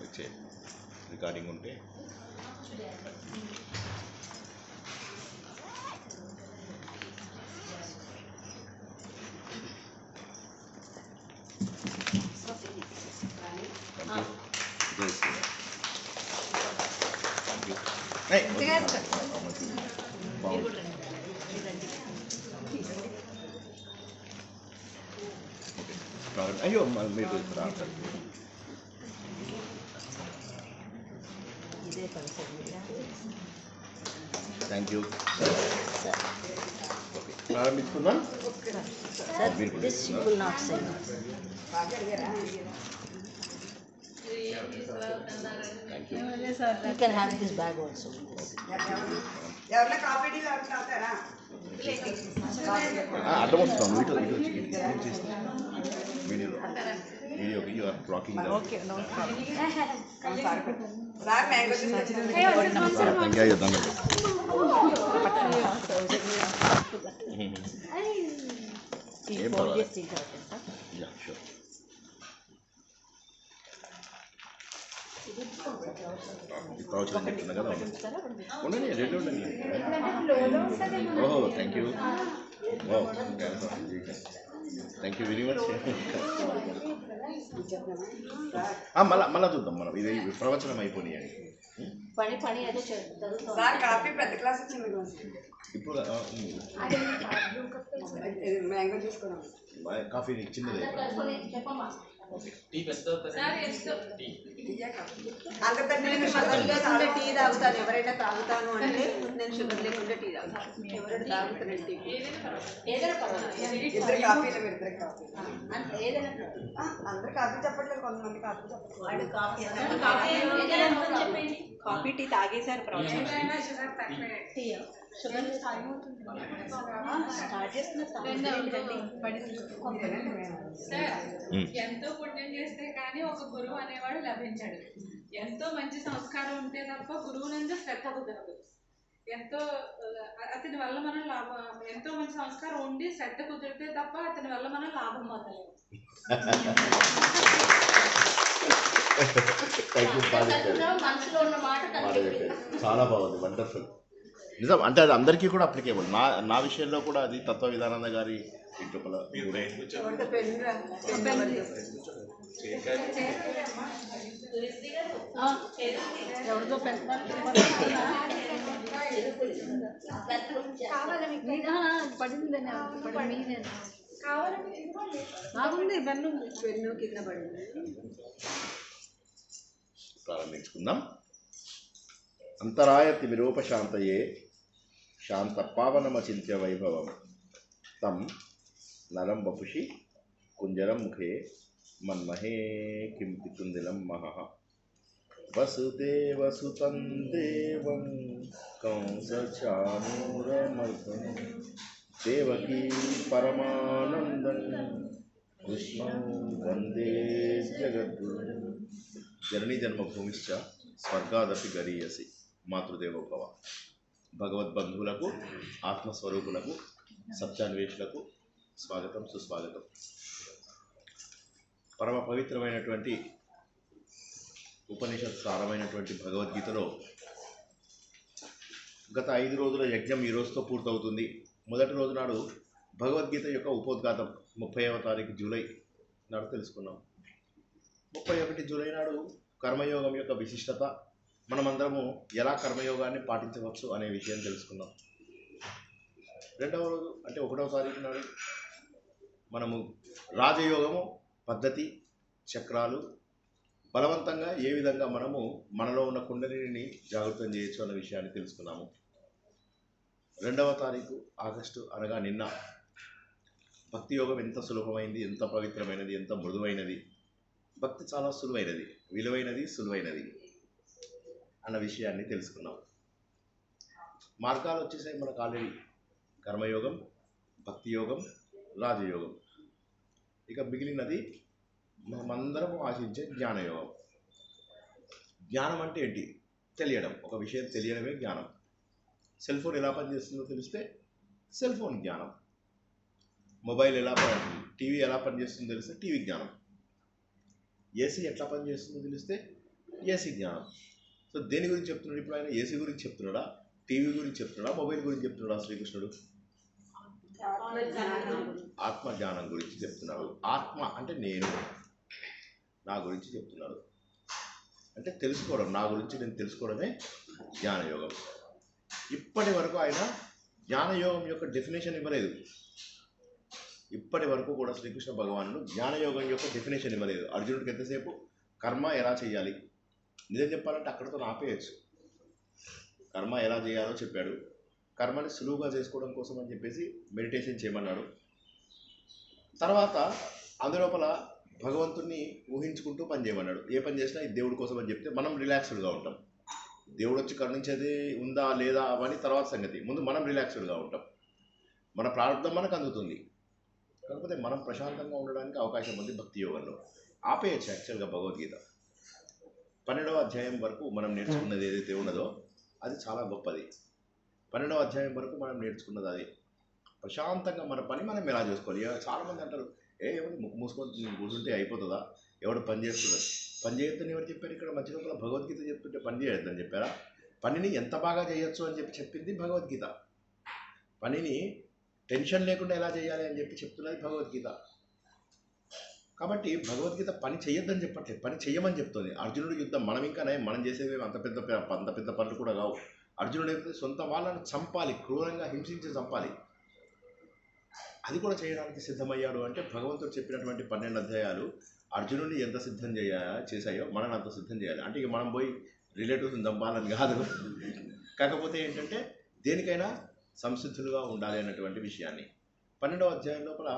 వచ్చే రికార్డింగ్ ఉంటే అయ్యో మీరు రాస్తారు థ్యాంక్ యూ ఓకే ప్రారంభించుకుందాం You can have this bag also. అర్థం వస్తాం వీడియోలో వీడియోకి యూ ఆర్ బ్లాకింగ్ ప్రవచనం చెప్తున్నా కదా ఉండండి రెండు ఉండండి ఓహో thank you thank you very much మళ్ళా చూద్దాం మనం ఇది ప్రవచనం అయిపోయినాయండి ఇప్పుడు కాఫీ చిన్నది టీ తాగుతాను ఎవరైనా తాగుతాను అంటే నేను షుగర్ లేకుండా టీ తాగుతాను ఎవరైనా తాగుతాను టీ ఇద్దరు కాఫీ అందరు కాఫీ చెప్పట్లేదు కొంతమంది కాఫీ చెప్పట్లేదు కాఫీ టీ తాగేశారు ఎంతో పుణ్యం చేస్తే కానీ ఒక గురువు అనేవాడు లభించాడు. ఎంతో మంచి సంస్కారం ఉంటే తప్ప గురువు నందు శ్రద్ధ కుదరదు. ఎంతో అతని వల్ల మనం లాభం ఎంతో మంచి సంస్కారం ఉండి శ్రద్ధ కుదిరితే తప్ప అతని వల్ల మనం లాభం పొందలేము. చాలా బాగుంది వండర్ఫుల్ నిజం అంటే అది అందరికీ కూడా అప్లికేబుల్ నా విషయంలో కూడా అది తత్వ విధానంద గారి ఇటుపల ప్రారంభించుకుందాం. అంతరాయతి విరూపశాంతయే శాంత పావనమచింత్య వైభవం తం నరం వపుషి కుంజరం ముఖే మన్మహే కింతి కుందిలం మహః వసుదేవసుతం దేవం కంసచానూరమర్దనం దేవకీ పరమానందం కృష్ణం వందే జగద్గురుం జననీ జన్మభూమిశ్చ స్వర్గాదపి గరీయసి మాతృదేవోభవ. భగవద్బంధువులకు ఆత్మస్వరూపులకు సత్యాన్వేషులకు స్వాగతం సుస్వాగతం. పరమ పవిత్రమైనటువంటి ఉపనిషత్ సారమైనటువంటి భగవద్గీతలో గత 5 రోజుల యజ్ఞం ఈ రోజుతో పూర్తవుతుంది. మొదటి రోజు నాడు భగవద్గీత యొక్క ఉపోద్ఘాతం 30వ తారీఖు జూలై నాడు తెలుసుకున్నాం. 31 జూలై నాడు కర్మయోగం యొక్క విశిష్టత, మనమందరము ఎలా కర్మయోగాన్ని పాటించవచ్చు అనే విషయం తెలుసుకున్నాం. రెండవ రోజు అంటే 1వ తారీఖు నాడు మనము రాజయోగము పద్ధతి, చక్రాలు బలవంతంగా ఏ విధంగా మనము మనలో ఉన్న కుండలిని జాగృతం చేయొచ్చు అన్న విషయాన్ని తెలుసుకున్నాము. 2వ తారీఖు ఆగస్టు అనగా నిన్న భక్తి యోగం ఎంత సులభమైంది, ఎంత పవిత్రమైనది, ఎంత మృదువైనది. భక్తి చాలా సులువైనది, విలువైనది, సులువైనది అన్న విషయాన్ని తెలుసుకున్నాం. మార్గాలు వచ్చేసాయి మనకు ఆల్రెడీ. కర్మయోగం, భక్తి యోగం, రాజయోగం. ఇక మిగిలినది మనమందరం ఆశించే జ్ఞానయోగం. జ్ఞానం అంటే ఏంటి? తెలియడం. ఒక విషయం తెలియడమే జ్ఞానం. సెల్ ఫోన్ ఎలా పనిచేస్తుందో తెలిస్తే సెల్ ఫోన్ జ్ఞానం. మొబైల్ టీవీ ఎలా పనిచేస్తుందో తెలిస్తే టీవీ జ్ఞానం. ఏసీ ఎట్లా పనిచేస్తుందో తెలిస్తే ఏసీ జ్ఞానం. సో దేని గురించి చెప్తున్నాడు ఇప్పుడు ఆయన? ఏసీ గురించి చెప్తున్నాడా, టీవీ గురించి చెప్తున్నాడా, మొబైల్ గురించి చెప్తున్నాడా శ్రీకృష్ణుడు? ఆత్మ జ్ఞానం గురించి చెప్తున్నాడు. ఆత్మ అంటే నేను, నా గురించి చెప్తున్నాడు. అంటే తెలుసుకోవడం, నా గురించి నేను తెలుసుకోవడమే జ్ఞానయోగం. ఇప్పటి వరకు ఆయన జ్ఞానయోగం యొక్క డెఫినేషన్ ఇవ్వలేదు. ఇప్పటి వరకు కూడా శ్రీకృష్ణ భగవానుడు జ్ఞానయోగం యొక్క డెఫినేషన్ ఇవ్వలేదు. అర్జునుడికి ఎంతసేపు కర్మ ఎలా చేయాలి, నిజం చెప్పాలంటే అక్కడితో ఆపేయచ్చు. కర్మ ఎలా చేయాలో చెప్పాడు. కర్మని సులువుగా చేసుకోవడం కోసం అని చెప్పేసి మెడిటేషన్ చేయమన్నాడు. తర్వాత అందులోపల భగవంతుణ్ణి ఊహించుకుంటూ పని చేయమన్నాడు. ఏ పని చేసినా ఇది దేవుడి కోసం అని చెప్తే మనం రిలాక్స్డ్గా ఉంటాం. దేవుడు వచ్చి కరుణించేది ఉందా లేదా అవని తర్వాత సంగతి, ముందు మనం రిలాక్స్డ్గా ఉంటాం. మన ప్రారంభం మనకు అందుతుంది. కాకపోతే మనం ప్రశాంతంగా ఉండడానికి అవకాశం ఉంది భక్తి యోగంలో. ఆపేయచ్చు యాక్చువల్గా భగవద్గీత. 12వ అధ్యాయం వరకు మనం నేర్చుకున్నది ఏదైతే ఉన్నదో అది చాలా గొప్పది. 12వ అధ్యాయం వరకు మనం నేర్చుకున్నది అది. ప్రశాంతంగా మన పని మనం ఎలా చేసుకోవాలి. చాలామంది అంటారు, ఎవరు ముక్కు మూసుకొని కూర్చుంటే అయిపోతుందా, ఎవడు పని చేస్తున్నారు. పని చేయొద్దని ఎవరు చెప్పారు? ఇక్కడ మధ్య లోపల భగవద్గీత చెప్తుంటే పని చేయొద్దని చెప్పారా? పనిని ఎంత బాగా చేయొచ్చు అని చెప్పి చెప్పింది భగవద్గీత. పనిని టెన్షన్ లేకుండా ఎలా చేయాలి అని చెప్పి చెప్తున్నది భగవద్గీత. కాబట్టి భగవద్గీత పని చేయొద్దని చెప్పట్లేదు, పని చెయ్యమని చెప్తుంది. అర్జునుడు యుద్ధం మనం ఇంకానే, మనం చేసేవి అంత పెద్ద పనులు కూడా కావు. అర్జునుడు అయితే సొంత వాళ్ళను చంపాలి, క్రూరంగా హింసించి చంపాలి, అది కూడా చేయడానికి సిద్ధమయ్యాడు. అంటే భగవంతుడు చెప్పినటువంటి 12 అధ్యాయాలు అర్జునుడిని ఎంత సిద్ధం చేశాయో మనల్ని అంత సిద్ధం చేయాలి. అంటే ఇక మనం పోయి రిలేటివ్స్ని చంపాలని కాదు. కాకపోతే ఏంటంటే దేనికైనా సంసిద్ధులుగా ఉండాలి అన్నటువంటి విషయాన్ని 12వ అధ్యాయం లోపల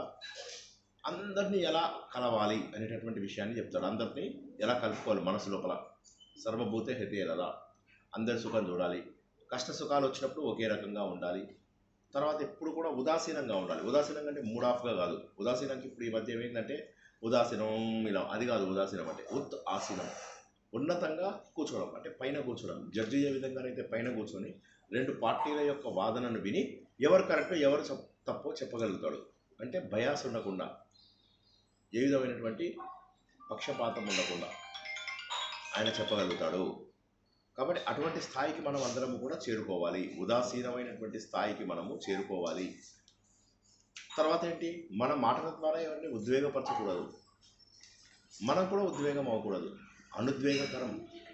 అందరినీ ఎలా కలవాలి అనేటటువంటి విషయాన్ని చెప్తాడు. అందరినీ ఎలా కలుపుకోవాలి మనసు లోపల. సర్వభూతే హేతేరదా, అందరి సుఖం చూడాలి. కష్ట సుఖాలు వచ్చినప్పుడు ఒకే రకంగా ఉండాలి. తర్వాత ఎప్పుడు కూడా ఉదాసీనంగా ఉండాలి. ఉదాసీనంగా అంటే మూడ్ ఆఫ్గా కాదు. ఉదాసీనంకి ఇప్పుడు ఈ మధ్య ఏమైందంటే ఉదాసీనం ఇలా, అది కాదు ఉదాసీనం అంటే. ఆసీనం, ఉన్నతంగా కూర్చోవడం అంటే పైన కూర్చోవడం. జడ్జి ఏ విధంగానైతే పైన కూర్చొని 2 పార్టీల యొక్క వాదనను విని ఎవరు కరెక్టో ఎవరు తప్పో చెప్పగలుగుతాడు. అంటే బయాస్ ఉండకుండా, ఏ విధమైనటువంటి పక్షపాతం ఉండకుండా ఆయన చెప్పగలుగుతాడు. కాబట్టి అటువంటి స్థాయికి మనం అందరము కూడా చేరుకోవాలి. ఉదాసీనమైనటువంటి స్థాయికి మనము చేరుకోవాలి. తర్వాత ఏంటి, మన మాటల ద్వారా ఎవరిని ఉద్వేగపరచకూడదు, మనం కూడా ఉద్వేగం అవ్వకూడదు. అనుద్వేగకరం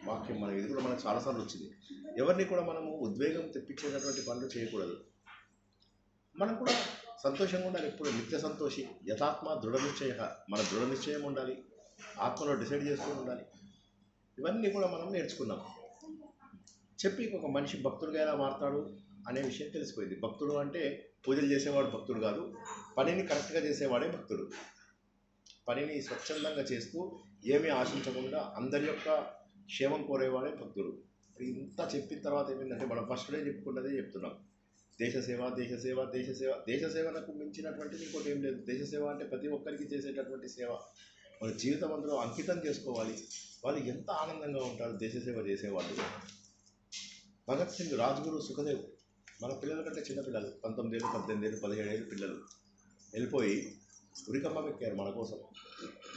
వాక్యం మనం, ఇది కూడా మనకు చాలాసార్లు వచ్చింది. ఎవరిని కూడా మనము ఉద్వేగం తెప్పించేటటువంటి పనులు చేయకూడదు. మనం కూడా సంతోషంగా ఉండాలి. ఎప్పుడు నిత్య సంతోషి, యథాత్మ దృఢ నిశ్చయ, మన దృఢ నిశ్చయం ఉండాలి, ఆత్మలో డిసైడ్ చేసుకుని ఉండాలి. ఇవన్నీ కూడా మనం నేర్చుకున్నాం. చెప్పి ఒక మనిషి భక్తుడిగా ఎలా మారుతాడు అనే విషయం తెలిసిపోయింది. భక్తుడు అంటే పూజలు చేసేవాడు భక్తుడు కాదు, పనిని కరెక్ట్గా చేసేవాడే భక్తుడు. పనిని స్వచ్ఛందంగా చేస్తూ ఏమీ ఆశించకుండా అందరి యొక్క క్షేమం కోరేవాడే భక్తుడు. ఇంత చెప్పిన తర్వాత ఏమైందంటే మనం ఫస్ట్ డే చెప్పుకున్నదే చెప్తున్నాం. దేశసేవ దేశసేవ దేశసేవ. దేశసేవలకు మించినటువంటిది ఇంకోటి ఏం లేదు. దేశసేవ అంటే ప్రతి ఒక్కరికి చేసేటటువంటి సేవ. మన జీవితం అందులో అంకితం చేసుకోవాలి. వాళ్ళు ఎంత ఆనందంగా ఉంటారు దేశసేవ చేసేవాళ్ళు. భగత్ సింగ్, రాజ్గురు, సుఖదేవ్ మన పిల్లల కంటే చిన్నపిల్లలు, 19 ఏళ్ళు 18 ఏళ్ళు 17 ఏళ్ళు పిల్లలు వెళ్ళిపోయి ఉరికమ్మ ఎక్కారు మన కోసం.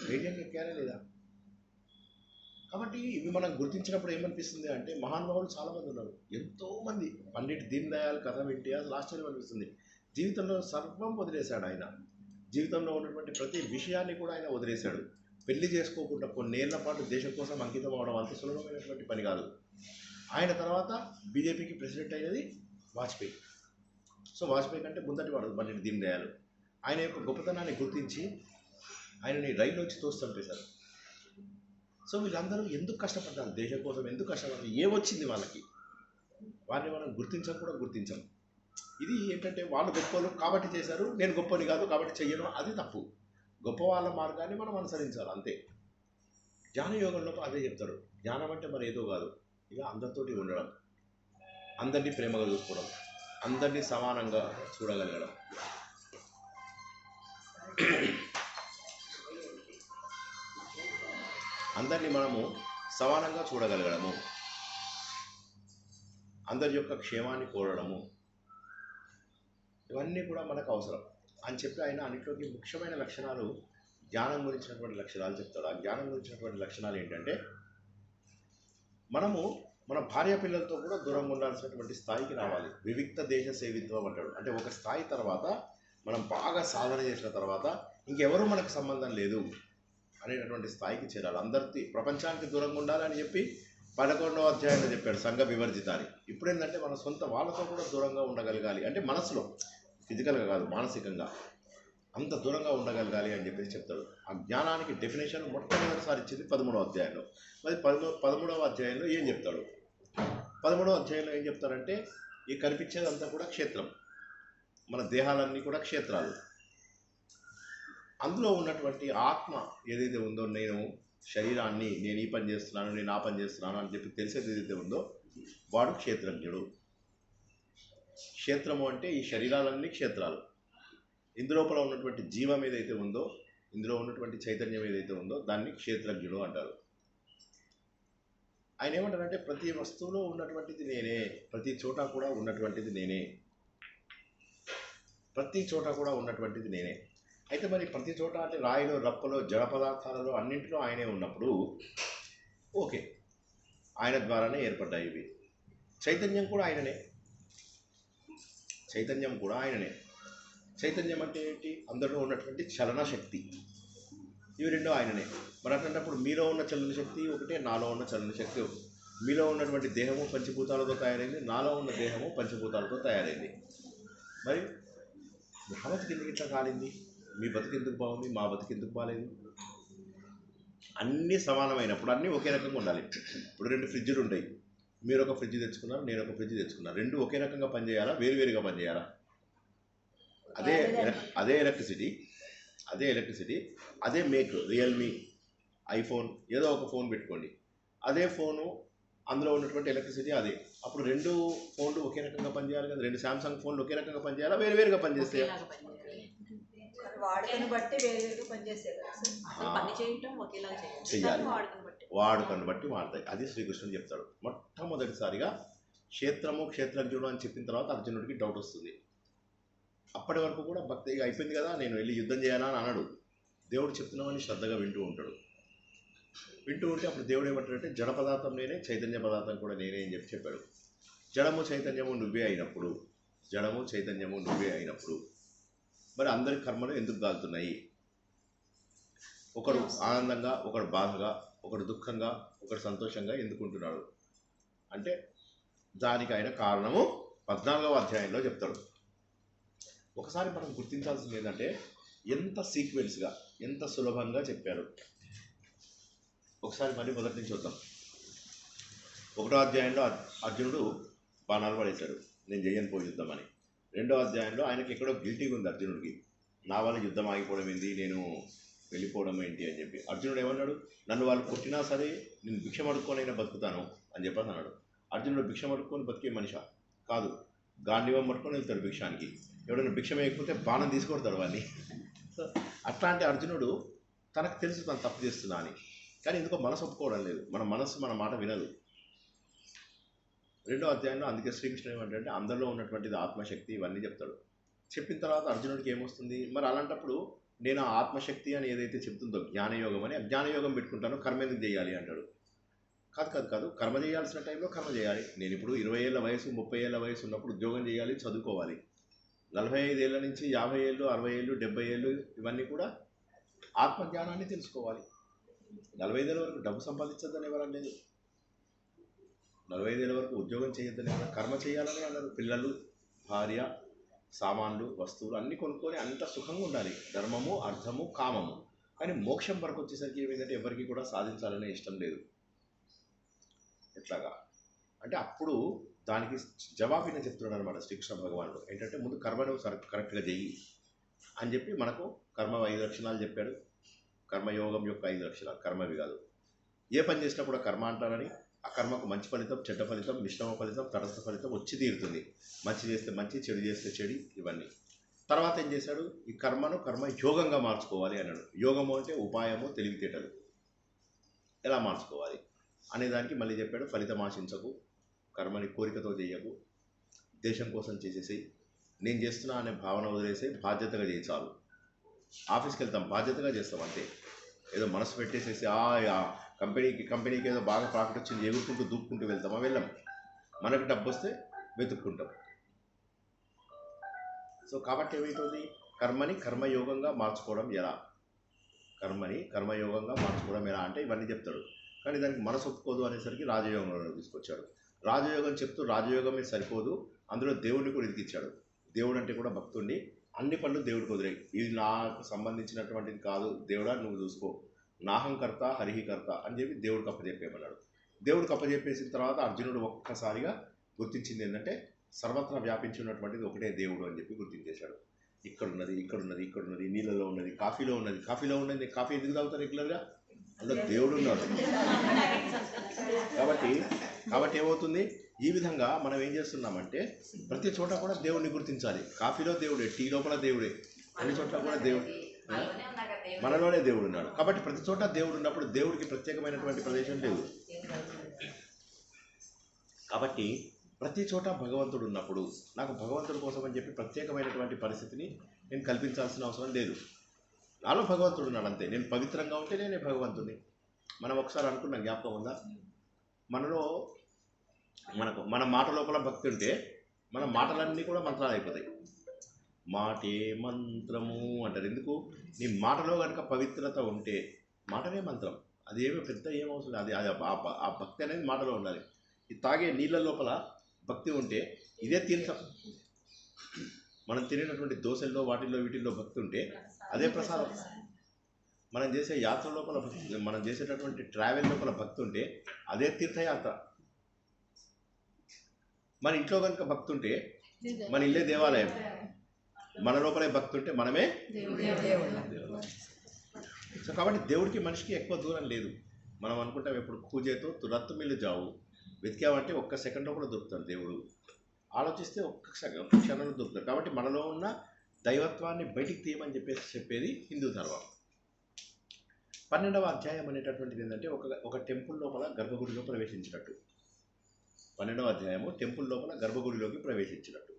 రేడియం ఎక్కారా లేదా? కాబట్టి ఇవి మనం గుర్తించినప్పుడు ఏమనిపిస్తుంది అంటే మహానుభావులు చాలామంది ఉన్నారు. ఎంతోమంది, పండిట్ దీన్ దయాళ్ కథ వింటే అసలు ఆశ్చర్యం అనిపిస్తుంది. జీవితంలో సర్వం వదిలేశాడు ఆయన. జీవితంలో ఉన్నటువంటి ప్రతి విషయాన్ని కూడా ఆయన వదిలేశాడు. పెళ్లి చేసుకోకుండా కొన్నేళ్ల పాటు దేశం కోసం అంకితం అవడం అంత సులభమైనటువంటి పని కాదు. ఆయన తర్వాత బీజేపీకి ప్రెసిడెంట్ అయినది వాజ్పేయి. సో వాజ్పేయి కంటే ముందటి వాడు పండిట్ దీన్ దయాళ్. ఆయన యొక్క గొప్పతనాన్ని గుర్తించి ఆయనని రైల్లోంచి తోస్తుంపేశారు. సో వీళ్ళందరూ ఎందుకు కష్టపడ్డారు, దేశం కోసం ఎందుకు కష్టపడ్డారు, ఏమొచ్చింది వాళ్ళకి, వారిని మనం గుర్తించం. ఇది ఏంటంటే వాళ్ళు గొప్పలు కాబట్టి చేశారు, నేను గొప్పని కాదు కాబట్టి చెయ్యను, అది తప్పు. గొప్ప వాళ్ళ మార్గాన్ని మనం అనుసరించాలి అంతే. జ్ఞానయోగంలో అదే చెప్తాడు. జ్ఞానం అంటే మరి ఏదో కాదు, ఇక అందరితోటి ఉండడం, అందరినీ ప్రేమగా చూసుకోవడం, అందరినీ సమానంగా చూడగలగడం. అందరినీ మనము సమానంగా చూడగలగడము, అందరి యొక్క క్షేమాన్ని కోరడము, ఇవన్నీ కూడా మనకు అవసరం అని చెప్పి ఆయన అన్నింటిలోకి ముఖ్యమైన లక్షణాలు జ్ఞానం గురించినటువంటి లక్షణాలు చెప్తాడు. ఆ జ్ఞానం గురించినటువంటి లక్షణాలు ఏంటంటే మనము మన భార్య పిల్లలతో కూడా దూరంగా ఉండాల్సినటువంటి స్థాయికి రావాలి. వివిక్త దేశ సేవిత్వం అంటాడు. అంటే ఒక స్థాయి తర్వాత మనం బాగా సాధన చేసిన తర్వాత ఇంకెవరూ మనకు సంబంధం లేదు అనేటటువంటి స్థాయికి చేరాలి. అందరికీ ప్రపంచానికి దూరంగా ఉండాలని చెప్పి 11వ అధ్యాయంలో చెప్పాడు సంఘ వివర్జిత అని. ఇప్పుడు ఏంటంటే మన సొంత వాళ్ళతో కూడా దూరంగా ఉండగలగాలి. అంటే మనసులో, ఫిజికల్గా కాదు, మానసికంగా అంత దూరంగా ఉండగలగాలి అని చెప్పేసి చెప్తాడు. ఆ జ్ఞానానికి డెఫినేషన్ మొట్టమొదటిసారి ఇచ్చింది 13వ అధ్యాయంలో. మరి 13వ అధ్యాయంలో ఏం చెప్తాడు? 13వ అధ్యాయంలో ఏం చెప్తారంటే ఈ కనిపించేదంతా కూడా క్షేత్రం, మన దేహాలన్నీ కూడా క్షేత్రాలు. అందులో ఉన్నటువంటి ఆత్మ ఏదైతే ఉందో, నేను శరీరాన్ని, నేను ఈ పని చేస్తున్నాను, నేను ఆ పని చేస్తున్నాను అని చెప్పి తెలిసేది ఏదైతే ఉందో వాడు క్షేత్రజ్ఞుడు. క్షేత్రము అంటే ఈ శరీరాలన్నీ క్షేత్రాలు. ఇందులోపల ఉన్నటువంటి జీవం ఏదైతే ఉందో, ఇందులో ఉన్నటువంటి చైతన్యం ఏదైతే ఉందో దాన్ని క్షేత్రజ్ఞుడు అంటారు. ఆయన ఏమంటారంటే ప్రతి వస్తువులో ఉన్నటువంటిది నేనే, ప్రతి చోట కూడా ఉన్నటువంటిది నేనే, ప్రతి చోట కూడా ఉన్నటువంటిది నేనే. అయితే మరి ప్రతి చోట అంటే రాయిలో, రప్పలో, జడ పదార్థాలలో అన్నింటిలో ఆయనే ఉన్నప్పుడు ఓకే, ఆయన ద్వారానే ఏర్పడ్డాయి ఇవి. చైతన్యం కూడా ఆయననే, చైతన్యం కూడా ఆయననే. చైతన్యం అంటే ఏంటి? అందరిలో ఉన్నటువంటి చలన శక్తి, ఇవి రెండో ఆయననే. మరి అట్లాంటప్పుడు మీలో ఉన్న చలన శక్తి ఒకటే, నాలో ఉన్న చలన శక్తి ఒకటి. మీలో ఉన్నటువంటి దేహము పంచభూతాలతో తయారైంది, నాలో ఉన్న దేహము పంచభూతాలతో తయారైంది. మరి మా బతికి ఎందుకు ఇట్లా కాలింది? మీ బతికి ఎందుకు బాగుంది, మా బతికి ఎందుకు బాగాలేదు? అన్నీ సమానమైనప్పుడు అన్నీ ఒకే రకంగా ఉండాలి. ఇప్పుడు 2 ఫ్రిడ్జ్లు ఉంటాయి, మీరు ఒక ఫ్రిడ్జ్ తెచ్చుకున్నారు, నేను ఒక ఫ్రిడ్జ్ తెచ్చుకున్నాను. రెండు ఒకే రకంగా పనిచేయాలా, వేరువేరుగా పనిచేయాలా? అదే ఎలక్ట్రిసిటీ, అదే మేక్, రియల్మీ, ఐఫోన్, ఏదో ఒక ఫోన్ పెట్టుకోండి, అదే ఫోను, అందులో ఉన్నటువంటి ఎలక్ట్రిసిటీ అదే. అప్పుడు 2 ఫోన్లు ఒకే రకంగా పనిచేయాలి కదా? 2 శాంసంగ్ ఫోన్లు ఒకే రకంగా పనిచేయాలా, వేరువేరుగా పనిచేస్తాయి? వాడుకను బట్టి వేరు పనిచేస్తాయి కదా. అసలు పని చేయటం ఒకేలా చేయాలి, వాడుకను బట్టి మారుతాయి. అది శ్రీకృష్ణుడు చెప్తాడు. మొట్టమొదటిసారిగా క్షేత్రము, క్షేత్రజ్ఞుడు అని చెప్పిన తర్వాత అర్జునుడికి డౌట్ వస్తుంది. అప్పటి వరకు కూడా భక్తి అయిపోయింది కదా, నేను వెళ్ళి యుద్ధం చేయాలా అని అనడు. దేవుడు చెప్తున్నామని శ్రద్ధగా వింటూ ఉంటాడు. వింటూ ఉంటే అప్పుడు దేవుడు ఏమంటాడంటే జడ పదార్థం నేనే, చైతన్య పదార్థం కూడా నేనే అని చెప్పాడు. జడము చైతన్యము నువ్వే అయినప్పుడు, జడము చైతన్యము నువ్వే అయినప్పుడు మరి అందరి కర్మలు ఎందుకు కాలుతున్నాయి? ఒకడు ఆనందంగా, ఒకడు బాధగా, ఒకడు దుఃఖంగా, ఒకడు సంతోషంగా ఎందుకుంటున్నాడు అంటే దానికి ఆయన కారణము 14వ అధ్యాయంలో చెప్తాడు. ఒకసారి మనం గుర్తించాల్సింది ఏంటంటే ఎంత సీక్వెన్స్గా, ఎంత సులభంగా చెప్పారు. ఒకసారి మళ్ళీ మొదటి నుంచి చూద్దాం. 1వ అధ్యాయంలో అర్జునుడు బాణాలు పడేశాడు, నేను చెయ్యను పోయి యుద్ధం అని. 2వ అధ్యాయంలో ఆయనకి ఎక్కడో గిల్టీగా ఉంది అర్జునుడికి, నా వల్ల యుద్ధం ఆగిపోవడం ఏంటి, నేను వెళ్ళిపోవడం ఏంటి అని చెప్పి. అర్జునుడు ఏమన్నాడు? నన్ను వాళ్ళు కొట్టినా సరే నేను భిక్షం అడుక్కొనైనా బతుకుతాను అని చెప్పేసి అన్నాడు. అర్జునుడు భిక్షం అడుక్కొని బతికే మనిషా కాదు, గాంధీవం పట్టుకొని వెళ్తాడు భిక్షానికి. ఎవడైనా భిక్షం వేయకపోతే బాణం తీసుకొడతాడు వాడిని. సో అట్లాంటి అర్జునుడు తనకు తెలుసు తను తప్పు చేస్తున్నా అని, కానీ ఎందుకో మనసు ఒప్పుకోవడం లేదు. మన మనస్సు మన మాట వినదు. 2వ అధ్యాయంలో అందుకే శ్రీకృష్ణుడు ఏమంటే అందరిలో ఉన్నటువంటిది ఆత్మశక్తి, ఇవన్నీ చెప్తాడు. చెప్పిన తర్వాత అర్జునుడికి ఏమొస్తుంది? మరి అలాంటప్పుడు నేను ఆ ఆత్మశక్తి అని ఏదైతే చెప్తుందో జ్ఞానయోగం అని, ఆ జ్ఞానయోగం పెట్టుకుంటాను, కర్మ ఎందుకు చేయాలి అంటాడు. కాదు, కర్మ చేయాల్సిన టైంలో కర్మ చేయాలి. నేను ఇప్పుడు 20 ఏళ్ళ వయసు, 30 ఏళ్ళ వయసు ఉన్నప్పుడు ఉద్యోగం చేయాలి, చదువుకోవాలి. 45 ఏళ్ళ నుంచి 50 ఏళ్ళు, 60 ఏళ్ళు, 70 ఏళ్ళు ఇవన్నీ కూడా ఆత్మజ్ఞానాన్ని తెలుసుకోవాలి. 45 ఏళ్ళ వరకు డబ్బు సంపాదించద్దని ఎవరని లేదు, 45 ఏళ్ళ వరకు ఉద్యోగం చేయొద్దని, కర్మ చేయాలని అన్నారు. పిల్లలు, భార్య, సామాన్లు, వస్తువులు అన్నీ కొనుక్కొని అంత సుఖంగా ఉండాలి. ధర్మము, అర్థము, కామము. కానీ మోక్షం వరకు వచ్చేసరికి ఏమైందంటే ఎవరికి కూడా సాధించాలనే ఇష్టం లేదు. ఎట్లాగా అంటే అప్పుడు దానికి జవాబునే చెప్తున్నాడు అనమాట శ్రీకృష్ణ భగవానుడు. ఏంటంటే ముందు కర్మను కరెక్ట్గా చెయ్యి అని చెప్పి మనకు కర్మ 5 లక్షణాలు చెప్పాడు. కర్మయోగం యొక్క 5 లక్షణాలు, కర్మవి కాదు. ఏ పని చేసినా కూడా కర్మ అంటారని, ఆ కర్మకు మంచి ఫలితం, చెడ్డ ఫలితం, మిశ్రమ ఫలితం, తటస్థ ఫలితం వచ్చి తీరుతుంది. మంచి చేస్తే మంచి, చెడు చేస్తే చెడు, ఇవన్నీ. తర్వాత ఏం చేశాడు? ఈ కర్మను కర్మ యోగంగా మార్చుకోవాలి అన్నాడు. యోగము అంటే ఉపాయము, తెలివితేటలు ఎలా మార్చుకోవాలి అనేదానికి మళ్ళీ చెప్పాడు. ఫలితం ఆశించకు, కర్మని కోరికతో చేయకు, దేశం కోసం చేసేసి, నేను చేస్తున్నా అనే భావన వదిలేసి బాధ్యతగా చేయి చాలు. ఆఫీస్కి వెళ్తాం, బాధ్యతగా చేస్తాం అంతే. ఏదో మనసు పెట్టేసేసి కంపెనీకి ఏదో బాగా ప్రాఫిట్ వచ్చింది ఎగురుకుంటూ దూక్కుంటూ వెళ్తామా? వెళ్ళాం. మనకు డబ్బు వస్తే వెతుక్కుంటాం. సో కాబట్టి ఏమవుతుంది, కర్మని కర్మయోగంగా మార్చుకోవడం ఎలా, కర్మని కర్మయోగంగా మార్చుకోవడం ఎలా అంటే ఇవన్నీ చెప్తాడు. కానీ దానికి మనసు ఒప్పుకోదు అనేసరికి రాజయోగంలో తీసుకొచ్చాడు. రాజయోగం చెప్తూ రాజయోగమే సరిపోదు, అందులో దేవుడిని కూడా ఇరికిచ్చాడు. దేవుడు అంటే కూడా భక్తుండి అన్ని పనులు దేవుడికి వదిలేయి, ఇది నాకు సంబంధించినటువంటిది కాదు, దేవుడా నువ్వు చూసుకో, నాహంకర్త హరిహికర్త అని చెప్పి దేవుడికి అప్పచెప్పేమన్నాడు. దేవుడికి అప్పచెప్పేసిన తర్వాత అర్జునుడు ఒక్కసారిగా గుర్తించింది ఏంటంటే సర్వత్రా వ్యాపించి ఉన్నటువంటిది ఒకటే దేవుడు అని చెప్పి గుర్తించేశాడు. ఇక్కడున్నది, ఇక్కడున్నది, ఇక్కడున్నది, నీళ్ళలో ఉన్నది, కాఫీలో ఉన్నది. కాఫీలో ఉన్నది, కాఫీ ఎందుకు తాగుతారు రెగ్యులర్గా? అందులో దేవుడు ఉన్నాడు. కాబట్టి ఏమవుతుంది, ఈ విధంగా మనం ఏం చేస్తున్నామంటే ప్రతి చోట కూడా దేవుడిని గుర్తించాలి. కాఫీలో దేవుడే, టీ లోపల దేవుడే, అన్ని చోట్ల కూడా దేవుడు, మనలోనే దేవుడు ఉన్నాడు. కాబట్టి ప్రతి చోట దేవుడు ఉన్నప్పుడు దేవుడికి ప్రత్యేకమైనటువంటి ప్రదేశం లేదు. కాబట్టి ప్రతి చోట భగవంతుడు ఉన్నప్పుడు నాకు భగవంతుడి కోసం అని చెప్పి ప్రత్యేకమైనటువంటి పరిస్థితిని నేను కల్పించాల్సిన అవసరం లేదు. నాలో భగవంతుడు ఉన్నాడు అంతే. నేను పవిత్రంగా ఉంటే నేనే భగవంతుడిని. మనం ఒకసారి అనుకున్నాం, జ్ఞాపకం ఉందా? మన మాట లోపల భక్తి ఉంటే మన మాటలన్నీ కూడా మంత్రాలు అయిపోతాయి. మాటే మంత్రము అంటారు. ఎందుకు? నీ మాటలో కనుక పవిత్రత ఉంటే మాటనే మంత్రం. అదేమీ పెద్ద ఏమవసరం, అది ఆ భక్తి అనేది మాటలో ఉండాలి. ఈ తాగే నీళ్ళ లోపల భక్తి ఉంటే ఇదే తీర్థం. మనం తినేటటువంటి దోశల్లో వాటిల్లో వీటిల్లో భక్తి ఉంటే అదే ప్రసాదం. మనం చేసే యాత్ర లోపల భక్తి, మనం చేసేటటువంటి ట్రావెల్ లోపల భక్తి ఉంటే అదే తీర్థయాత్ర. మన ఇంట్లో కనుక భక్తి ఉంటే మన ఇల్లే దేవాలయం. మన లోపలే భక్తి ఉంటే మనమే దేవుడు. సో కాబట్టి దేవుడికి మనిషికి ఎక్కువ దూరం లేదు. మనం అనుకుంటాం ఎప్పుడు కూజేతో తురత్తు మిల్లు జావు, వెతికామంటే ఒక్క సెకండ్లో కూడా దొరుకుతాడు దేవుడు. ఆలోచిస్తే ఒక్క క్షణంలో దొరుకుతాడు. కాబట్టి మనలో ఉన్న దైవత్వాన్ని బయటికి తీయమని చెప్పేది హిందూ ధర్మం. 12వ అధ్యాయం అనేటటువంటిది ఏంటంటే ఒక టెంపుల్ లోపల గర్భగుడిలో ప్రవేశించినట్టు. 12వ అధ్యాయము టెంపుల్ లోపల గర్భగుడిలోకి ప్రవేశించినట్టు.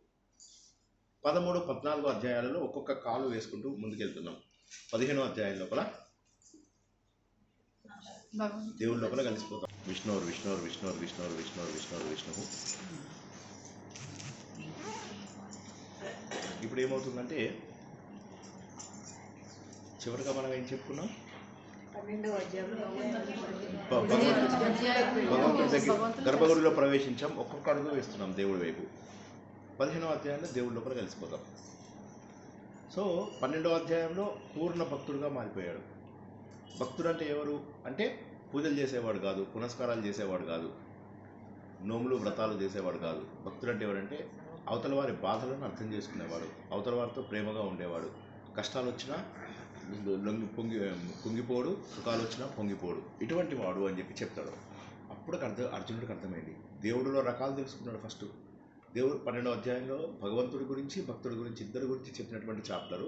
13, 14 అధ్యాయాలలో ఒక్కొక్క కాలు వేసుకుంటూ ముందుకెళ్తున్నాం. 15వ అధ్యాయం లోపల దేవుడి లోపల కలిసిపోతాం. విష్ణువు విష్ణువు విష్ణువు విష్ణువు విష్ణువు విష్ణువు విష్ణువు. ఇప్పుడు ఏమవుతుందంటే చివరిగా మనం ఏం చెప్పుకున్నాం, భగవంతుడి దగ్గర గర్భగుడిలో ప్రవేశించాం, ఒక్కొక్క అడుగు వేస్తున్నాం దేవుడి వైపు. 15వ అధ్యాయంలో దేవుడి లోపల కలిసిపోతాం. సో 12వ అధ్యాయంలో పూర్ణ భక్తుడుగా మారిపోయాడు. భక్తుడు అంటే ఎవరు అంటే పూజలు చేసేవాడు కాదు, పునస్కారాలు చేసేవాడు కాదు, నోములు వ్రతాలు చేసేవాడు కాదు. భక్తుడు అంటే ఎవరంటే అవతల వారి బాధలను అర్థం చేసుకునేవాడు, అవతల వారితో ప్రేమగా ఉండేవాడు, కష్టాలు వచ్చినా పొంగిపోడు, సుఖాలు వచ్చినా పొంగిపోడు, ఇటువంటి వాడు అని చెప్పి చెప్తాడు. అప్పుడు అర్జునుడికి అర్థమైంది. దేవుడిలో రకాలు తెలుసుకున్నాడు ఫస్ట్. దేవుడు 12వ అధ్యాయంలో భగవంతుడి గురించి భక్తుడి గురించి ఇద్దరి గురించి చెప్పినటువంటి చాప్టరు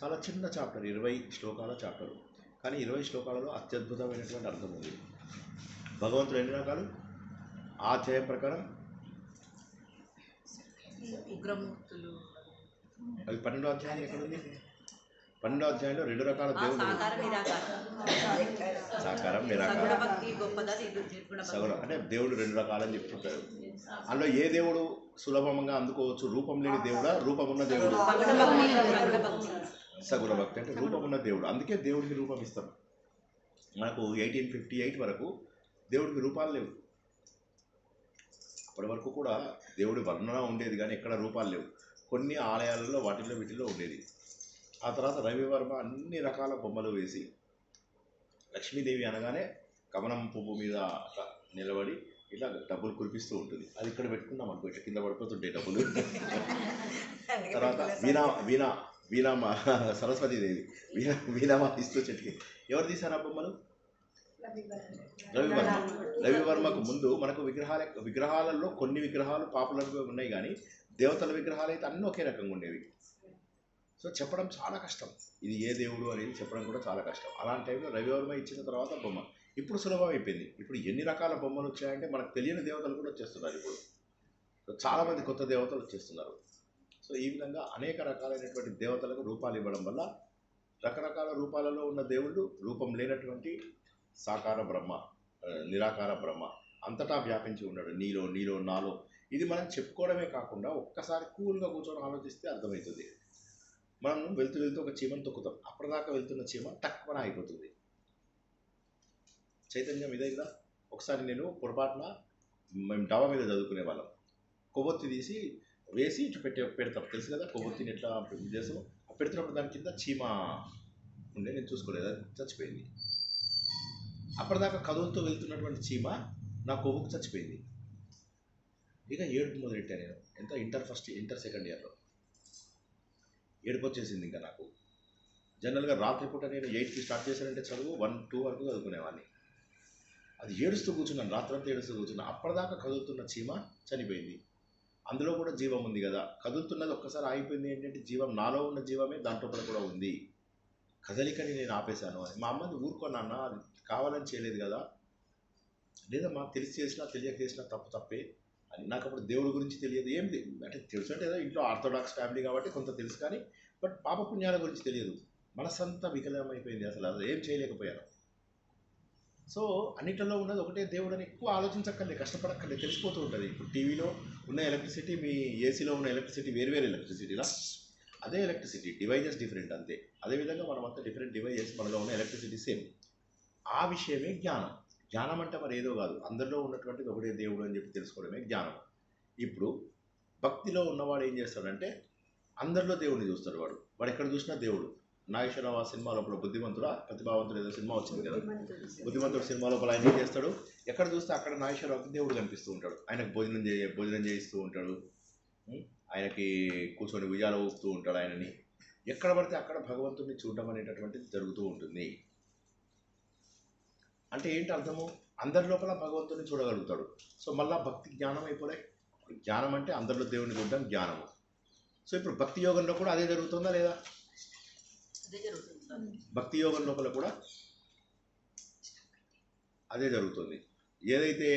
చాలా చిన్న చాప్టర్, 20 శ్లోకాల చాప్టరు. కానీ 20 శ్లోకాలలో అత్యద్భుతమైనటువంటి అర్థం ఉంది. భగవంతుడు ఎన్ని రకాలు? ఆ అధ్యాయం ప్రకారం అవి 12వ అధ్యాయం ఎక్కడుంది? 12వ అధ్యాయంలో 2 రకాల దేవుడు, సాకారం నిరాకారం, సగుణం. అంటే దేవుడు 2 రకాలని చెప్పి చెప్పారు. అందులో ఏ దేవుడు సులభంగా అందుకోవచ్చు? రూపం లేని దేవుడా, రూపం ఉన్న దేవుడు? సగుణ భక్తి అంటే రూపం ఉన్న దేవుడు. అందుకే దేవుడికి రూపం ఇస్తాం. మనకు 1858 వరకు దేవుడికి రూపాలు లేవు. అప్పటి వరకు కూడా దేవుడి వర్ణన ఉండేది కానీ ఎక్కడ రూపాలు లేవు. కొన్ని ఆలయాలలో వాటిల్లో వీటిల్లో ఉండేది. ఆ తర్వాత రవివర్మ అన్ని రకాల బొమ్మలు వేసి, లక్ష్మీదేవి అనగానే కమలం పువ్వు మీద నిలబడి ఇట్లా డబ్బులు కురిపిస్తూ ఉంటుంది. అది ఇక్కడ పెట్టుకున్నాం అనుకో, ఇట్లా కింద పడిపోతుంటాయి డబ్బులు. తర్వాత వీణా సరస్వతీదేవి వీణామా ఇస్తూ చెట్టుకి. ఎవరు తీశారు ఆ బొమ్మలు? రవివర్మకు ముందు మనకు విగ్రహాలలో కొన్ని విగ్రహాలు పాపులర్గా ఉన్నాయి కానీ దేవతల విగ్రహాలు అయితే అన్నీ ఒకే రకంగా ఉండేవి. సో చెప్పడం చాలా కష్టం, ఇది ఏ దేవుడు అనేది చెప్పడం కూడా చాలా కష్టం. అలాంటి టైంలో రవివర్మ ఇచ్చిన తర్వాత బొమ్మ ఇప్పుడు సులభం అయిపోయింది. ఇప్పుడు ఎన్ని రకాల బొమ్మలు వచ్చాయంటే మనకు తెలియని దేవతలు కూడా వచ్చేస్తున్నారు. ఇప్పుడు చాలామంది కొత్త దేవతలు వచ్చేస్తున్నారు. సో ఈ విధంగా అనేక రకాలైనటువంటి దేవతలకు రూపాలు ఇవ్వడం వల్ల రకరకాల రూపాలలో ఉన్న దేవుళ్ళు, రూపం లేనటువంటి సాకార బ్రహ్మ, నిరాకార బ్రహ్మ అంతటా వ్యాపించి ఉన్నాడు. నీలో నాలో. ఇది మనం చెప్పుకోవడమే కాకుండా ఒక్కసారి కూల్గా కూర్చొని ఆలోచిస్తే అర్థమవుతుంది. మనం వెళ్తూ ఒక చీమను తొక్కుతాం, అప్పటిదాకా వెళ్తున్న చీమ టక్కున అయిపోతుంది. చైతన్యం ఇదే కదా. ఒకసారి నేను పొరపాటున, మేము డాబా మీద చదువుకునే వాళ్ళం, కొవ్వొత్తి తీసి వేసి ఇటు పెడతాం, తెలుసు కదా కొవ్వొత్తిని ఎట్లా చేస్తాం. పెడుతున్నప్పుడు దాని కింద చీమ ఉండే, నేను చూసుకోలేదు, అది చచ్చిపోయింది. అప్పటిదాకా కదులుతూ వెళ్తున్నటువంటి చీమ నా కొవ్వుకు చచ్చిపోయింది. ఇక ఏడుపు మొదలెట్టాను నేను. ఎంత ఇంటర్ సెకండ్ ఇయర్లో ఏడుపు వచ్చేసింది ఇంకా నాకు. జనరల్గా రాత్రిపూట నేను 8కి స్టార్ట్ చేశానంటే చదువు 1-2 వరకు చదువుకునేవాడిని. అది ఏడుస్తూ కూర్చున్నాను, రాత్రంతా ఏడుస్తూ కూర్చున్నాను. అప్పటిదాకా కదులుతున్న చీమ చనిపోయింది. అందులో కూడా జీవం ఉంది కదా. కదులుతున్నది ఒక్కసారి ఆగిపోయింది. ఏంటంటే జీవం, నాలో ఉన్న జీవమే దాంట్లో కూడా ఉంది. కదలికని నేను ఆపేశాను అని. మా అమ్మని ఊరుకున్నాను, అది కావాలని చేయలేదు కదా, లేదా మాకు తెలిసి చేసినా తెలియక చేసినా తప్పే అని. నాకు అప్పుడు దేవుడి గురించి తెలియదు, ఏం అంటే తెలుసు అంటే ఏదో ఇంట్లో ఆర్థోడాక్స్ ఫ్యామిలీ కాబట్టి కొంత తెలుసు, కానీ బట్ పాపపుణ్యాల గురించి తెలియదు. మనసంతా వికలమైపోయింది, అసలు అది ఏం చేయలేకపోయాను. సో అన్నిటిలో ఉన్నది ఒకటే దేవుడు అని ఎక్కువ ఆలోచించక్కర్లేదు, కష్టపడక్కర్లేదు, తెలిసిపోతూ ఉంటుంది. ఇప్పుడు టీవీలో ఉన్న ఎలక్ట్రిసిటీ, మీ ఏసీలో ఉన్న ఎలక్ట్రిసిటీ వేరు ఎలక్ట్రిసిటీలా, అదే ఎలక్ట్రిసిటీ, డివైజెస్ డిఫరెంట్ అంతే. అదేవిధంగా మనం అంతా డిఫరెంట్ డివైజెస్, మనలో ఉన్న ఎలక్ట్రిసిటీ సేమ్. ఆ విషయమే జ్ఞానం. జ్ఞానం అంటే మరి ఏదో కాదు, అందరిలో ఉన్నటువంటిది ఒకటే దేవుడు అని చెప్పి తెలుసుకోవడమే జ్ఞానం. ఇప్పుడు భక్తిలో ఉన్నవాడు ఏం చేస్తాడంటే అందరిలో దేవుడిని చూస్తాడు. వాడు ఎక్కడ చూసినా దేవుడు. నాగేశ్వరరావు ఆ సినిమా లోపల బుద్ధిమంతుడా ప్రతిభావంతుడు ఏదో సినిమా వచ్చింది కదా, బుద్ధిమంతుడు సినిమా లోపల ఆయన ఏం చేస్తాడు, ఎక్కడ చూస్తే అక్కడ నాగేశ్వరరావుకి దేవుడు కనిపిస్తూ ఉంటాడు. ఆయనకు భోజనం చేయిస్తూ ఉంటాడు, ఆయనకి కూర్చొని ఉయ్యాల ఊపుతూ ఉంటాడు ఆయనని. ఎక్కడ పడితే అక్కడ భగవంతుడిని చూడడం అనేటటువంటిది జరుగుతూ ఉంటుంది. అంటే ఏంటి అర్థము, అందరి లోపల భగవంతుడిని చూడగలుగుతాడు. సో మళ్ళా భక్తి జ్ఞానం అయిపోలే. జ్ఞానం అంటే అందరిలో దేవుడిని చూడడం జ్ఞానము. సో ఇప్పుడు భక్తి యోగంలో కూడా అదే జరుగుతుందా లేదా? భక్తి యోగం లోపల కూడా అదే జరుగుతుంది. ఏదైతే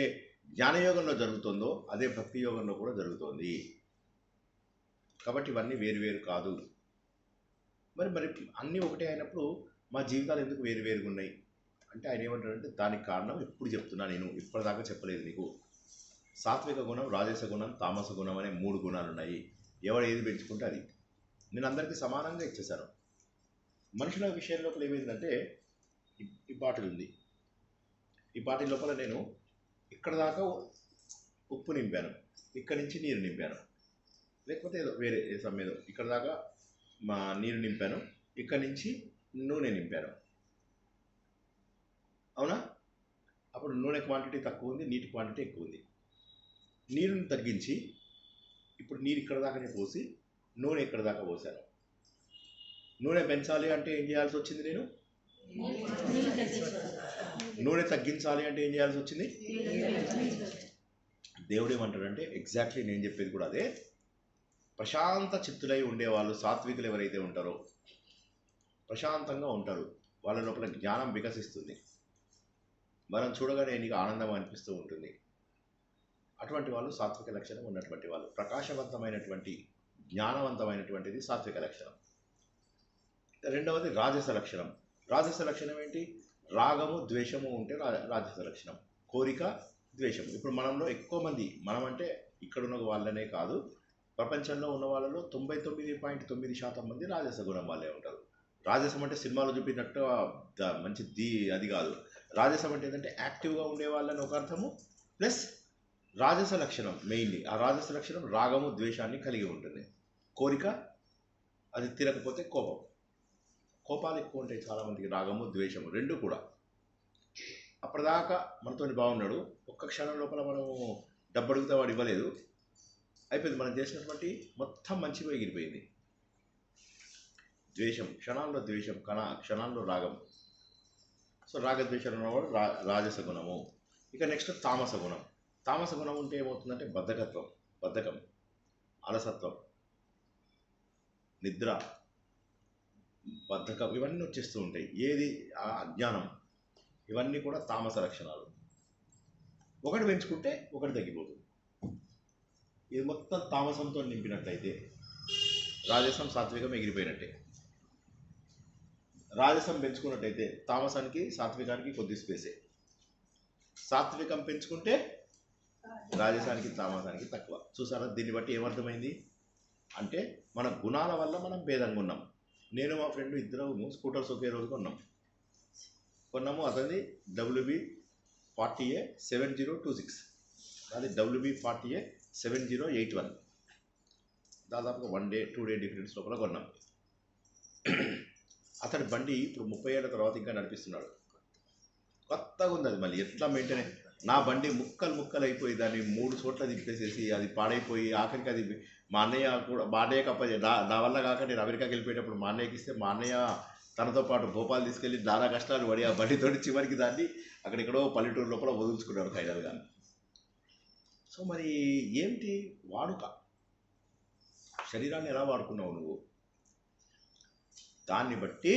జ్ఞానయోగంలో జరుగుతుందో అదే భక్తి యోగంలో కూడా జరుగుతుంది. కాబట్టి ఇవన్నీ వేరు కాదు. మరి అన్నీ ఒకటే అయినప్పుడు మా జీవితాలు ఎందుకు వేరుగా ఉన్నాయి అంటే ఆయన ఏమంటాడంటే దానికి కారణం ఎప్పుడు చెప్తున్నా, నేను ఇప్పటిదాకా చెప్పలేదు నీకు. సాత్విక గుణం, రాజస గుణం, తామస గుణం అనే 3 గుణాలు ఉన్నాయి. ఎవడు ఏది పెంచుకుంటే అది. నేను అందరికీ సమానంగా ఇచ్చేశాను. మనుషుల విషయం లోపల ఏమైందంటే ఈ బాటిల్ ఉంది, ఈ బాటిల్ లోపల నేను ఇక్కడ దాకా ఉప్పు నింపాను, ఇక్కడి నుంచి నీరు నింపాను, లేకపోతే ఏదో వేరే ఏదో ఇక్కడ దాకా మా నీరు నింపాను, ఇక్కడి నుంచి నూనె నింపాను, అవునా? అప్పుడు నూనె క్వాంటిటీ తక్కువ ఉంది, నీటి క్వాంటిటీ ఎక్కువ ఉంది. నీరుని తగ్గించి ఇప్పుడు నీరు ఇక్కడ దాకానే పోసి నూనె ఇక్కడ దాకా పోసాను. నూనె పెంచాలి అంటే ఏం చేయాల్సి వచ్చింది, నేను నూనె తగ్గించాలి అంటే ఏం చేయాల్సి వచ్చింది. దేవుడు ఏమంటాడంటే ఎగ్జాక్ట్లీ నేను చెప్పేది కూడా అదే. ప్రశాంత చిత్తులై ఉండేవాళ్ళు, సాత్వికులు ఎవరైతే ఉంటారో ప్రశాంతంగా ఉంటారు, వాళ్ళ లోపల జ్ఞానం వికసిస్తుంది. మనం చూడగానే నీకు ఆనందం అనిపిస్తూ ఉంటుంది. అటువంటి వాళ్ళు సాత్విక లక్షణం ఉన్నటువంటి వాళ్ళు. ప్రకాశవంతమైనటువంటి జ్ఞానవంతమైనటువంటిది సాత్విక లక్షణం. రెండవది రాజస లక్షణం. రాజస లక్షణం ఏంటి? రాగము ద్వేషము ఉంటే రాజస లక్షణం. కోరిక, ద్వేషము. ఇప్పుడు మనంలో ఎక్కువ మంది, మనం అంటే ఇక్కడున్న వాళ్ళనే కాదు, ప్రపంచంలో ఉన్న వాళ్ళలో 99.9% మంది రాజస గుణం వాళ్ళే ఉంటారు. రాజసం అంటే సినిమాలో చూపినట్టు మంచి అది కాదు. రాజసం అంటే ఏంటంటే యాక్టివ్గా ఉండే వాళ్ళని ఒక అర్థము, ప్లస్ రాజస లక్షణం మెయిన్లీ. ఆ రాజస లక్షణం రాగము ద్వేషాన్ని కలిగి ఉంటుంది. కోరిక, అది తీరకపోతే కోపాలు ఎక్కువ ఉంటాయి చాలామందికి. రాగము ద్వేషము రెండు కూడా. అప్పటిదాకా మనతో బాగున్నాడు, ఒక్క క్షణం లోపల మనము డబ్బు అడిగితే వాడు ఇవ్వలేదు, అయిపోయింది, మనం చేసినటువంటి మొత్తం మంచిగా ఎగిరిపోయింది. ద్వేషం, క్షణాల్లో ద్వేషం, క్షణాల్లో రాగం. సో రాగద్వేషాలు ఉన్నవాడు రాజస గుణము. ఇక నెక్స్ట్ తామస గుణం. తామస గుణం ఉంటే ఏమవుతుందంటే బద్ధకం, అలసత్వం, నిద్ర, బద్ధకం ఇవన్నీ వచ్చేస్తూ ఉంటాయి. ఏది అజ్ఞానం, ఇవన్నీ కూడా తామస లక్షణాలు. ఒకటి పెంచుకుంటే ఒకటి తగ్గిపోతుంది. ఇది మొత్తం తామసంతో నింపినట్లయితే రాజసం సాత్వికం ఎగిరిపోయినట్టే. రాజసం పెంచుకున్నట్టయితే తామసానికి సాత్వికానికి కొద్ది స్పేసే. సాత్వికం పెంచుకుంటే రాజసానికి తామసానికి తక్కువ. చూసారా, దీన్ని బట్టి ఏమర్థమైంది అంటే మన గుణాల వల్ల మనం భేదంగా ఉన్నాం. నేను మా ఫ్రెండ్ ఇద్దరు స్కూటర్స్ ఒకే రోజు కొన్నాము. అతనిది WB40A 7026, అది WB40A 7081. దాదాపుగా 1 డే 2 డే డిఫరెన్స్ లోపల కొన్నాం. అతడి బండి ఇప్పుడు 30 ఏళ్ళ తర్వాత ఇంకా నడిపిస్తున్నాడు. కొత్తగా ఉంది అది. మళ్ళీ ఎట్లా మెయింటైన్, నా బండి ముక్కలు అయిపోయి దాన్ని 3 చోట్ల తిప్పేసేసి అది పాడైపోయి ఆఖరికి అది మా అన్నయ్య కూడా మా అన్నయ్యకి నా వల్ల కాక నేను అమెరికాకి వెళ్ళిపోయేటప్పుడు మా అన్నయ్యకి ఇస్తే మా అన్నయ్య తనతో పాటు భోపాల్ తీసుకెళ్ళి నానా కష్టాలు పడి ఆ బండితోటి చివరికి దాన్ని అక్కడెక్కడో పల్లెటూరు లోపల వదులుచుకున్నాడు ఫైనల్గా. సో మరి ఏంటి వాడుక, శరీరాన్ని ఎలా వాడుకున్నావు నువ్వు, దాన్ని బట్టి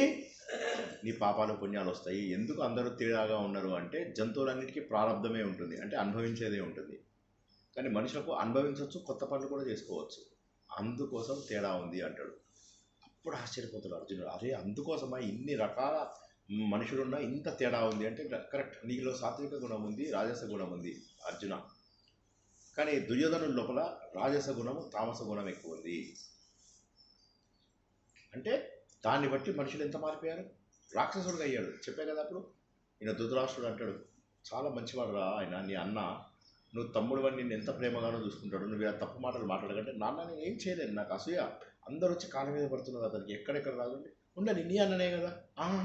నీ పాపాలు పుణ్యాలు వస్తాయి. ఎందుకు అందరూ తేడాగా ఉన్నారు అంటే జంతువులన్నిటికీ ప్రారంధమే ఉంటుంది, అంటే అనుభవించేదే ఉంటుంది. కానీ మనుషులకు అనుభవించవచ్చు, కొత్త పనులు కూడా చేసుకోవచ్చు. అందుకోసం తేడా ఉంది అంటాడు. అప్పుడు ఆశ్చర్యపోతాడు అర్జునుడు. అరే అందుకోసమా ఇన్ని రకాల మనుషులున్నా ఇంత తేడా ఉంది అంటే కరెక్ట్. నీలో సాత్విక గుణం ఉంది, రాజస గుణం ఉంది అర్జున. కానీ దుర్యోధనుల లోపల రాజస గుణము తామస గుణం ఎక్కువ ఉంది. అంటే దాన్ని బట్టి మనుషులు ఎంత మారిపోయారు. రాక్షసుడిగా అయ్యాడు. చెప్పే కదా అప్పుడు. ఈయన ధృతరాష్ట్రుడు అంటాడు, చాలా మంచివాడు రా ఆయన, నీ అన్న, నువ్వు తమ్ముడు అని నిన్ను ఎంత ప్రేమగానో చూసుకుంటాడు, నువ్వు ఇలా తప్పు మాటలు మాట్లాడకంటే నాన్న నేను ఏం చేయలేను, నాకు అసూయ, అందరూ వచ్చి కాళ్ళ మీద పడుతున్నారు అతనికి, ఎక్కడెక్కడ రాదండి ఉండని నీ అన్ననే కదా,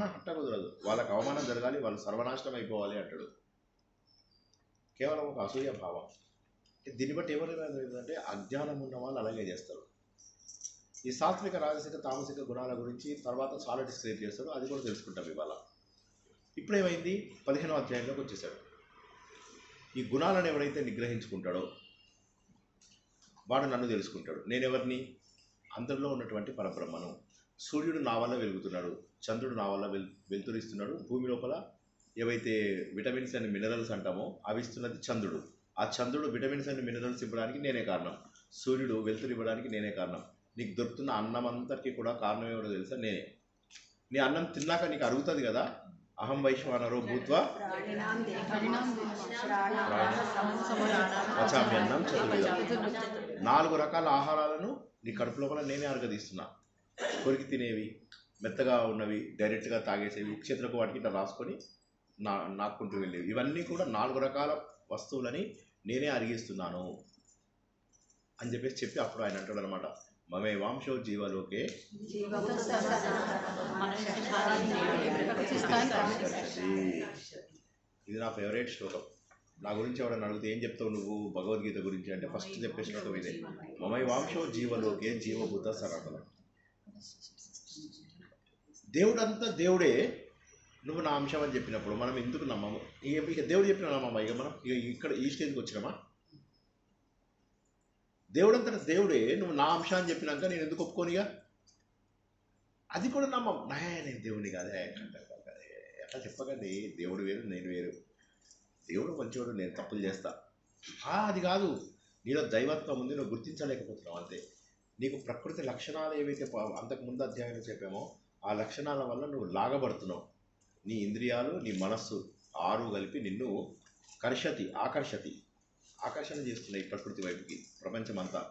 అట్ట కుదరదు, వాళ్ళకి అవమానం జరగాలి, వాళ్ళు సర్వనాశనం అయిపోవాలి అంటాడు. కేవలం ఒక అసూయ భావం. దీన్ని బట్టి ఏమంటే అజ్ఞానం ఉన్న వాళ్ళు అలాగే చేస్తారు. ఈ సాత్విక రాజసిక తామసిక గుణాల గురించి తర్వాత చాలా డిస్క్రైబ్ చేస్తారు, అది కూడా తెలుసుకుంటాం ఇవాళ. ఇప్పుడు ఏమైంది, 15వ అధ్యాయంలోకి వచ్చేసాడు. ఈ గుణాలను ఎవరైతే నిగ్రహించుకుంటాడో వాడు నన్ను తెలుసుకుంటాడు. నేనెవరిని, అందరిలో ఉన్నటువంటి పరబ్రహ్మను. సూర్యుడు నా వల్ల వెలుగుతున్నాడు, చంద్రుడు నా వల్ల వెలుతురిస్తున్నాడు. భూమి లోపల ఏవైతే విటమిన్స్ అండ్ మినరల్స్ అంటామో అవి ఇస్తున్నది చంద్రుడు. ఆ చంద్రుడు విటమిన్స్ అండ్ మినరల్స్ ఇవ్వడానికి నేనే కారణం, సూర్యుడు వెలుతురు ఇవ్వడానికి నేనే కారణం. నీకు దొరుకుతున్న అన్నం అంతటికీ కూడా కారణం ఎవరో తెలుసా, నేనే. నీ అన్నం తిన్నాక నీకు అరుగుతుంది కదా, అహం వైశ్వానరో భూత్వా పచామ్యన్నం చతుర్విధం. 4 రకాల ఆహారాలను నీ కడుపు లోపల నేనే అరగదీస్తున్నా. కొరికి తినేవి, మెత్తగా ఉన్నవి, డైరెక్ట్గా తాగేసేవి, ఉక్షేత్రకు వాటికి ఇట్లా రాసుకొని నాక్కుంటూ వెళ్ళేవి, ఇవన్నీ కూడా 4 రకాల వస్తువులని నేనే అరిగిస్తున్నాను అని చెప్పి అప్పుడు ఆయన అంటాడు అనమాట, మమే వాంశో జీవలోకే. ఇది నా ఫేవరెట్ శ్లోకం. నా గురించి ఎవరైనా అడిగితే ఏం చెప్తావు నువ్వు భగవద్గీత గురించి అంటే ఫస్ట్ చెప్పే శ్లోకం ఇదే, మమై వాంశో జీవలోకే జీవభూత సనాతనం. దేవుడంతా దేవుడే, నువ్వు నా అంశం అని చెప్పినప్పుడు మనం ఎందుకు నమ్మము? ఇక దేవుడు చెప్పిన నమ్మమ్మా? ఇక మనం ఇక్కడ ఈ స్టేజ్కి వచ్చినామా? దేవుడంతా దేవుడే, నువ్వు నా అంశం అని చెప్పినాక నేను ఎందుకు ఒప్పుకోనిగా? అది కూడా నమ్మం. నేను దేవుని కాదే ఎట్లా చెప్పకండి, దేవుడు వేరు నేను వేరు, దేవుడు మంచివాడు నేను తప్పులు చేస్తా, అది కాదు. నీలో దైవత్వం ఉంది, నువ్వు గుర్తించలేకపోతున్నావు అంతే. నీకు ప్రకృతి లక్షణాలు ఏవైతే అంతకుముందు అధ్యాయంలో చెప్పామో ఆ లక్షణాల వల్ల నువ్వు లాగబడుతున్నావు. నీ ఇంద్రియాలు నీ మనస్సు 6 కలిపి నిన్ను ఆకర్షణ చేస్తున్నాయి ప్రకృతి వైపుకి, ప్రపంచమంతా.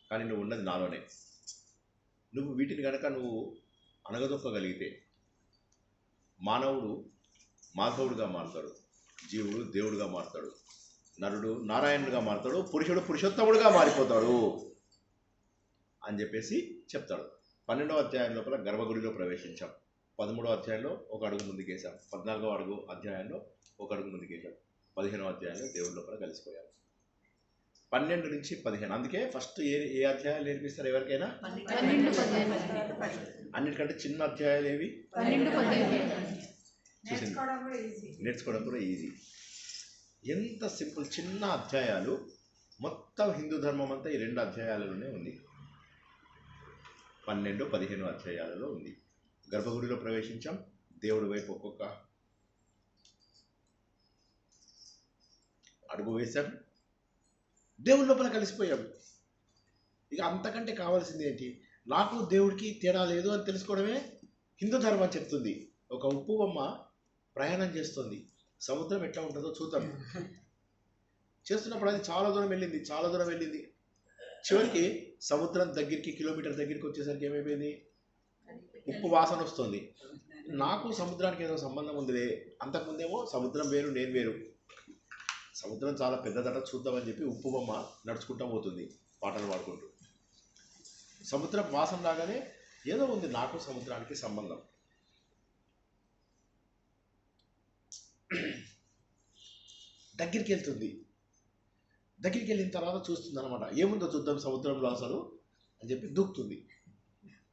కానీ నువ్వు ఉన్నది నాలోనే. నువ్వు వీటిని కనుక నువ్వు అణగదొక్కగలిగితే మానవుడు మాధవుడుగా మారుతాడు, జీవుడు దేవుడుగా మారుతాడు, నరుడు నారాయణుడిగా మారుతాడు, పురుషుడు పురుషోత్తముడుగా మారిపోతాడు అని చెప్పేసి చెప్తాడు. 12వ అధ్యాయం లోపల గర్భగుడిలో ప్రవేశించాం, 13వ అధ్యాయంలో ఒక అడుగు ముందుకేసాం, 14వ అధ్యాయంలో ఒక అడుగు ముందుకేసాం, 15వ అధ్యాయంలో దేవుడి లోపల కలిసిపోయాం. 12 నుంచి 15, అందుకే ఫస్ట్ ఏ అధ్యాయాలు నేర్పిస్తారు ఎవరికైనా? అన్నిటికంటే చిన్న అధ్యాయాలు ఏవి? నేర్చుకోవడం కూడా ఈజీ. ఎంత సింపుల్, చిన్న అధ్యాయాలు. మొత్తం హిందూ ధర్మం అంతా ఈ 2 అధ్యాయాలలోనే ఉంది. 12, 15 అధ్యాయాలలో ఉంది. గర్భగుడిలో ప్రవేశించాం, దేవుడి వైపు ఒక్కొక్క అడుగు వేశాం, దేవుడి లోపల కలిసిపోయాం. ఇక అంతకంటే కావాల్సింది ఏంటి? నాకు దేవుడికి తేడా లేదు అని తెలుసుకోవడమే హిందూ ధర్మం చెప్తుంది ఒక ఉప్పు బొమ్మ ప్రయాణం చేస్తుంది, సముద్రం ఎట్లా ఉంటుందో చూద్దాం. చేస్తున్నప్పుడు అది చాలా దూరం వెళ్ళింది. చివరికి సముద్రం దగ్గరికి కిలోమీటర్ దగ్గరికి వచ్చేసరికి ఏమైపోయింది, ఉప్పు వాసన వస్తుంది. నాకు సముద్రానికి ఏదో సంబంధం ఉందిలే, అంతకుముందేమో సముద్రం వేరు నేను వేరు, సముద్రం చాలా పెద్దదట చూద్దామని చెప్పి ఉప్పు బొమ్మ నడుచుకుంటూ పోతుంది పాటలు పాడుకుంటూ. సముద్రం వాసన లాగానే ఏదో ఉంది నాకు సముద్రానికి సంబంధం. దగ్గరికి వెళ్ళిన తర్వాత చూస్తుంది అనమాట, ఏముందో చూద్దాం సముద్రంలో అసలు అని చెప్పి దూకుతుంది.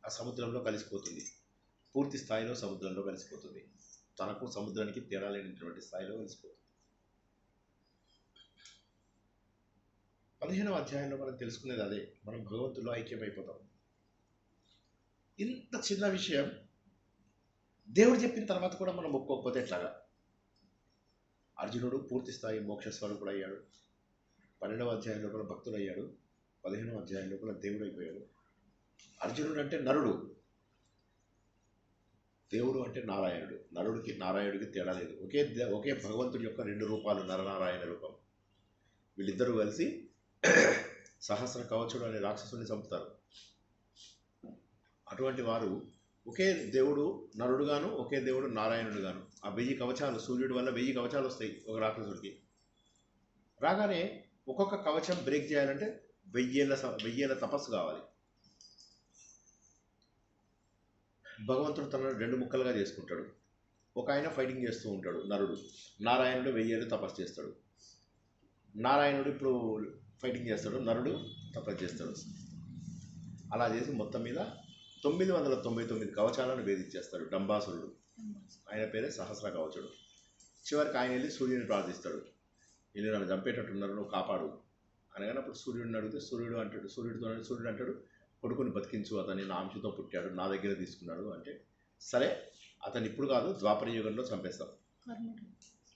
ఆ సముద్రంలో కలిసిపోతుంది, పూర్తి స్థాయిలో సముద్రంలో కలిసిపోతుంది. తనకు సముద్రానికి తేడా లేనటువంటి స్థాయిలో కలిసిపోతుంది. 15వ అధ్యాయంలో మనం తెలుసుకునేది అదే, మనం భగవంతుల్లో ఐక్యమైపోతాం. ఇంత చిన్న విషయం దేవుడు చెప్పిన తర్వాత కూడా మనం ఒప్పుకోకపోతే ఎట్లాగా? అర్జునుడు పూర్తి స్థాయి మోక్ష స్వరూపుడు అయ్యాడు, 12వ అధ్యాయం లోపల భక్తుడు అయ్యాడు, 15వ అధ్యాయం లోపల దేవుడు అయిపోయాడు. అర్జునుడు అంటే నరుడు, దేవుడు అంటే నారాయణుడు. నరుడికి నారాయణుడికి తేడా లేదు, ఒకే భగవంతుడి యొక్క 2 రూపాలు, నరనారాయణ రూపం. వీళ్ళిద్దరూ కలిసి సహస్ర కవచుడు అనే రాక్షసుని చంపుతారు. అటువంటి వారు ఒకే దేవుడు నరుడుగాను, ఒకే దేవుడు నారాయణుడుగాను. ఆ 1000 కవచాలు, సూర్యుడి వల్ల 1000 కవచాలు వస్తాయి ఒక రాక్షసుడికి. రాగానే ఒక్కొక్క కవచం బ్రేక్ చేయాలంటే 1000 తపస్సు కావాలి. భగవంతుడు తనను 2 ముక్కలుగా చేసుకుంటాడు. ఒక ఆయన ఫైటింగ్ చేస్తూ ఉంటాడు నరుడు, నారాయణుడు 1000 తపస్సు చేస్తాడు. నారాయణుడు ఇప్పుడు ఫైటింగ్ చేస్తాడు, నరుడు తపస్సు చేస్తాడు. అలా చేసి మొత్తం మీద 999 కవచాలను భేదించేస్తాడు డంబాసురుడు. ఆయన పేరే సహస్ర కవచుడు. చివరికి ఆయన వెళ్ళి సూర్యుని ప్రార్థిస్తాడు, వీళ్ళు నన్ను చంపేటట్టున్నారు, నువ్వు కాపాడు అనగానే అప్పుడు సూర్యుడిని అడిగితే సూర్యుడు అంటాడు, కొడుకుని బతికించు, అతన్ని నా అంశతో పుట్టాడు, నా దగ్గర తీసుకున్నాడు అంటే, సరే అతను ఇప్పుడు కాదు ద్వాపర యుగంలో చంపేస్తాం.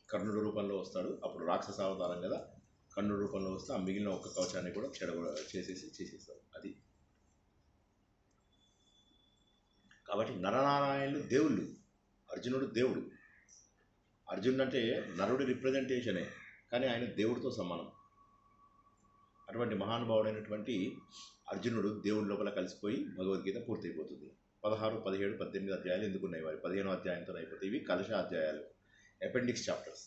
కర్ణుడు రూపంలో వస్తాడు, అప్పుడు రాక్షస అవతారం కదా, కర్ణుడు రూపంలో వస్తే ఆ మిగిలిన ఒక్క కవచాన్ని కూడా చేసేస్తాడు. అది కాబట్టి నరనారాయణులు దేవుళ్ళు, అర్జునుడు దేవుడు. అర్జునుడు అంటే నరుడి రిప్రజెంటేషనే, కానీ ఆయన దేవుడితో సమానం. అటువంటి మహానుభావుడైనటువంటి అర్జునుడు దేవుడి లోపల కలిసిపోయి భగవద్గీత పూర్తయిపోతుంది. 16, 17, 18 అధ్యాయాలు ఎందుకున్నాయి వారి 15వ అధ్యాయంతో అయిపోతాయి. ఇవి కలశ అధ్యాయాలు, అపెండిక్స్ చాప్టర్స్.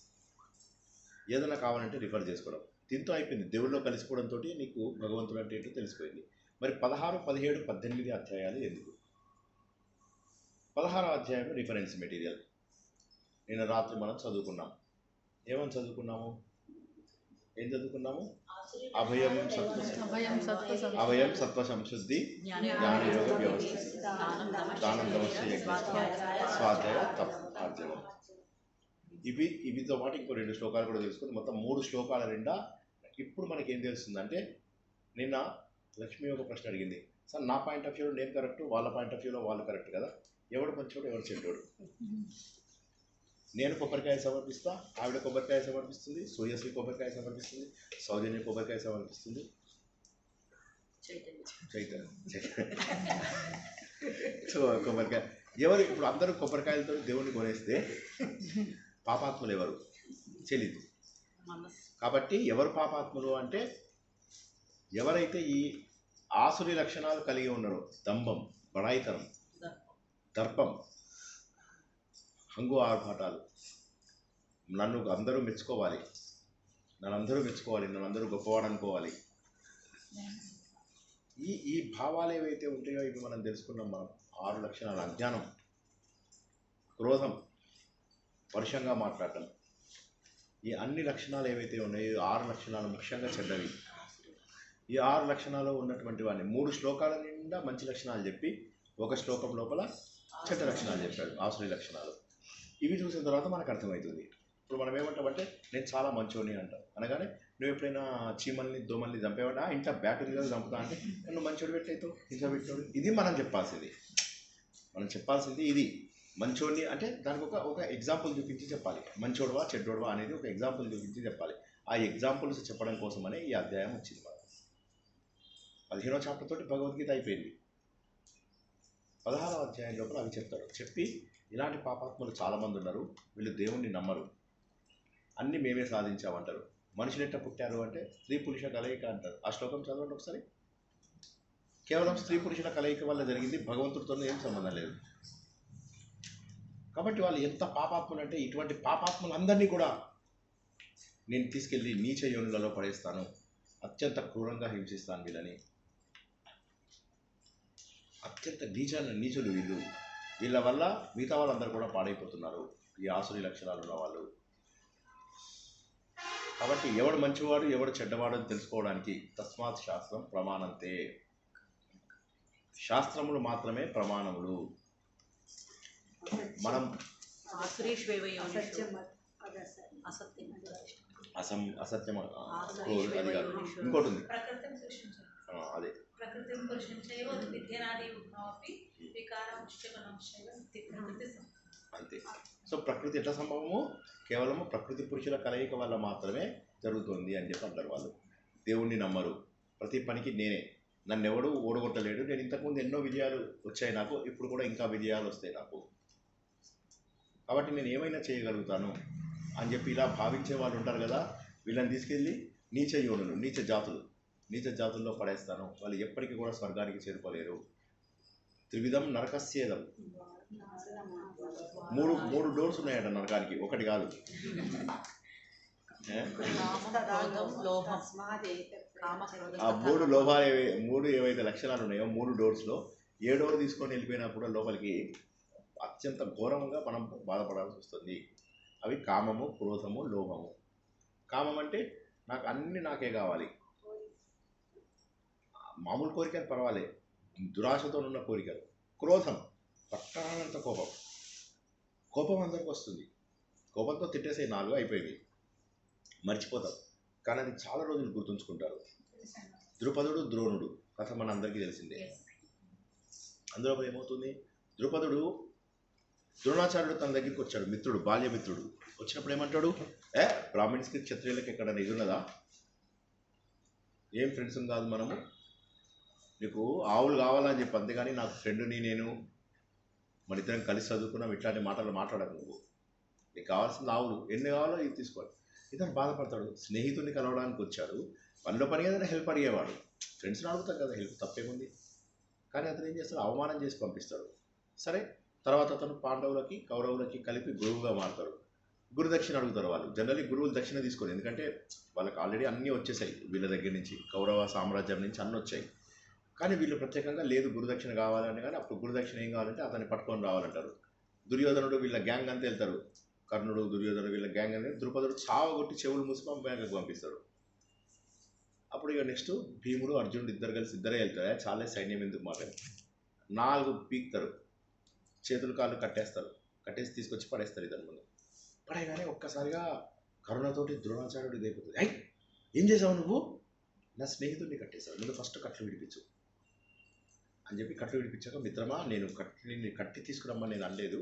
ఏదైనా కావాలంటే రిఫర్ చేసుకోవడం. దీంతో అయిపోయింది, దేవుళ్ళలో కలిసిపోవడంతో నీకు భగవంతుడు అంటే ఏంటో తెలిసిపోయింది. మరి 16, 17, 18 అధ్యాయాలు ఎందుకు? 16వ అధ్యాయం రిఫరెన్స్ మెటీరియల్. నిన్న రాత్రి మనం చదువుకున్నాం. ఏమని చదువుకున్నాము? ఏం చదువుకున్నాము? అభయం సత్వ సంశుద్ధి, జ్ఞానయోగ వ్యవస్థ, దానం దమస్య స్వాధ్యాయ ఆర్జవం. ఇవితో పాటు ఇంకో 2 శ్లోకాలు కూడా తెలుసుకుని మొత్తం 3 శ్లోకాల నిండా ఇప్పుడు మనకి ఏం తెలుస్తుందంటే, నిన్న లక్ష్మి ఒక ప్రశ్న అడిగింది, సార్ నా పాయింట్ ఆఫ్ వ్యూలో నేను కరెక్ట్, వాళ్ళ పాయింట్ ఆఫ్ వ్యూలో వాళ్ళు కరెక్ట్ కదా, ఎవడు మంచోడు ఎవరు చెడ్డోడు? నేను కొబ్బరికాయ సమర్పిస్తా, ఆవిడ కొబ్బరికాయ సమర్పిస్తుంది, సూర్యశ్రీ కొబ్బరికాయ సమర్పిస్తుంది, సౌజన్య కొబ్బరికాయ సమర్పిస్తుంది, చైతన్య సో కొబ్బరికాయ ఎవరు? ఇప్పుడు అందరూ కొబ్బరికాయలతో దేవుణ్ణి కొనేస్తే పాపాత్ములు ఎవరు తెలీదు. కాబట్టి ఎవరు పాపాత్ములు అంటే, ఎవరైతే ఈ ఆసురి లక్షణాలు కలిగి ఉన్నారో, దంభం, బడాయితనం, దర్పం, హంగు ఆర్భాటాలు, నన్ను అందరూ మెచ్చుకోవాలి, నన్ను గొప్పవాడు అనుకోవాలి, ఈ భావాలు ఏవైతే ఉంటాయో ఇవి మనం తెలుసుకున్నాం. మనం 6 లక్షణాలు: అజ్ఞానం, క్రోధం, పరుషంగా మాట్లాడటం. ఈ అన్ని లక్షణాలు ఏవైతే ఉన్నాయో 6 లక్షణాలు ముఖ్యంగా చెడ్డవి. ఈ 6 లక్షణాలు ఉన్నటువంటి వాడిని 3 శ్లోకాల నిండా మంచి లక్షణాలు చెప్పి 1 శ్లోకం లోపల చెడ్డ లక్షణాలు చెప్పాడు, ఆసురీ లక్షణాలు. ఇవి చూసిన తర్వాత మనకు అర్థమవుతుంది. ఇప్పుడు మనం ఏమంటామంటే, నేను చాలా మంచోని అంటాం. అనగానే నువ్వు ఎప్పుడైనా చీమల్ని దోమల్ని చంపేవాడా, ఇంట్లో బ్యాట్ ఉంది కదా చంపుతా అంటే, నువ్వు మంచోడు పెట్టయితావు, ఇంకా పెట్టాడు. ఇది మనం చెప్పాల్సింది ఇది. మంచోడిని అంటే దానికి ఒక ఎగ్జాంపుల్ చూపించి చెప్పాలి. మంచోడువా చెడ్డోడువా అనేది ఒక ఎగ్జాంపుల్ చూపించి చెప్పాలి. ఆ ఎగ్జాంపుల్స్ చెప్పడం కోసమనే ఈ అధ్యాయం వచ్చింది. మనకు 15వ చాప్టర్ తోటి భగవద్గీత అయిపోయింది. 16వ అధ్యాయం లోపల అవి చెప్తాడు. చెప్పి ఇలాంటి పాపాత్ములు చాలామంది ఉన్నారు, వీళ్ళు దేవుణ్ణి నమ్మరు, అన్నీ మేమే సాధించామంటారు. మనుషులు ఎట్లా పుట్టారు అంటే స్త్రీ పురుష కలయిక అంటారు. ఆ శ్లోకం చదవండి ఒకసారి. కేవలం స్త్రీ పురుషుల కలయిక వల్ల జరిగింది, భగవంతుడితో ఏం సంబంధం లేదు. కాబట్టి వాళ్ళు ఎంత పాపాత్ములు అంటే ఇటువంటి పాపాత్ములందరినీ కూడా నేను తీసుకెళ్ళి నీచ యోనులలో పడేస్తాను, అత్యంత క్రూరంగా హింసిస్తాను వీళ్ళని. అత్యంత నీచులు వీళ్ళు. వీళ్ళ వల్ల మిగతా వాళ్ళందరూ కూడా పాడైపోతున్నారు, ఈ ఆసురి లక్షణాలు ఉన్న వాళ్ళు. కాబట్టి ఎవడు మంచివాడు ఎవడు చెడ్డవాడు అని తెలుసుకోవడానికి తస్మాత్ శాస్త్రం ప్రమాణంతే, శాస్త్రములు మాత్రమే ప్రమాణములు. మనం అసత్యం అది కాదు, ఇంకోటి ఉంది అదే అంతే. సో ప్రకృతి ఎట్లా సంభవము? కేవలము ప్రకృతి పురుషుల కలయిక వల్ల మాత్రమే జరుగుతుంది అని చెప్పి అంటారు వాళ్ళు. దేవుణ్ణి నమ్మరు, ప్రతి పనికి నేనే, నన్ను ఎవడు ఓడగొట్టలేడు, నేను ఇంతకుముందు ఎన్నో విజయాలు వచ్చాయి నాకు, ఇప్పుడు కూడా ఇంకా విజయాలు వస్తాయి నాకు, కాబట్టి నేను ఏమైనా చేయగలుగుతాను అని చెప్పి ఇలా భావించే వాళ్ళు ఉంటారు కదా, వీళ్ళని తీసుకెళ్ళి నీచ యోనులు, నీచ జాతుల్లో పడేస్తాను. వాళ్ళు ఎప్పటికీ కూడా స్వర్గానికి చేరుకోలేరు. త్రివిధం నరకస్యేదం, మూడు డోర్స్ ఉన్నాయట నరకానికి, ఒకటి కాదు. ఆ మూడు ఏవైతే లక్షణాలు ఉన్నాయో 3 డోర్స్లో ఏ డోర్ తీసుకొని వెళ్ళిపోయినప్పుడు లోపలికి అత్యంత ఘోరంగా మనం బాధపడాల్సి వస్తుంది. అవి కామము, క్రోధము, లోభము. కామం అంటే నాకు అన్ని నాకే కావాలి, మామూలు కోరికలు పర్వాలేదు, దురాశతో ఉన్న కోరికలు. క్రోధం, పట్టానంత కోపం అందరికి వస్తుంది, కోపంతో తిట్టేసే 4 అయిపోయింది, మర్చిపోతాం. కానీ అది చాలా రోజులు గుర్తుంచుకుంటారు. ద్రుపదుడు, ద్రోణుడు కథ మన అందరికీ తెలిసిందే. అందులో ఏమవుతుంది, ద్రుపదుడు ద్రోణాచార్యుడు తన దగ్గరికి వచ్చాడు, మిత్రుడు, బాల్యమిత్రుడు. వచ్చినప్పుడు ఏమంటాడు, బ్రాహ్మణ్స్కి క్షత్రియులకి ఎక్కడ ఇది ఉన్నదా, ఏం ఫ్రెండ్స్ కాదు మనము, నీకు ఆవులు కావాలని చెప్పి, అంతేగాని నాకు ఫ్రెండ్ని నేను మన ఇద్దరం కలిసి చదువుకున్నాం ఇట్లాంటి మాటలు మాట్లాడకు, నువ్వు నీకు కావాల్సిన ఆవులు ఎన్ని కావాలో ఇవి తీసుకోవాలి. ఇతను బాధపడతాడు, స్నేహితుడిని కలవడానికి వచ్చాడు, పనిలో పని ఏదైనా హెల్ప్ అడిగేవాడు, ఫ్రెండ్స్ని అడుగుతాం కదా, హెల్ప్ తప్పేముంది. కానీ అతను ఏం చేస్తాడు, అవమానం చేసి పంపిస్తాడు. సరే, తర్వాత అతను పాండవులకి కౌరవులకి కలిపి గురువుగా మారుతాడు. గురుదక్షిణ అడుగుతారు వాళ్ళు. జనరల్లీ గురువులు దక్షిణ తీసుకోరు, ఎందుకంటే వాళ్ళకి ఆల్రెడీ అన్నీ వచ్చేసాయి, వీళ్ళ దగ్గర నుంచి కౌరవ సామ్రాజ్యం నుంచి అన్నీ వచ్చాయి. కానీ వీళ్ళు ప్రత్యేకంగా లేదు గురుదక్షిణ కావాలని. కానీ అప్పుడు గురుదక్షిణ ఏం కావాలంటే అతన్ని పట్టుకొని రావాలంటారు. దుర్యోధనుడు వీళ్ళ గ్యాంగ్ అంతా వెళ్తారు, కర్ణుడు, దుర్యోధనుడు వీళ్ళ గ్యాంగ్ అనేది. ద్రుపదుడు చావగొట్టి చెవులు మూసుకొని బ్యాంకుకి పంపిస్తాడు. అప్పుడు ఇక నెక్స్ట్ భీముడు, అర్జునుడు ఇద్దరే వెళ్తారు. చాలా సైన్యం ఎందుకు మాట 4 పీక్తారు, చేతులు కాళ్ళు కట్టేస్తారు, కట్టేసి తీసుకొచ్చి పడేస్తారు ఇద్దరు ముందు. పడేగానే ఒక్కసారిగా కరుణతోటి ద్రోణాచార్యుడు ఇదైపోతుంది. ఏం చేసావు నువ్వు, నా స్నేహితుడిని కట్టేశావు, ముందు ఫస్ట్ కట్లు విడిపించు అని చెప్పి కట్లు విడిపించాక, మిత్రమా నేను కట్టి తీసుకురమ్మని నేను అనలేదు,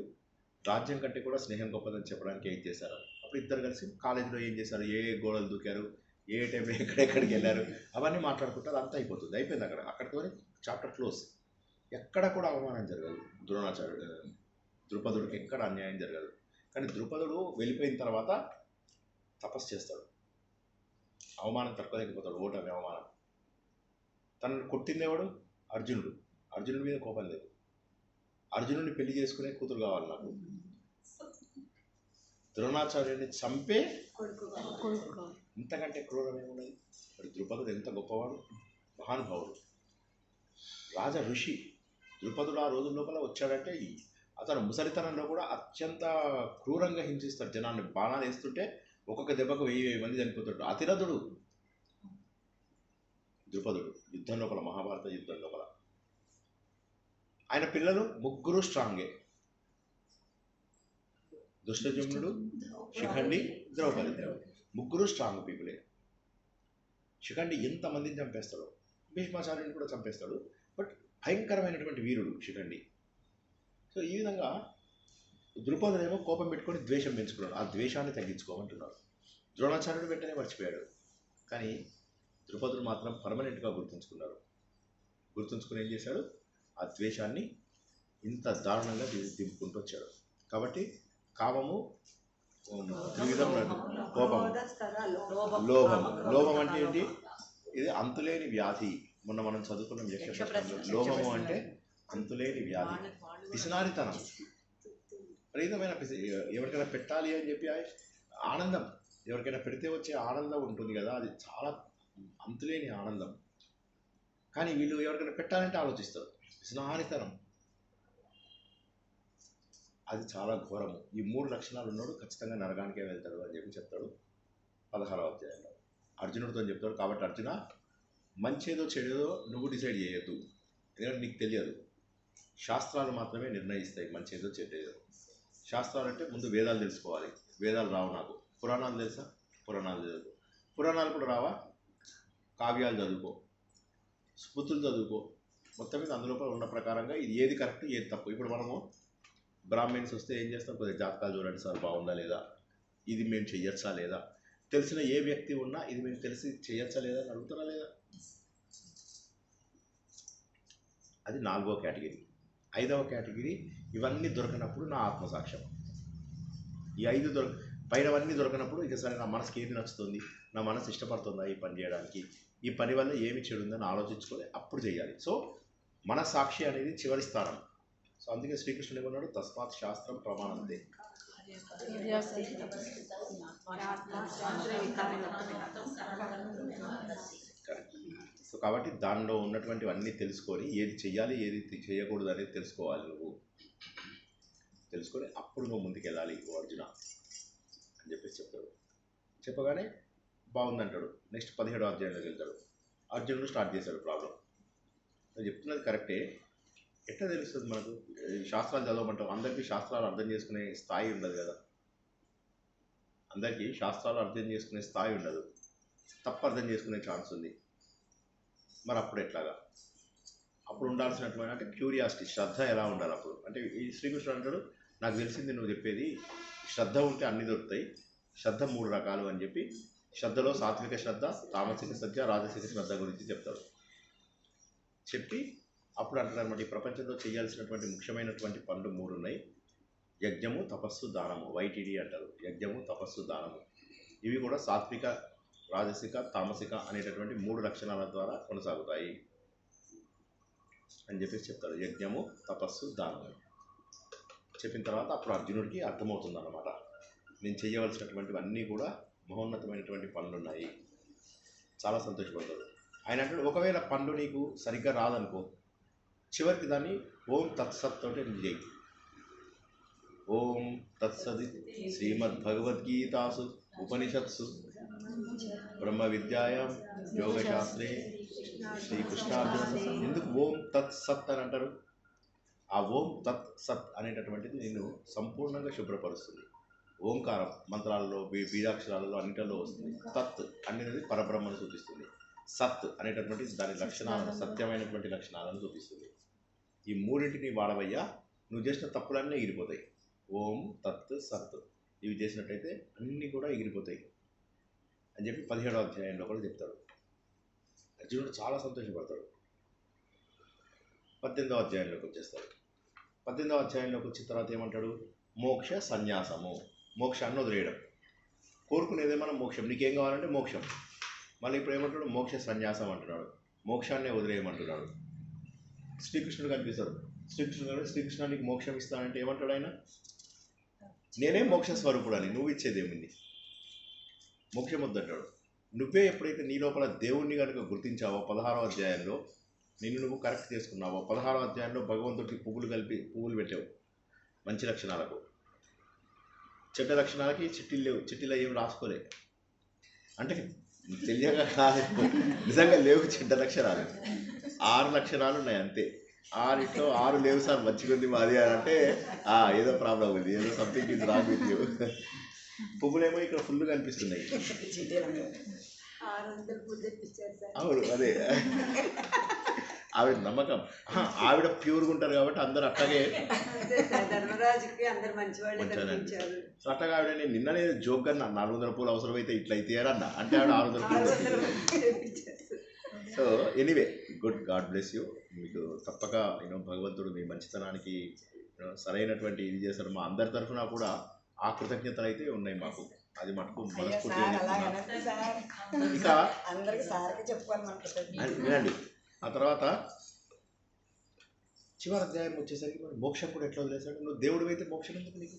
రాజ్యం కంటే కూడా స్నేహం గొప్పదని చెప్పడానికి ఏం చేశారు. అప్పుడు ఇద్దరు కలిసి కాలేజీలో ఏం చేశారు, ఏ గోడలు దూకారు, ఏ టైంలో ఎక్కడెక్కడికి వెళ్ళారు, అవన్నీ మాట్లాడుకుంటారు. అంతా అయిపోతుంది, అయిపోయింది. అక్కడితో చాప్టర్ క్లోజ్. ఎక్కడ కూడా అవమానం జరగదు, ద్రుపదుడికి ఎక్కడ అన్యాయం జరగదు. కానీ ద్రుపదుడు వెళ్ళిపోయిన తర్వాత తపస్సు చేస్తాడు, అవమానం తట్టుకోలేకపోతాడు, ఓటమి అవమానం. తనను కొట్టిందేవాడు అర్జునుడి మీద కోపం లేదు, అర్జునుడిని పెళ్లి చేసుకునే కూతురు కావాలి నాకు, ద్రోణాచార్యుడిని చంపే ఇంతకంటే క్రూరం ఏమున్నది. మరి ద్రుపదుడు ఎంత గొప్పవాడు, మహానుభావుడు, రాజ ఋషి. ద్రుపదుడు ఆ రోజుల లోపల వచ్చాడంటే అతను ముసలితనంలో కూడా అత్యంత క్రూరంగా హింసిస్తాడు జనాన్ని. బాణాలు వేస్తుంటే ఒక్కొక్క దెబ్బకు 1000 మంది చనిపోతాడు. అతిరథుడు ద్రుపదుడు యుద్ధం లోపల, మహాభారత యుద్ధం లోపల. ఆయన పిల్లలు 3 స్ట్రాంగే, దుష్టజుమ్నుడు, శిఖండి, ద్రౌపది. 3 స్ట్రాంగ్ పీపులే. శిఖండి ఎంతమందిని చంపేస్తాడు, భీష్మాచార్యుని కూడా చంపేస్తాడు. బట్ భయంకరమైనటువంటి వీరుడు శిఖండి. సో ఈ విధంగా ద్రుపదుడేమో కోపం పెట్టుకొని ద్వేషం పెంచుకున్నాడు, ఆ ద్వేషాన్ని తగ్గించుకోమంటున్నాడు. ద్రోణాచార్యుడు వెంటనే మర్చిపోయాడు, కానీ ద్రుపదుడు మాత్రం పర్మనెంట్గా గుర్తుంచుకుని ఏం చేశాడు, ఆ ద్వేషాన్ని ఇంత దారుణంగా దింపుకుంటూ వచ్చాడు. కాబట్టి కామము త్రివిధం కోపము లోభం అంటే ఏంటి? ఇది అంతులేని వ్యాధి. మొన్న మనం చదువుకున్న లోభము అంటే అంతులేని వ్యాధి, పిసినారితనం, విపరీతమైన ఎవరికైనా పెట్టాలి అని చెప్పి ఆనందం, ఎవరికైనా పెడితే వచ్చే ఆనందం ఉంటుంది కదా, అది చాలా అంతులేని ఆనందం. కానీ వీళ్ళు ఎవరికైనా పెట్టాలంటే ఆలోచిస్తారు. పిసినారితనం అది చాలా ఘోరము. ఈ 3 లక్షణాలు ఉన్నాడు ఖచ్చితంగా నరకానికే వెళ్తాడు అని చెప్పి చెప్తాడు 16వ అధ్యాయంలో. అర్జునుడితో చెప్తాడు. కాబట్టి అర్జున, మంచేదో చెడేదో నువ్వు డిసైడ్ చేయొద్దు, ఎందుకంటే నీకు తెలియదు. శాస్త్రాలు మాత్రమే నిర్ణయిస్తాయి మంచేదో చెడ్డేదో. శాస్త్రాలు అంటే ముందు వేదాలు తెలుసుకోవాలి. వేదాలు రావు నాకు. పురాణాలు తెలుసా? పురాణాలు చదువుకో. పురాణాలు కూడా రావా? కావ్యాలు చదువుకో, స్మృతులు చదువుకో. మొత్తం మీద అందులో ఉన్న ప్రకారంగా ఇది ఏది కరెక్ట్ ఏది తప్పు. ఇప్పుడు మనము బ్రాహ్మణ్స్ వస్తే ఏం చేస్తాం? కొద్దిగా జాతకాలు చూడండి సార్, బాగుందా లేదా, ఇది మేము చెయ్యొచ్చా లేదా, తెలిసిన ఏ వ్యక్తి ఉన్నా ఇది మేము తెలిసి చేయొచ్చా లేదా అని అడుగుతారా లేదా? అది 4వ కేటగిరీ. 5వ కేటగిరీ ఇవన్నీ దొరకనప్పుడు నా ఆత్మసాక్ష్యం. ఈ 5 పైనవన్నీ దొరకనప్పుడు ఇక సరే నా మనసుకి ఏది నచ్చుతుంది, నా మనసు ఇష్టపడుతుందా ఈ పని చేయడానికి, ఈ పని వల్ల ఏమి చెడు ఉందని ఆలోచించుకొని అప్పుడు చేయాలి. సో మన సాక్షి అనేది చివరి స్థానం. సో అందుకే శ్రీకృష్ణుడు ఏమన్నాడు? తస్మాత్ శాస్త్రం ప్రమాణంతే. సో కాబట్టి దానిలో ఉన్నటువంటివన్నీ తెలుసుకొని ఏది చెయ్యాలి ఏది చేయకూడదు అనేది తెలుసుకోవాలి. నువ్వు తెలుసుకొని అప్పుడు నువ్వు ముందుకెళ్ళాలి ఓ అర్జున అని చెప్పేసి చెప్తాడు. చెప్పగానే బాగుందంటాడు. నెక్స్ట్ 17వ అధ్యాయంలోకి వెళ్తాడు. అర్జునుడు స్టార్ట్ చేశాడు ప్రాబ్లం. నేను చెప్తున్నది కరెక్టే. ఎట్లా తెలుస్తుంది మనకు? శాస్త్రాలు చదవమంటాం. అందరికీ శాస్త్రాలు అర్థం చేసుకునే స్థాయి ఉండదు కదా. అందరికీ శాస్త్రాలు అర్థం చేసుకునే స్థాయి ఉండదు. తప్పు అర్థం చేసుకునే ఛాన్స్ ఉంది. మరి అప్పుడు ఎట్లాగా? అప్పుడు ఉండాల్సినటువంటి అంటే క్యూరియాసిటీ, శ్రద్ధ ఎలా ఉండాలి అప్పుడు? అంటే ఈ శ్రీకృష్ణుడు అంటాడు, నాకు తెలిసింది నువ్వు చెప్పేది, శ్రద్ధ ఉంటే అన్నీ దొరుకుతాయి. శ్రద్ధ 3 రకాలు అని చెప్పి శ్రద్ధలో సాత్విక శ్రద్ధ, తామసిక శ్రద్ధ, రాజసిక శ్రద్ధ గురించి చెప్తాడు. చెప్పి అప్పుడు అంటారనమాట, ఈ ప్రపంచంలో చేయాల్సినటువంటి ముఖ్యమైనటువంటి పనులు 3 ఉన్నాయి. యజ్ఞము, తపస్సు, దానము. YTD అంటారు. యజ్ఞము, తపస్సు, దానము. ఇవి కూడా సాత్విక, రాజసిక, తామసిక అనేటటువంటి 3 లక్షణాల ద్వారా కొనసాగుతాయి అని చెప్పేసి చెప్తాడు. యజ్ఞము, తపస్సు, దానము చెప్పిన తర్వాత అప్పుడు అర్జునుడికి అర్థమవుతుంది అన్నమాట, నేను చేయవలసినటువంటివన్నీ కూడా మహోన్నతమైనటువంటి పనులు ఉన్నాయి. చాలా సంతోషపడతాడు. ఆయన అంటాడు, ఒకవేళ పనులు నీకు సరిగ్గా రాదనుకో, చివరికి దాన్ని ఓం తత్సత్ తోటి చేయి. ఓం తత్సది శ్రీమద్భగవద్గీతాసు ఉపనిషత్సు బ్రహ్మ విద్యాయాం యోగశాస్త్రే శ్రీకృష్ణార్జున. ఎందుకు ఓం తత్ సత్ అని అంటారు? ఆ ఓం తత్ సత్ అనేటటువంటిది నిన్ను సంపూర్ణంగా శుభ్రపరుస్తుంది. ఓంకారం మంత్రాలలో, బీజాక్షరాలలో అన్నిటిలో వస్తుంది. తత్ అనేది పరబ్రహ్మను సూచిస్తుంది. సత్ అనేటటువంటి దాని లక్షణాలను, సత్యమైనటువంటి లక్షణాలను చూపిస్తుంది. ఈ 3టిని వాడవయ్యా, నువ్వు చేసిన తప్పులన్నీ ఎగిరిపోతాయి. ఓం తత్ సత్ ఇవి చేసినట్టయితే అన్నీ కూడా ఎగిరిపోతాయి అని చెప్పి 17వ అధ్యాయంలో కూడా చెప్తాడు. అర్జునుడు చాలా సంతోషపడతాడు. 18వ అధ్యాయంలోకి వచ్చేస్తాడు. 18వ అధ్యాయంలోకి వచ్చిన తర్వాత ఏమంటాడు? మోక్ష సన్యాసము. మోక్షాన్ని వదిలేయడం. కోరుకునేదే మనం మోక్షం. నీకేం కావాలంటే మోక్షం. మళ్ళీ ఇప్పుడు ఏమంటాడు? మోక్ష సన్యాసం అంటున్నాడు. మోక్షాన్నే వదిలేయమంటున్నాడు. శ్రీకృష్ణుడు కనిపిస్తాడు. శ్రీకృష్ణ నీకు మోక్షం ఇస్తానంటే ఏమంటాడు ఆయన? నేనే మోక్ష స్వరూపుడు అని. నువ్వు ఇచ్చేదేముంది? మోక్షం వద్దంటాడు. నువ్వే ఎప్పుడైతే నీ లోపల దేవుణ్ణి కనుక గుర్తించావో 16వ అధ్యాయంలో, నిన్ను నువ్వు కరెక్ట్ చేసుకున్నావో, 16వ అధ్యాయంలో భగవంతుడికి పువ్వులు పెట్టావు మంచి లక్షణాలకు. చెడ్డ లక్షణాలకి చిట్టీలు లేవు. చిట్టీలో ఏమి రాసుకోలే. అంటే తెలియక కాదు, నిజంగా లేవు చెడ్డ లక్షణాలు. 6 లక్షణాలు ఉన్నాయి అంతే. 6 లేవు సార్, మంచిగా ఉంది మాది అని అంటే ఏదో ప్రాబ్లం ఉంది, ఏదో something is wrong with you. పువ్వులేమో ఇక్కడ ఫుల్గా కనిపిస్తున్నాయి. అవును, అదే ఆవిడ నమ్మకం. ఆవిడ ప్యూర్గా ఉంటారు కాబట్టి అందరు అట్టగే. అట్టగా ఆవిడ నేను నిన్ననే జోక్గా 400 పూలు అవసరమైతే ఇట్లయితే అన్న అంటే ఆవిడ 600 పూలు. So anyway good, God bless you. మీకు తప్పక భగవంతుడు మీ మంచితనానికి సరైనటువంటి ఇది చేస్తారు. మా అందరి తరఫున కూడా ఆ కృతజ్ఞతలు అయితే ఉన్నాయి మాకు. అది మటుకు మనస్ఫూర్తిగా చెప్తున్నాను. ఇంకా అందరికి సార్కి చెప్పుకోవాలి. అది వినండి. ఆ తర్వాత చివరి అధ్యాయం వచ్చేసరికి మరి మోక్షం కూడా ఎట్లా వదిలేశాడు. నువ్వు దేవుడు అయితే మోక్షం ఎందుకు నీకు?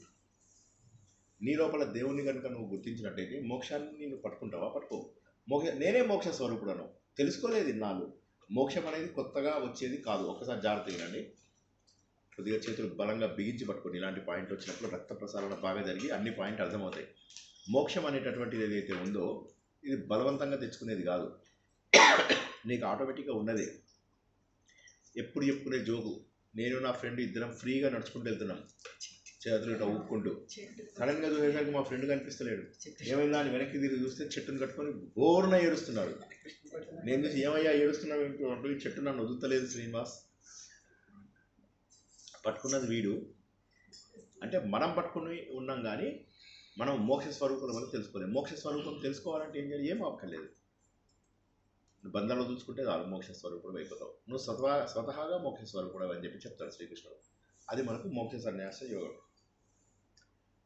నీ లోపల దేవుణ్ణి కనుక నువ్వు గుర్తించినట్టయితే మోక్షాన్ని నువ్వు పట్టుకుంటావా? పట్టుకో. నేనే మోక్ష స్వరూపుడను తెలుసుకోలేదు ఇన్నాళ్ళు. మోక్షం అనేది కొత్తగా వచ్చేది కాదు. ఒకసారి జాగ్రత్త వినండి. కొద్దిగా చేతులు బలంగా బిగించి పట్టుకొని ఇలాంటి పాయింట్ వచ్చినప్పుడు రక్త ప్రసారణ బాగా జరిగి అన్ని పాయింట్ అర్థమవుతాయి. మోక్షం అనేటటువంటిది ఏదైతే ఉందో ఇది బలవంతంగా తెచ్చుకునేది కాదు, నీకు ఆటోమేటిక్గా ఉన్నదే. ఎప్పుడు చెప్పుకునే జోకు, నేను నా ఫ్రెండ్ ఇద్దరం ఫ్రీగా నడుచుకుంటూ వెళ్తున్నాం, చేతులు ఇట్లా ఊపుకుంటూ. సడన్గా చూసేసరికి మా ఫ్రెండ్ కనిపిస్తలేడు. ఏమైందా అని వెనక్కి తిరిగి చూస్తే చెట్టును కట్టుకొని బోరున ఏడుస్తున్నాడు. నేను చూసి ఏమయ్యా ఏడుస్తున్నావు ఏంటో, ఈ చెట్టు నన్ను వదులుతలేదు శ్రీనివాస్. పట్టుకున్నది వీడు. అంటే మనం పట్టుకుని ఉన్నాం కానీ మనం మోక్ష స్వరూపం వల్ల తెలుసుకోలేము. మోక్ష స్వరూపం తెలుసుకోవాలంటే ఏం చేయాలి? ఏం అక్కర్లేదు. బంధాలు చూసుకుంటే చాలు మోక్ష స్వరూపుడు అయిపోతావు. నువ్వు స్వతహాగా మోక్ష స్వరూపుడు అని చెప్పి చెప్తాడు శ్రీకృష్ణుడు. అది మనకు మోక్ష సన్యాస యోగం.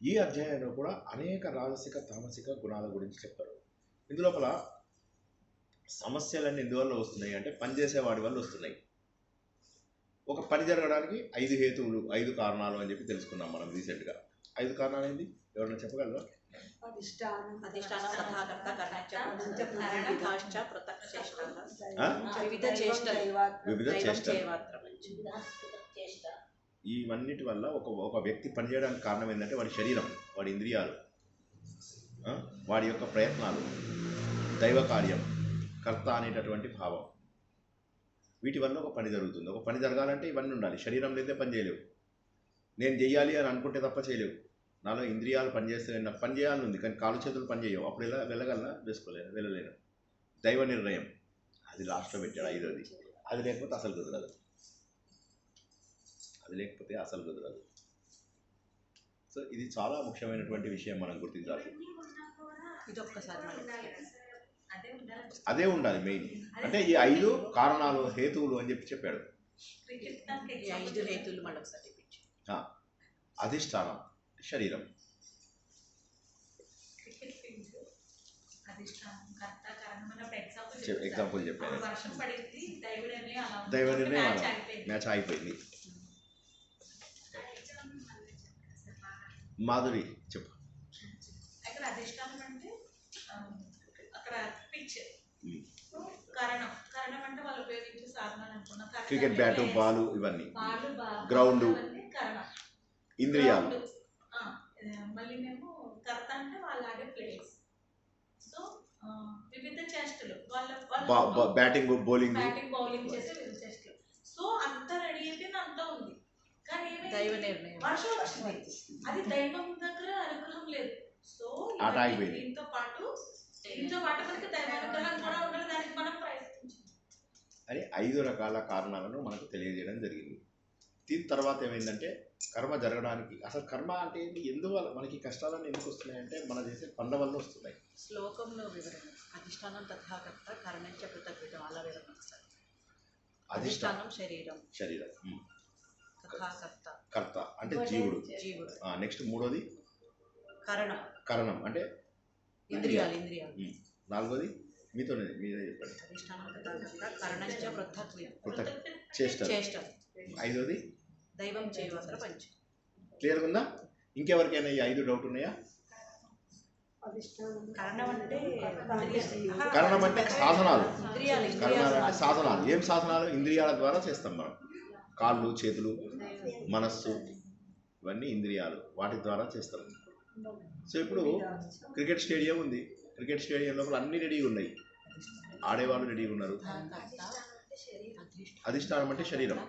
ఈ అధ్యాయంలో కూడా అనేక రాజసిక తామసిక గుణాల గురించి చెప్తారు. ఇందులోపల సమస్యలన్నీ ఎందువల్ల వస్తున్నాయి అంటే పనిచేసే వాడి వల్ల వస్తున్నాయి. ఒక పని జరగడానికి 5 హేతువులు, 5 కారణాలు అని చెప్పి తెలుసుకున్నాం మనం రీసెంట్గా. 5 కారణాలు ఏంటి? ఎవరైనా చెప్పగలరా? వివిధ చేష్టలు. ఇవన్నిటి వల్ల ఒక వ్యక్తి పనిచేయడానికి కారణం ఏంటంటే వాడి శరీరం, వాడి ఇంద్రియాలు, వాడి యొక్క ప్రయత్నాలు, దైవ కార్యం, కర్త అనేటటువంటి భావం. వీటి వల్ల ఒక పని జరుగుతుంది. ఒక పని జరగాలంటే ఇవన్నీ ఉండాలి. శరీరం లేదే పని చేయలేవు. నేను చెయ్యాలి అని అనుకుంటే తప్ప చేయలేవు. నాలో ఇంద్రియాలు పనిచేస్తే నాకు పని చేయాలని ఉంది కానీ కాలు చేతులు పని చేయవు. అప్పుడు ఎలా వెళ్ళగలనా? వెళ్ళలేను. దైవ నిర్ణయం అది లాస్ట్లో పెట్టాడు 5వది. అది లేకపోతే అసలు కుదరదు. సో ఇది చాలా ముఖ్యమైనటువంటి విషయం మనం గుర్తించాలి. అదే ఉండాలి మెయిన్. అంటే ఈ 5 కారణాలు, హేతువులు అని చెప్పి చెప్పాడు. అధిష్టానం శరీరం, ఎగ్జాంపుల్ చెప్పాను. దైవ నిర్ణయం మ్యాచ్ అయిపోయింది. మాధురి చెప్పు. అధిష్టానం అంటే అక్కడ పిక్చర్, కారణం అంటే వాళ్ళు ఉపయోగించే సాధనాలు అనుకున్న క్రికెట్ బ్యాటు, బాలు, ఇవన్నీ గ్రౌండ్, ఇంద్రియాలు. మళ్ళీ మేము కర్త అంటే వాళ్ళు ఆడే ప్లేయర్స్. సో వివిధ చేష్టలు, వాళ్ళ బ్యాటింగ్ బౌలింగ్ చేసే వివిధ చేష్టలు. సో అంతా రెడీ అయిపోయింది, అంతా ఉంది. కానీ దైవ నిర్ణయం, వర్షం వచ్చింది. అది దైవం దగ్గర అనుగ్రహం లేదు. సో దీంతో పాటు మనకి దైవ అనుగ్రహం కూడా ఉండాలి. దానికి మనం ప్రయత్నించాలి అని 5 రకాల కారణాలను మనకు తెలియజేయడం జరిగింది. దీని తర్వాత ఏమైందంటే కర్మ జరగడానికి, అసలు కర్మ అంటే ఏంటి, ఎందువల్ల మనకి కష్టాలన్నీ ఎందుకు వస్తున్నాయంటే మనం చేసే పనుల వల్ల వస్తున్నాయి. శ్లోకంలో వివరణ అధిష్టానం తథాకర్త కరణంచ పృథగ్విధం అలా వివరణ వస్తుంది. అధిష్టానం శరీరం, తథాకర్త కర్త అంటే జీవుడు. నెక్స్ట్ మూడోది కరణం అంటే ఇంద్రియాలు. నాలుగోది మీరే చెప్పండి. అధిష్టానం తథాకర్త కరణంచ పృథగ్విధం చేష్ట. ఐదోది దైవం చేయవసర పంచ. క్లియర్గా ఉందా? ఇంకెవరికైనా ఈ 5 డౌట్ ఉన్నాయా? కరణం అంటే సాధనాలు. కరణాలు అంటే సాధనాలు. ఏం సాధనాలు? ఇంద్రియాల ద్వారా చేస్తాం మనం. కాళ్ళు, చేతులు, మనస్సు, ఇవన్నీ ఇంద్రియాలు, వాటి ద్వారా చేస్తాం. సో ఇప్పుడు క్రికెట్ స్టేడియం ఉంది. క్రికెట్ స్టేడియం లోపల అన్ని రెడీగా ఉన్నాయి, ఆడేవాళ్ళు రెడీగా ఉన్నారు. అధిష్టానం అంటే శరీరం,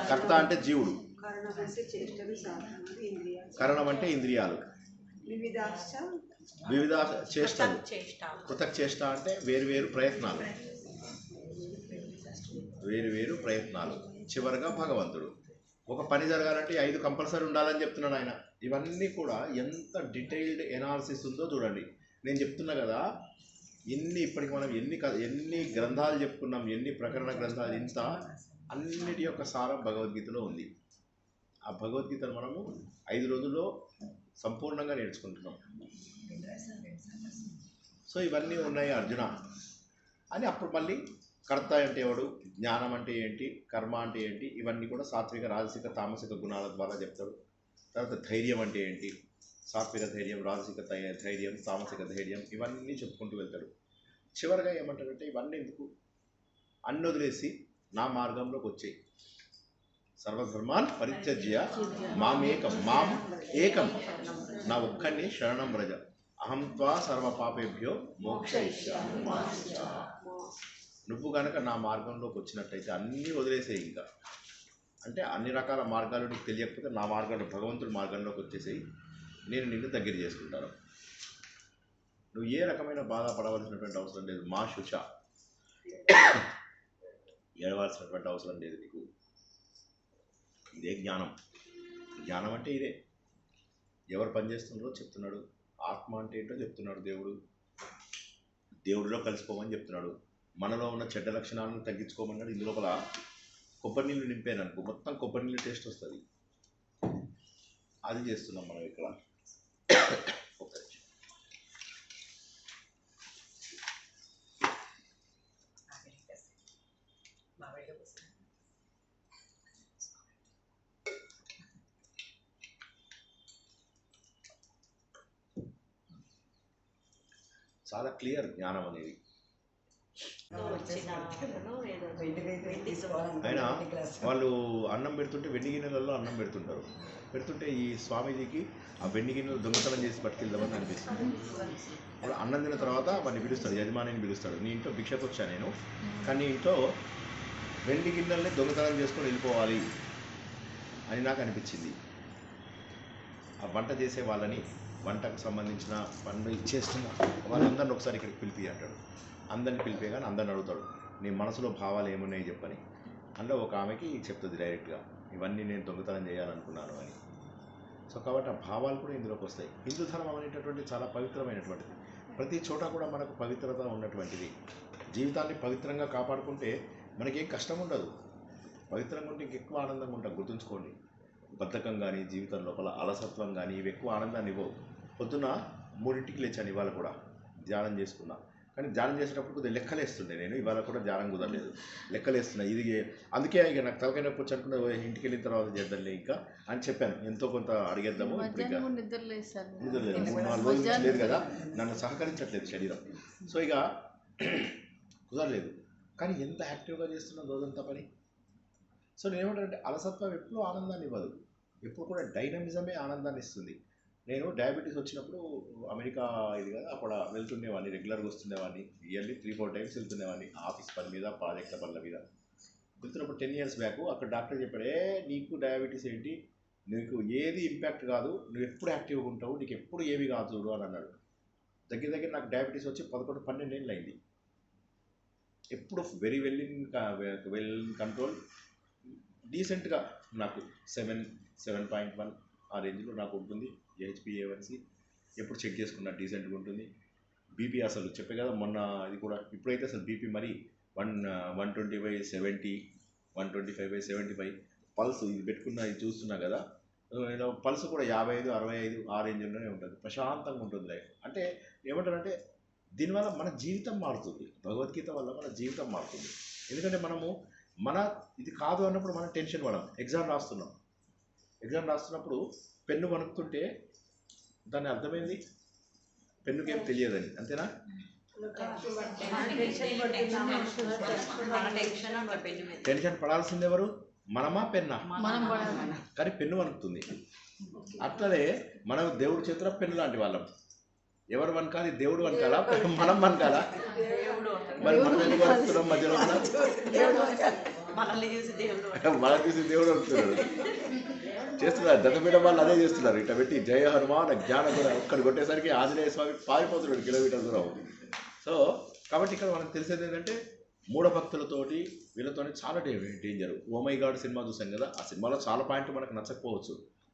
కర్త అంటే జీవుడు, కరణం అంటే ఇంద్రియాలు, వివిధ చేష్టలు, పృథక్ చేష్ట అంటే వేరు ప్రయత్నాలు, చివరగా భగవంతుడు. ఒక పని జరగాలంటే 5 కంపల్సరీ ఉండాలని చెప్తున్నాడు ఆయన. ఇవన్నీ కూడా ఎంత డీటెయిల్డ్ ఎనాలిసిస్ ఉందో చూడండి. నేను చెప్తున్నా కదా, ఇప్పటికి మనం ఎన్ని గ్రంథాలు చెప్పుకున్నాం, ఎన్ని ప్రకరణ గ్రంథాలు, ఇంత అన్నిటి యొక్క సారం భగవద్గీతలో ఉంది. ఆ భగవద్గీతను మనము 5 రోజుల్లో సంపూర్ణంగా నేర్చుకుంటున్నాం. సో ఇవన్నీ ఉన్నాయి అర్జున అని. అప్పుడు మళ్ళీ కర్త అంటే ఎవడు, జ్ఞానం అంటే ఏంటి, కర్మ అంటే ఏంటి, ఇవన్నీ కూడా సాత్విక, రాజసిక, తామసిక గుణాల ద్వారా చెప్తాడు. తర్వాత ధైర్యం అంటే ఏంటి, సాత్విక ధైర్యం, రాజసిక ధైర్యం, తామసిక ధైర్యం, ఇవన్నీ చెప్పుకుంటూ వెళ్తాడు. చివరిగా ఏమంటాడంటే ఇవన్నీ ఎందుకు, అన్ని వదిలేసి నా మార్గంలోకి వచ్చాయి. సర్వధర్మాన్ పరిత్యజ్య మాం ఏకం నా ఒక్కడిని శరణం వ్రజ అహం త్వా సర్వ పాపేభ్యో మోక్షయిష్యామి. నువ్వు కనుక నా మార్గంలోకి వచ్చినట్టయితే అన్నీ వదిలేసేయి. ఇంకా అంటే అన్ని రకాల మార్గాలు నీకు తెలియకపోతే నా మార్గంలో, భగవంతుడి మార్గంలోకి వచ్చేసేయి, నేను నిన్ను దగ్గర చేసుకుంటాను. నువ్వు ఏ రకమైన బాధపడవలసినటువంటి అవసరం లేదు. మా శుచ, ఏడవలసినటువంటి అవసరం లేదు నీకు. ఇదే జ్ఞానం. జ్ఞానం అంటే ఇదే. ఎవరు పనిచేస్తున్నారో చెప్తున్నాడు. ఆత్మ అంటే ఏంటో చెప్తున్నాడు దేవుడు. దేవుడిలో కలిసిపోమని చెప్తున్నాడు. మనలో ఉన్న చెడ్డ లక్షణాలను తగ్గించుకోమన్నాడు. ఇందులోపల కొబ్బరి నీళ్ళు నింపాను అనుకో, మొత్తం కొబ్బరి నీళ్ళు టేస్ట్ వస్తుంది. అది చేస్తున్నాం మనం ఇక్కడ. చాలా క్లియర్ జ్ఞానం అనేది. అయినా వాళ్ళు అన్నం పెడుతుంటే వెండి గిన్నెలలో అన్నం పెడుతుంటే ఈ స్వామీజీకి ఆ వెండి గిన్నెలు దొంగతనం చేసి పట్టుకెళ్దామని అనిపిస్తుంది. వాళ్ళు అన్నం తిన్న తర్వాత వాడిని పిలుస్తాడు, యజమానిని పిలుస్తాడు. నీ ఇంట్లో భిక్షకు వచ్చా నేను, కానీ ఇంట్లో వెండి గిన్నెల్ని దొంగతనం చేసుకొని వెళ్ళిపోవాలి అని నాకు అనిపించింది. ఆ వంట చేసే వాళ్ళని, వంటకు సంబంధించిన పనులు ఇచ్చేస్తున్నా వాళ్ళందరిని ఒకసారి ఇక్కడికి పిలిపి అంటాడు. అందరిని పిలిపే కానీ అందరిని అడుగుతాడు, నీ మనసులో భావాలు ఏమున్నాయి చెప్పని. అందులో ఒక ఆమెకి చెప్తుంది డైరెక్ట్గా, ఇవన్నీ నేను దొంగతనం చేయాలనుకున్నాను అని. సో కాబట్టి ఆ భావాలు కూడా ఇందులోకి వస్తాయి. హిందూ ధర్మం అనేటటువంటి చాలా పవిత్రమైనటువంటిది. ప్రతి చోట కూడా మనకు పవిత్రత ఉన్నటువంటిది. జీవితాన్ని పవిత్రంగా కాపాడుకుంటే మనకేం కష్టం ఉండదు. పవిత్రంగా ఉంటే ఇంకెక్కువ ఆనందంగా ఉంటాం. గుర్తుంచుకోండి, బద్ధకం కానీ, జీవితం లోపల అలసత్వం కానీ ఇవి ఎక్కువ ఆనందాన్ని ఇవ్వవు. పొద్దున్న 3ంటికి లేచాను ఇవాళ కూడా, ధ్యానం చేసుకున్నా. కానీ ధ్యానం చేసేటప్పుడు కొద్దిగా లెక్కలేస్తుండే నేను. ఇవాళ కూడా ధ్యానం కుదరలేదు, లెక్కలేస్తున్నా. ఇది అందుకే ఇక నాకు తలకాయ నొప్పి వచ్చి అనుకున్నా, ఇంటికి వెళ్ళిన తర్వాత చేద్దాంలే ఇంకా అని చెప్పాను. ఎంతో కొంత అడిగేద్దాము. నిద్రలేదు, 3-4 రోజుల నుంచి లేదు కదా, నన్ను సహకరించట్లేదు శరీరం. సో ఇక కుదరలేదు. కానీ ఎంత యాక్టివ్గా చేస్తున్నాను రోజంతా పని. సో నేనేమంటానంటే అలసత్వం ఎప్పుడూ ఆనందాన్ని ఇవ్వదు, ఎప్పుడు కూడా డైనమిజమే ఆనందాన్ని ఇస్తుంది. నేను డయాబెటీస్ వచ్చినప్పుడు అమెరికా ఇది కదా, అప్పుడు వెళ్తుండేవాడిని, రెగ్యులర్గా వస్తుండేవాడిని. ఇయర్లీ 3-4 టైమ్స్ వెళ్తుండేవాడిని, ఆఫీస్ పని మీద, ప్రాజెక్టుల పనుల మీద. వెళ్తున్నప్పుడు 10 years బ్యాక్ అక్కడ డాక్టర్ చెప్పాడు, నీకు డయాబెటీస్ ఏంటి, నీకు ఏది ఇంపాక్ట్ కాదు, నువ్వు ఎప్పుడు యాక్టివ్గా ఉంటావు, నీకు ఎప్పుడు ఏవి కాదు చూడు అని అన్నాడు. దగ్గర నాకు డయాబెటీస్ వచ్చి 11-12 ఏళ్ళు అయింది. ఎప్పుడు వెరీ వెల్ ఇన్ కంట్రోల్. డీసెంట్గా నాకు 7.1 ఆ రేంజ్లో నాకు ఉంటుంది. HbA1c ఎప్పుడు చెక్ చేసుకున్నా డీసెంట్గా ఉంటుంది. బీపీ అసలు చెప్పే కదా మొన్న, ఇది కూడా ఇప్పుడైతే అసలు బీపీ మరి 120/70, 125/75. పల్స్ ఇది పెట్టుకున్నా, ఇది చూస్తున్నా కదా, పల్స్ కూడా 55-65 ఆ రేంజ్లోనే ఉంటుంది. ప్రశాంతంగా ఉంటుంది లైఫ్. అంటే ఏమంటారంటే దీనివల్ల మన జీవితం మారుతుంది. భగవద్గీత వల్ల మన జీవితం మారుతుంది. ఎందుకంటే మనము ఇది కాదు అన్నప్పుడు మనం టెన్షన్ పడం. ఎగ్జామ్ రాస్తున్నప్పుడు పెన్ను వణుకుతుంటే దాని అర్థమైంది, పెన్నుకేం తెలియదని, అంతేనా? టెన్షన్ పడాల్సింది ఎవరు, మనమా పెన్నా? కానీ పెన్ను వణుకుతుంది. అట్లనే మనం దేవుడి చేతిలో పెన్ను లాంటి వాళ్ళం. ఎవరు వనకాలి, దేవుడు వనకాలా, మనం వనకాలా? మరి మనం ఎందుకు వస్తున్నాం మధ్యలో? మనల్ని చూసి దేవుడు వస్తున్నాడు. చేస్తున్నారు దత్తపీఠం వాళ్ళు, అదే చేస్తున్నారు. ఇట్లా పెట్టి జయ హనుమాన్ జ్ఞాన గుణ ఒక్కడు కొట్టేసరికి ఆంజనేయ స్వామి పారిపోతున్నాడు కిలోమీటర్ దూరం. సో కాబట్టి ఇక్కడ మనకు తెలిసేది ఏంటంటే మూఢభక్తులతోటి వీళ్ళతోనే చాలా danger. Oh my god cinema చూసాం కదా, ఆ సినిమాలో చాలా పాయింట్లు మనకు నచ్చకపోవచ్చు,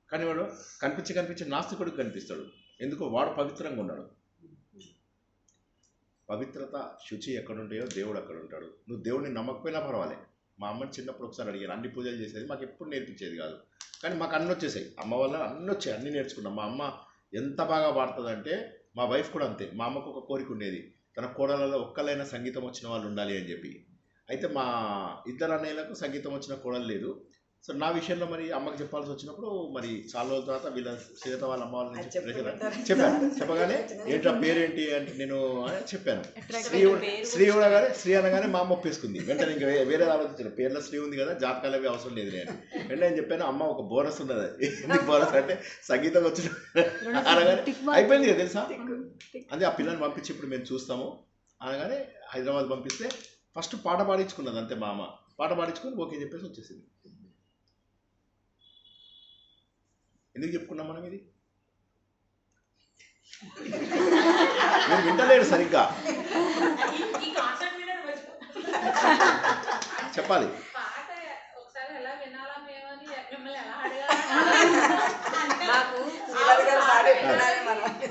కానీ వాడు కనిపించి నాస్తికుడికి కనిపిస్తాడు. ఎందుకో వాడు పవిత్రంగా ఉన్నాడు. పవిత్రత శుచి ఎక్కడుంటాయో దేవుడు అక్కడ ఉంటాడు. నువ్వు దేవుడిని నమ్మకపోయినా పర్వాలే. మా అమ్మని చిన్నప్పుడు ఒకసారి అడిగాను, అన్ని పూజలు చేసేది, మాకు ఎప్పుడు నేర్పించేది కాదు, కానీ మాకు అన్నీ వచ్చేసాయి. అమ్మ వల్ల అన్నీ వచ్చాయి, అన్నీ నేర్చుకున్నాం. మా అమ్మ ఎంత బాగా పాడుతుందంటే, మా వైఫ్ కూడా అంతే. మా అమ్మకు ఒక కోరిక ఉండేది, తన కోడలలో ఒక్కలైనా సంగీతం వచ్చిన వాళ్ళు ఉండాలి అని చెప్పి. అయితే మా ఇద్దరు అన్నయ్యలకు సంగీతం వచ్చిన కోడలు లేదు. సో నా విషయంలో మరి అమ్మకి చెప్పాల్సి వచ్చినప్పుడు మరి చాలా రోజుల తర్వాత వీళ్ళ శ్రీత వాళ్ళ అమ్మ వాళ్ళ నుంచి చెప్పాను. చెప్పగానే ఏంటో పేరేంటి అంటే నేను చెప్పాను శ్రీ అనగానే మా అమ్మ ఒప్పేసుకుంది. వెంటనే ఇంకా వేరే ఆలోచించాను, పేర్ల శ్రీ ఉంది కదా, జాతకాలు అవి అవసరం లేదు నేను. వెంటనే నేను చెప్పాను, అమ్మ ఒక బోనస్ ఉన్నది. ఎందుకు బోనస్ అంటే సంగీతం వచ్చిన అనగానే అయిపోయింది కదా తెలుసా. అదే ఆ పిల్లల్ని పంపించి ఇప్పుడు మేము చూస్తాము అనగానే హైదరాబాద్ పంపిస్తే ఫస్ట్ పాట పాడించుకున్నది అంతే. మా అమ్మ పాట పాడించుకొని ఓకే చెప్పేసి వచ్చేసింది. ఎందుకు చెప్పుకున్నాం మనం ఇది? మీరు వింటలేరు సరిగ్గా, చెప్పాలి.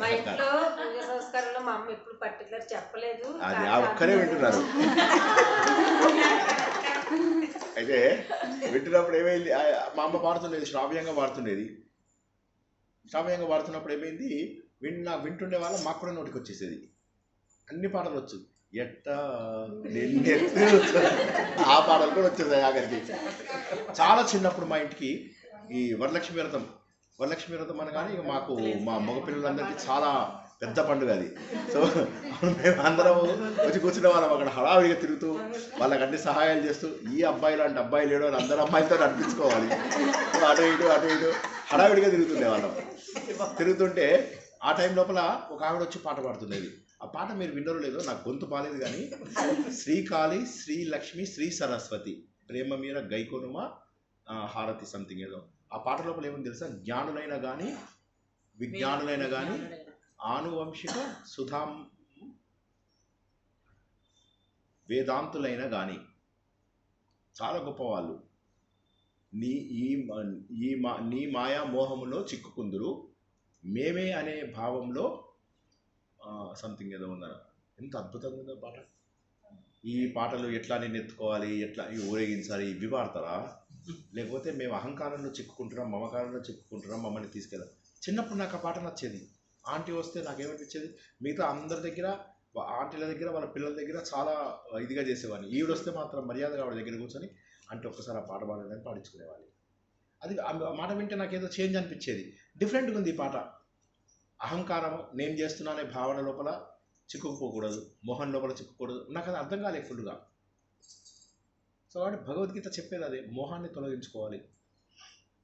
మా ఇంట్లో పూజ సంస్కారంలో మా అమ్మ ఎప్పుడు పర్టికులర్ చెప్పలేదు, అది ఆ ఒక్కరే వింటున్నారు. అయితే వింటున్నప్పుడు ఏమైంది, మా అమ్మ పాడుతుండేది, శ్రావ్యంగా పాడుతుండేది. శ్రావ్యంగా పాడుతున్నప్పుడు ఏమైంది, వింటుండే వాళ్ళ మాకు కూడా నోటికి వచ్చేసేది. అన్ని పాటలు వచ్చు, ఎట్టా ఆ పాటలు కూడా వచ్చేసాయి ఆఖరికి. చాలా చిన్నప్పుడు మా ఇంటికి ఈ వరలక్ష్మి వ్రతం అనగానే ఇక మాకు మా మగపిల్లలందరికీ చాలా పెద్ద పండుగ అది. సో మేము అందరం వచ్చి కూర్చునే వాళ్ళం అక్కడ హడావిడిగా తిరుగుతూ వాళ్ళకి అన్ని సహాయాలు చేస్తూ, ఈ అబ్బాయిలు అంటే అబ్బాయి లేడు అని అందరు అమ్మాయిలతో అనిపించుకోవాలి. అటు ఇటు హడావిడిగా తిరుగుతుండే వాళ్ళం. తిరుగుతుంటే ఆ టైం లోపల ఒక ఆవిడ వచ్చి పాట పాడుతుండేది. ఆ పాట మీరు విన్నరో లేదో, నాకు గొంతు బాలేదు కానీ, శ్రీకాళి శ్రీ లక్ష్మి శ్రీ సరస్వతి ప్రేమ మీద గైకొనుమ హారతి సంథింగ్ ఏదో. ఆ పాట లోపల ఏమని తెలుసా, జ్ఞానులైన కానీ విజ్ఞానులైన కానీ ఆనువంశిక సుధాం వేదాంతులైన కానీ చాలా గొప్పవాళ్ళు నీ మాయా మోహములో చిక్కుకుందురు, మేమే అనే భావంలో సంథింగ్ ఏదో ఉందన్న. ఎంత అద్భుతంగా ఉందో పాట. ఈ పాటలు ఎట్లా నేను ఎత్తుకోవాలి, ఎట్లా ఊరేగించాలి, ఇవి పాడతారా? లేకపోతే మేము అహంకారంలో చిక్కుకుంటున్నాం, మమకారంలో చిక్కుకుంటున్నాం, మమ్మల్ని తీసుకెళ్ళాం. చిన్నప్పుడు నాకు ఆ పాట నచ్చేది. ఆంటీ వస్తే నాకేమనిపించేది, మిగతా అందరి దగ్గర, ఆంటీల దగ్గర, వాళ్ళ పిల్లల దగ్గర చాలా ఇదిగా చేసేవాడిని. ఈవిడ వస్తే మాత్రం మర్యాదగా ఆవిడ దగ్గర కూర్చొని అంటే ఒక్కసారి ఆ పాట పాడడానికి పాడించుకునేవాడిని. అది ఆ మాట వింటే నాకేదో చేంజ్ అనిపించేది. డిఫరెంట్గా ఉంది ఈ పాట. అహంకారం, నేను చేస్తున్నానే భావన లోపల చిక్కుకుపోకూడదు, మోహన్ లోపల చిక్కుకూడదు. నాకు అది అర్థం కాలేదు ఫుల్గా. సో కాబట్టి భగవద్గీత చెప్పేది అదే, మోహాన్ని తొలగించుకోవాలి.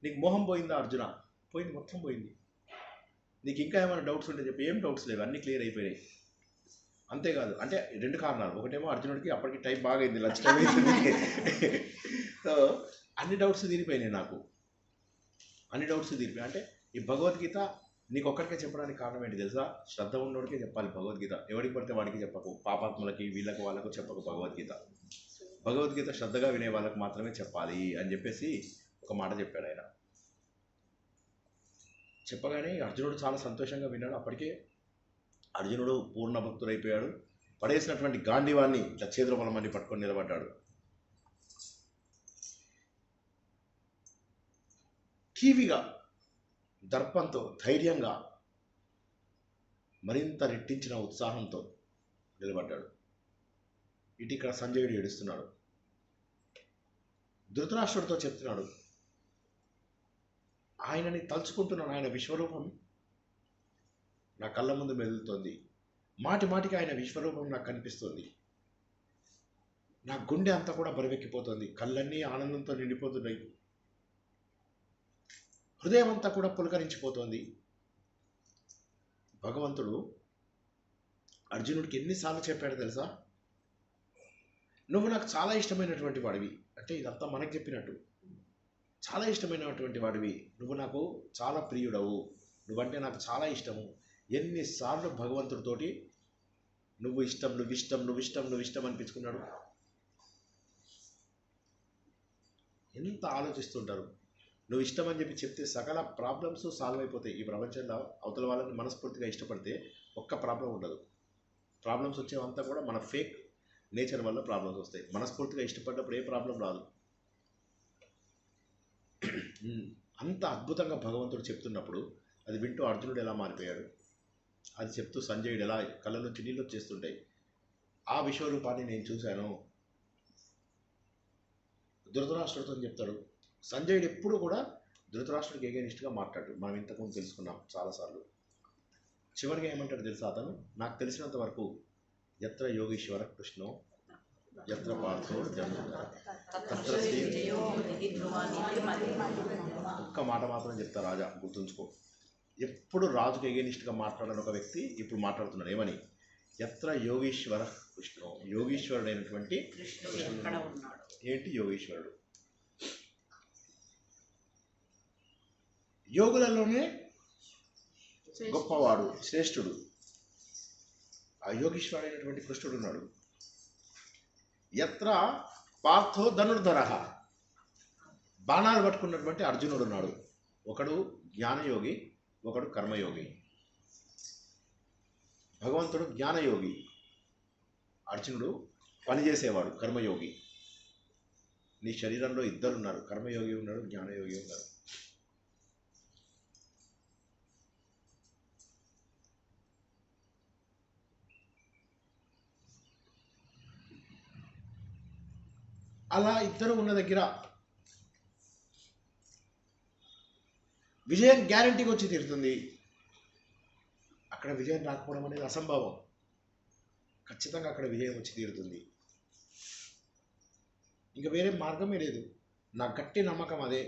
నీకు మోహం పోయిందా అర్జున? పోయింది, మొత్తం పోయింది. నీకు ఇంకా ఏమైనా డౌట్స్ ఉంటే చెప్పి, ఏం డౌట్స్ లేవు, అన్నీ క్లియర్ అయిపోయినాయి. అంతేకాదు, అంటే రెండు కారణాలు. ఒకటేమో అర్జునుడికి అప్పటికి టైం బాగా అయింది, లంచ్ టైం అయింది. సో అన్ని డౌట్స్ తీరిపోయినాయి నాకు, అన్ని డౌట్స్ తీరిపోయాయి. అంటే ఈ భగవద్గీత నీకు ఒక్కడికే చెప్పడానికి కారణం ఏంటి తెలుసా? శ్రద్ధ ఉన్నోడికే చెప్పాలి భగవద్గీత. ఎవరికి పడితే వాడికి చెప్పకు, పాపాత్ములకి వీళ్ళకు వాళ్ళకు చెప్పకు భగవద్గీత. భగవద్గీత శ్రద్ధగా వినే వాళ్ళకు మాత్రమే చెప్పాలి అని చెప్పేసి ఒక మాట చెప్పాడు ఆయన. చెప్పగానే అర్జునుడు చాలా సంతోషంగా విన్నాడు. అప్పటికే అర్జునుడు పూర్ణ భక్తుడైపోయాడు. పడేసినటువంటి గాంధీవాన్ని ఇట్లా చేతులమని పట్టుకొని నిలబడ్డాడు. టీవీగా, దర్పంతో, ధైర్యంగా, మరింత రెట్టించిన ఉత్సాహంతో నిలబడ్డాడు. ఇటు ఇక్కడ సంజయుడు ఏడుస్తున్నాడు. ధృతరాష్ట్రుడితో చెప్తున్నాడు, ఆయనని తలుచుకుంటున్నాను, ఆయన విశ్వరూపం నా కళ్ళ ముందు మెదులుతోంది, మాటి మాటికి ఆయన విశ్వరూపం నాకు కనిపిస్తుంది, నా గుండె అంతా కూడా బరువెక్కిపోతుంది, కళ్ళన్నీ ఆనందంతో నిండిపోతున్నాయి, హృదయం అంతా కూడా పులకరించిపోతోంది. భగవంతుడు అర్జునుడికి ఎన్నిసార్లు చెప్పాడు తెలుసా? నువ్వు నాకు చాలా ఇష్టమైనటువంటి వాడివి. అంటే ఇదంతా మనకు చెప్పినట్టు, చాలా ఇష్టమైనటువంటి వాడివి, నువ్వు నాకు చాలా ప్రియుడవు, నువ్వంటే నాకు చాలా ఇష్టము. ఎన్నిసార్లు భగవంతుడితోటి నువ్వు ఇష్టం, నువ్వు ఇష్టం, నువ్వు ఇష్టం, నువ్వు ఇష్టం అనిపించుకున్నాడు. ఎంత ఆలోచిస్తుంటారు. నువ్వు ఇష్టం అని చెప్పి చెప్తే సకల ప్రాబ్లమ్స్ సాల్వ్ అయిపోతాయి. ఈ ప్రపంచంలో అవతల వాళ్ళని మనస్ఫూర్తిగా ఇష్టపడితే ఒక్క ప్రాబ్లం ఉండదు. ప్రాబ్లమ్స్ వచ్చేవంతా కూడా మన ఫేక్ నేచర్ వల్ల ప్రాబ్లమ్స్ వస్తాయి. మనస్ఫూర్తిగా ఇష్టపడ్డప్పుడు ఏ ప్రాబ్లం రాదు. అంత అద్భుతంగా భగవంతుడు చెప్తున్నప్పుడు అది వింటూ అర్జునుడు ఎలా మారిపోయాడు, అది చెప్తూ సంజయుడు ఎలా కళ్ళలోంచి నీళ్ళు వచ్చేస్తుంటాయి. ఆ విశ్వరూపాన్ని నేను చూశాను. ధృతరాష్ట్రుడితో చెప్తాడు. సంజయుడు ఎప్పుడు కూడా ధృతరాష్ట్రుడికి ఎగైనిస్ట్గా మాట్లాడు. మనం ఇంతకుముందు తెలుసుకున్నాం చాలాసార్లు. చివరిగా ఏమంటాడు తెలుసా అతను? నాకు తెలిసినంత వరకు యత్ర యోగీశ్వర కృష్ణో యత్ర పార్థో జన్మ తత్ర శ్రీ. ఒక్క మాట మాత్రం చెప్తా రాజా, గుర్తుంచుకో. ఎప్పుడు రాజుకు ఎగైనిస్ట్గా మాట్లాడని ఒక వ్యక్తి ఇప్పుడు మాట్లాడుతున్నాడు. ఏమని? యత్ర యోగీశ్వర కృష్ణో, యోగీశ్వరుడైనటువంటి కృష్ణుడు. ఏంటి యోగీశ్వరుడు? యోగులలోనే గొప్పవాడు, శ్రేష్ఠుడు ఆ యోగీశ్వరుడైనటువంటి కృష్ణుడు ఉన్నాడు. యత్ర పార్థో ధనుర్ధర, బాణాలు పట్టుకున్నటువంటి అర్జునుడు ఉన్నాడు. ఒకడు జ్ఞానయోగి, ఒకడు కర్మయోగి. భగవంతుడు జ్ఞానయోగి, అర్జునుడు పనిచేసేవాడు కర్మయోగి. నీ శరీరంలో ఇద్దరు ఉన్నారు, కర్మయోగి ఉన్నాడు, జ్ఞానయోగి ఉన్నాడు. అలా ఇద్దరు ఉన్న దగ్గర విజయం గ్యారంటీకి వచ్చి తీరుతుంది. అక్కడ విజయం రాకపోవడం అనేది అసంభవం. ఖచ్చితంగా అక్కడ విజయం వచ్చి తీరుతుంది. ఇంకా వేరే మార్గమే లేదు. నా గట్టి నమ్మకం అదే.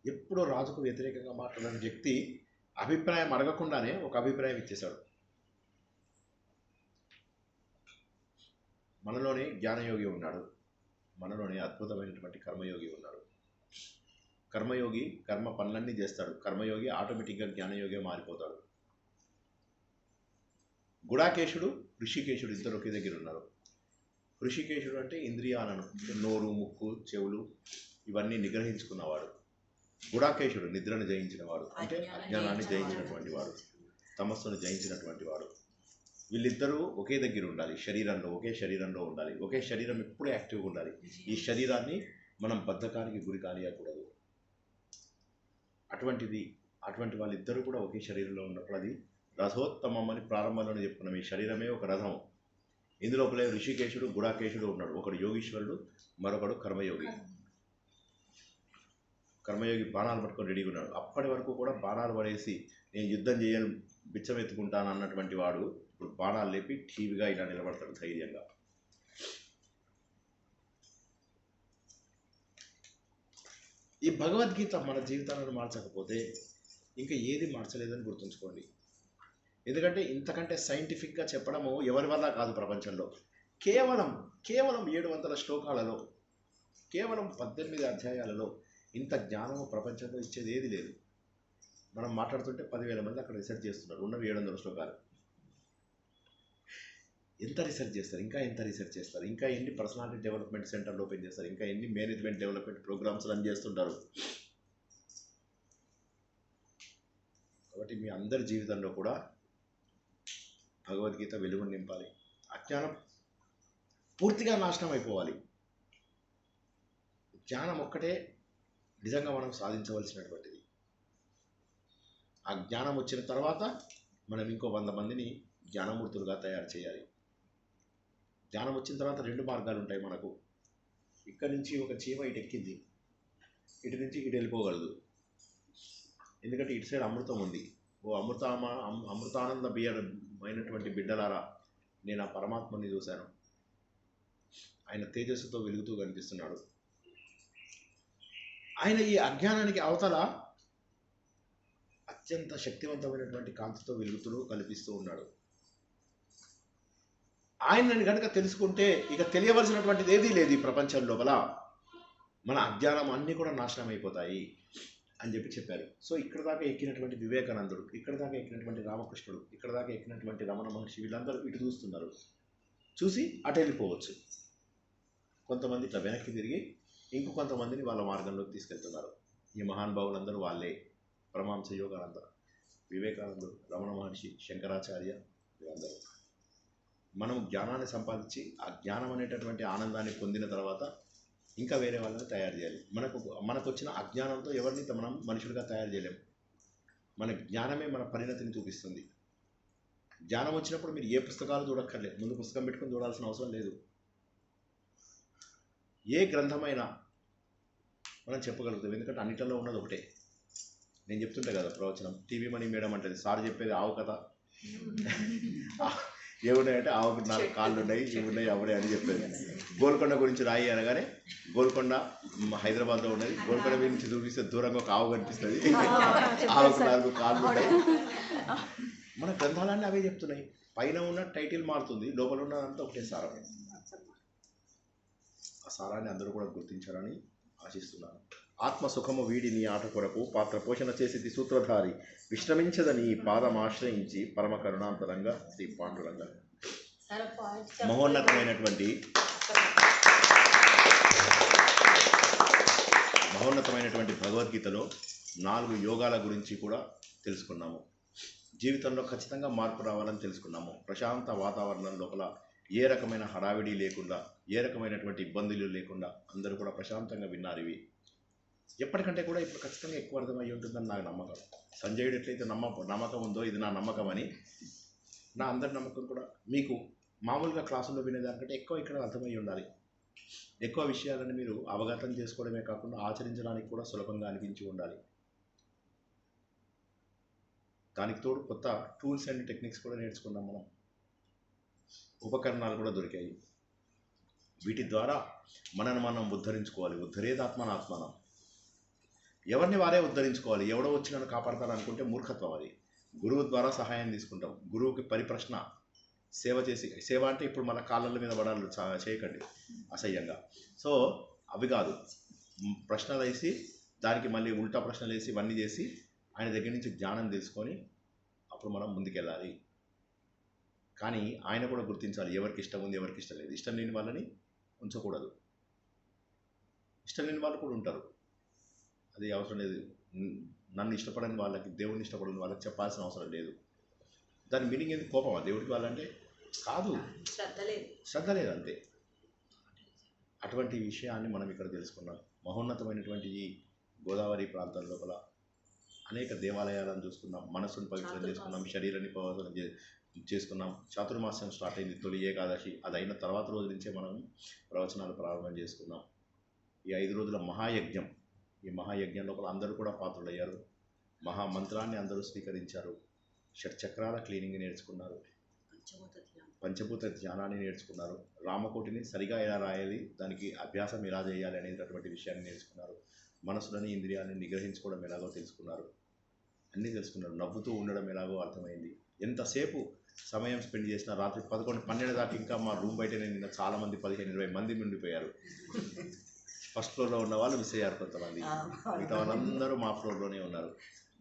ఎప్పుడో రాజుకు వ్యతిరేకంగా మాట్లాడిన వ్యక్తి అభిప్రాయం అడగకుండానే ఒక అభిప్రాయం ఇచ్చేశాడు. మనలోనే జ్ఞానయోగి ఉన్నాడు, మనలోనే అద్భుతమైనటువంటి కర్మయోగి ఉన్నాడు. కర్మయోగి కర్మ పనులన్నీ చేస్తాడు, కర్మయోగి ఆటోమేటిక్గా జ్ఞానయోగి మారిపోతాడు. గుడాకేశుడు, ఋషికేశుడు ఇద్దరు ఒకే దగ్గర ఉన్నారు. ఋషికేశుడు అంటే ఇంద్రియాలను, నోరు, ముక్కు, చెవులు ఇవన్నీ నిగ్రహించుకున్నవాడు. గుడాకేశుడు నిద్రను జయించినవాడు, అంటే అజ్ఞానాన్ని జయించినటువంటి వాడు, తమస్సును జయించినటువంటి వాడు. వీళ్ళిద్దరూ ఒకే దగ్గర ఉండాలి, శరీరంలో ఒకే శరీరంలో ఉండాలి. ఒకే శరీరం ఎప్పుడూ యాక్టివ్గా ఉండాలి. ఈ శరీరాన్ని మనం బద్ధకానికి గురి కానియకూడదు. అటువంటి వాళ్ళిద్దరూ కూడా ఒకే శరీరంలో ఉన్నప్పుడు అది రథోత్తమం అని ప్రారంభంలోనే చెప్పుకున్నాం. ఈ శరీరమే ఒక రథం. ఇందులోపలే ఋషికేశుడు, గుడాకేశుడు ఉన్నాడు. ఒకడు యోగీశ్వరుడు, మరొకడు కర్మయోగి. కర్మయోగి బాణాలు పట్టుకొని రెడీగా ఉన్నాడు. అప్పటి వరకు కూడా బాణాలు పడేసి నేను యుద్ధం చేయను, బిచ్చం ఎత్తుకుంటాను అన్నటువంటి వాడు ఇప్పుడు బాణాలు లేపి ఠీవిగా ఇలా నిలబడతాడు ధైర్యంగా. ఈ భగవద్గీత మన జీవితాలను మార్చకపోతే ఇంకా ఏది మార్చలేదని గుర్తుంచుకోండి. ఎందుకంటే ఇంతకంటే సైంటిఫిక్గా చెప్పడము ఎవరి వల్ల కాదు ప్రపంచంలో. కేవలం 700 శ్లోకాలలో, కేవలం 18 అధ్యాయాలలో ఇంత జ్ఞానము ప్రపంచంలో ఇచ్చేది ఏది లేదు. మనం మాట్లాడుతుంటే 10,000 మంది అక్కడ రిసెర్చ్ చేస్తున్నారు. ఉన్నవి 700 శ్లోకాలు. ఎంత రీసెర్చ్ చేస్తారు, ఇంకా ఎంత రీసెర్చ్ చేస్తారు, ఇంకా ఎన్ని పర్సనాలిటీ డెవలప్మెంట్ సెంటర్లు ఓపెన్ చేస్తారు, ఇంకా ఎన్ని మేనేజ్మెంట్ డెవలప్మెంట్ ప్రోగ్రామ్స్ రన్ చేస్తుంటారు. కాబట్టి మీ అందరి జీవితంలో కూడా భగవద్గీత వెలుగును నింపాలి. అజ్ఞానం పూర్తిగా నాశనం అయిపోవాలి. జ్ఞానం ఒక్కటే నిజంగా మనం సాధించవలసినటువంటిది. ఆ జ్ఞానం వచ్చిన తర్వాత మనం ఇంకో 100 మందిని జ్ఞానమూర్తులుగా తయారు చేయాలి. జ్ఞానం వచ్చిన తర్వాత 2 మార్గాలు ఉంటాయి మనకు. ఇక్కడి నుంచి ఒక చీమ ఇటు ఎక్కింది, ఇటు నుంచి ఇటు వెళ్ళిపోగలదు. ఎందుకంటే ఇటు సైడ్ అమృతం ఉంది. ఓ అమృతానంద బియ్యమైనటువంటి బిడ్డలారా, నేను ఆ పరమాత్మని చూశాను. ఆయన తేజస్సుతో వెలుగుతూ కనిపిస్తున్నాడు. ఆయన ఈ అజ్ఞానానికి అవతల అత్యంత శక్తివంతమైనటువంటి కాంతితో వెలుగుతూ కనిపిస్తూ ఉన్నాడు. ఆయనని కనుక తెలుసుకుంటే ఇక తెలియవలసినటువంటిది ఏదీ లేదు ఈ ప్రపంచం లోపల. మన అజ్ఞానం అన్నీ కూడా నాశనం అయిపోతాయి అని చెప్పారు. సో ఇక్కడ దాకా ఎక్కినటువంటి వివేకానందుడు, ఇక్కడ దాకా ఎక్కినటువంటి రామకృష్ణుడు, ఇక్కడ దాకా ఎక్కినటువంటి రమణ మహర్షి, వీళ్ళందరూ ఇటు చూస్తున్నారు. చూసి అటు వెళ్ళిపోవచ్చు. కొంతమంది ఇట్లా వెనక్కి తిరిగి ఇంకొంతమందిని వాళ్ళ మార్గంలోకి తీసుకెళ్తున్నారు. ఈ మహానుభావులందరూ వాళ్ళే. పరమహంస యోగానంద, వివేకానందుడు, రమణ మహర్షి, శంకరాచార్య, వీళ్ళందరూ. మనం జ్ఞానాన్ని సంపాదించి ఆ జ్ఞానం అనేటటువంటి ఆనందాన్ని పొందిన తర్వాత ఇంకా వేరే వాళ్ళని తయారు చేయాలి. మనకు వచ్చిన అజ్ఞానంతో ఎవరిని మనం మనుషులుగా తయారు చేయలేము. మన జ్ఞానమే మన పరిణతిని చూపిస్తుంది. జ్ఞానం వచ్చినప్పుడు మీరు ఏ పుస్తకాలు చూడక్కర్లేదు, ముందు పుస్తకం పెట్టుకుని చూడాల్సిన అవసరం లేదు. ఏ గ్రంథమైనా మనం చెప్పగలుగుతాం, ఎందుకంటే అన్నిటిలో ఉన్నది ఒకటే. నేను చెప్తుంటే కదా ప్రవచనం, టీవీ మనీ మేడం అంటది, సార్ చెప్పేది ఆవు కథ, ఏమున్నాయంటే ఆవుకు 4 కాళ్ళు ఉన్నాయి, ఇవి ఉన్నాయి, అవునాయి అని చెప్పేది. గోల్కొండ గురించి రాయి అనగానే గోల్కొండ హైదరాబాద్లో ఉన్నది, గోల్కొండ గురించి చూపిస్తే దూరంగా ఒక ఆవు కనిపిస్తుంది, ఆవుకు 4 కాళ్ళు ఉంటాయి. మన గ్రంథాలన్నీ అవే చెప్తున్నాయి. పైన ఉన్న టైటిల్ మారుతుంది, లోపల ఉన్నదంతా ఒకటే సారం. ఆ సారాన్ని అందరూ కూడా గుర్తించాలని ఆశిస్తున్నాను. ఆత్మసుఖము వీడి నీ ఆట కొరకు పాత్ర పోషణ చేసేది సూత్రధారి, విశ్రమించదని పాదమాశ్రయించి పరమ కరుణాంతరంగా శ్రీ పాండురంగ. మహోన్నతమైనటువంటి భగవద్గీతలో 4 యోగాల గురించి కూడా తెలుసుకున్నాము. జీవితంలో ఖచ్చితంగా మార్పు రావాలని తెలుసుకున్నాము. ప్రశాంత వాతావరణం లోపల ఏ రకమైన హడావిడి లేకుండా, ఏ రకమైనటువంటి ఇబ్బందులు లేకుండా అందరూ కూడా ప్రశాంతంగా విన్నారు. ఇవి ఎప్పటికంటే కూడా ఇప్పుడు ఖచ్చితంగా ఎక్కువ అర్థమయ్యి ఉంటుందని నాకు నమ్మకం. సంజయుడు ఎట్లయితే నమ్మకం ఉందో ఇది నా నమ్మకం అని నా అందరి నమ్మకం కూడా. మీకు మామూలుగా క్లాసుల్లో వినేదానికంటే ఎక్కువ ఇక్కడ అర్థమయ్యి ఉండాలి. ఎక్కువ విషయాలను మీరు అవగతం చేసుకోవడమే కాకుండా ఆచరించడానికి కూడా సులభంగా అనిపించి ఉండాలి. దానికి తోడు కొత్త టూల్స్ అండ్ టెక్నిక్స్ కూడా నేర్చుకున్నాం. మనం ఉపకరణాలు కూడా దొరికాయి. వీటి ద్వారా మనను మనం ఉద్ధరించుకోవాలి. ఉద్ధరేదాత్మనాత్మనం. ఎవరిని వారే ఉద్ధరించుకోవాలి. ఎవడో వచ్చి నన్ను కాపాడతారనుకుంటే మూర్ఖత్వం అది. గురువు ద్వారా సహాయం తీసుకుంటాం. గురువుకి పరిప్రశ్న సేవ చేసి, సేవ అంటే ఇప్పుడు మన కాళ్ళ మీద పడాలి చేయకండి అసహ్యంగా. సో అవి కాదు, ప్రశ్నలు వేసి దానికి మళ్ళీ ఉల్టా ప్రశ్నలు వేసి ఇవన్నీ చేసి ఆయన దగ్గర నుంచి జ్ఞానం తెలుసుకొని అప్పుడు మనం ముందుకెళ్ళాలి. కానీ ఆయన కూడా గుర్తించాలి ఎవరికి ఇష్టం ఉంది, ఎవరికి ఇష్టం లేదు. ఇష్టం లేని వాళ్ళని ఉంచకూడదు. ఇష్టం లేని వాళ్ళు కూడా ఉంటారు, అది అవసరం లేదు. నన్ను ఇష్టపడని వాళ్ళకి, దేవుడిని ఇష్టపడని వాళ్ళకి చెప్పాల్సిన అవసరం లేదు. దాని మీనింగ్ ఏంది? కోపమా దేవుడికి వాళ్ళంటే? కాదు, శ్రద్ధ లేదు అంతే. అటువంటి విషయాన్ని మనం ఇక్కడ తెలుసుకున్నాం. మహోన్నతమైనటువంటి ఈ గోదావరి ప్రాంతం లోపల అనేక దేవాలయాలను చూసుకున్నాం, మనస్సును పవిత్రం చేసుకున్నాం, శరీరాన్ని పవిత్రం చేసుకున్నాం. చాతుర్మాస్యం స్టార్ట్ అయింది, తొలి ఏకాదశి. అది అయిన తర్వాత రోజు నుంచే మనం ప్రవచనాలు ప్రారంభం చేసుకున్నాం. ఈ 5 రోజుల మహాయజ్ఞం, ఈ మహాయజ్ఞం లోపల అందరూ కూడా పాత్రులయ్యారు. మహామంత్రాన్ని అందరూ స్వీకరించారు. షట్చక్రాల క్లీనింగ్ నేర్చుకున్నారు, పంచభూత ధ్యానాన్ని నేర్చుకున్నారు, రామకోటిని సరిగా ఎలా రాయాలి, దానికి అభ్యాసం ఎలా చేయాలి అనేటటువంటి విషయాన్ని నేర్చుకున్నారు. మనసులని, ఇంద్రియాలని నిగ్రహించుకోవడం ఎలాగో తెలుసుకున్నారు. అన్నీ తెలుసుకున్నారు. నవ్వుతూ ఉండడం ఎలాగో అర్థమైంది. ఎంతసేపు సమయం స్పెండ్ చేసినా రాత్రి 11, 12 దాకా ఇంకా మా రూమ్ బయటనే నిన్న చాలామంది 15-20 మంది ఉండిపోయారు. ఫస్ట్ ఫ్లోర్లో ఉన్న వాళ్ళు మిస్ అయ్యారు కొంతమంది, మిగతా వాళ్ళందరూ మా ఫ్లోర్లోనే ఉన్నారు.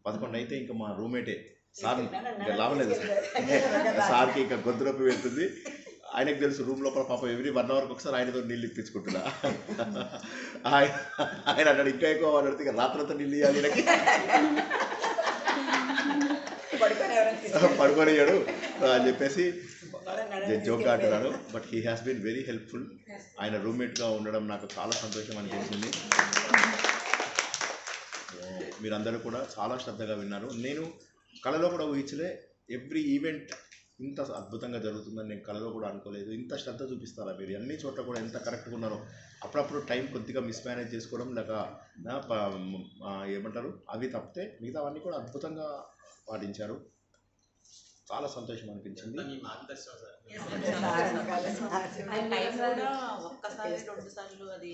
11 అయితే ఇంకా మా రూమ్మేటే సార్ ఇంకా లాభం లేదు, సార్కి ఇంకా గొంతు నొప్పి వెళ్తుంది. ఆయనకు తెలుసు రూమ్ లోపల పాపం ఎవ్రీ 1 అవర్కి ఒకసారి ఆయనతో నీళ్ళు ఇప్పించుకుంటున్నా. ఆయన అన్నాడు ఇంకా ఎక్కువ అడిగితే ఇక రాత్రంతా నీళ్ళు ఇవ్వాలి ఈయనకి, పడుకోనియాడు అని చెప్పేసి జోక్గా అంటున్నాను. But he has been very helpful. ఆయన రూమ్మేట్గా ఉండడం నాకు చాలా సంతోషం అనిపించింది. మీరందరూ కూడా చాలా శ్రద్ధగా విన్నారు. నేను కళలో కూడా ఊహించలే ఎవ్రీ ఈవెంట్ ఇంత అద్భుతంగా జరుగుతుందని నేను కళలో కూడా అనుకోలేదు. ఇంత శ్రద్ధ చూపిస్తారా మీరు, అన్ని చోట్ల కూడా ఎంత కరెక్ట్గా ఉన్నారో. అప్పుడప్పుడు టైం కొద్దిగా మిస్మేనేజ్ చేసుకోవడం లేక ఏమంటారు అవి తప్పితే మిగతావన్నీ కూడా అద్భుతంగా పాటించారు. చాలా సంతోషం అనిపించింది. ఒక్కసారి 2 సార్లు అది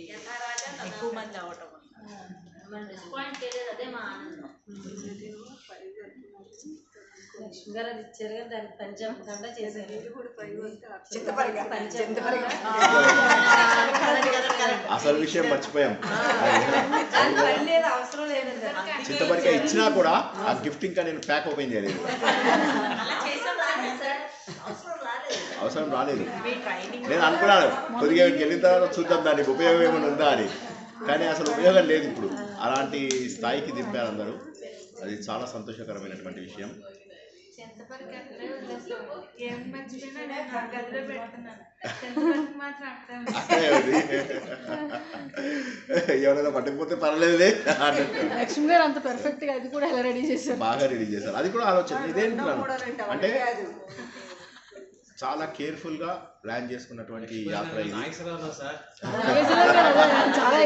ఎక్కువ మంది అవటం అదే మా ఆనందం. షుగర్ అది ఇచ్చారు కదా, దాన్ని పంచకుండా చేశారు. అసలు విషయం మర్చిపోయాం. అవసరం లేదు, చింతపరికాయ ఇచ్చినా కూడా ఆ గిఫ్ట్ ఇంకా నేను ప్యాక్ ఓపెన్ చేయలేదు. అవసరం రాలేదు. నేను అనుకున్నాను కొద్దిగా వెళ్ళిన తర్వాత చూద్దాం దానికి ఉపయోగం ఏమైనా ఉందా అని, కానీ అసలు ఉపయోగం లేదు. ఇప్పుడు అలాంటి స్థాయికి దింపారు అందరూ. అది చాలా సంతోషకరమైనటువంటి విషయం. చింతపల్లికి అక్కడే వదిలేస్తాను. ఏం మర్చిపోయినా నేను నా గదిలో పెడుతున్నాను. చింతపల్లికి మాత్రం అక్కడే ఎవరైనా పట్టుకుపోతే పర్లేదులే అన్నట్టు లక్ష్మి గారు అంత పర్ఫెక్ట్ గా అది కూడా ఎలా రెడీ చేశారు. బాగా రెడీ చేశారు. అది కూడా ఆలోచన ఇదేంటున్నాను అంటే చాలా కేర్ఫుల్ గా ప్లాన్ చేసుకున్నటువంటి యాత్ర ఇది. చాలా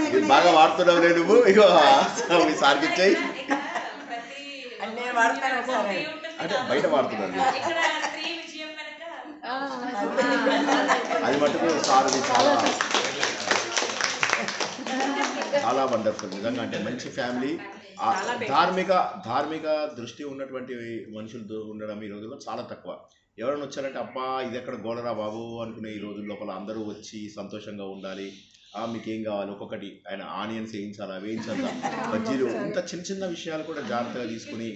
ఇది బాగా వాడుతున్నావు రే నువ్వు, ఇగో మీ సార్కి ఇచ్చాయి నేను వాడతాను ఒకసారి. అంటే బయట వాడుతున్నాను అది మటుకు సార్ చాలా చాలా వండర్ఫుల్ నిజంగా. అంటే మంచి ఫ్యామిలీ, ధార్మిక దృష్టి ఉన్నటువంటి మనుషులు ఉండడం ఈ రోజుల్లో చాలా తక్కువ. ఎవరైనా వచ్చారంటే అబ్బా ఇది ఎక్కడ గోడరా బాబు అనుకునే ఈ రోజుల లోపల అందరూ వచ్చి సంతోషంగా ఉండాలి. మీకేం కావాలి ఒక్కొక్కటి ఆయన ఆనియన్స్ వేయించాలా వేయించాలా బజ్జీలు ఇంత చిన్న చిన్న విషయాలు కూడా జాగ్రత్తగా తీసుకుని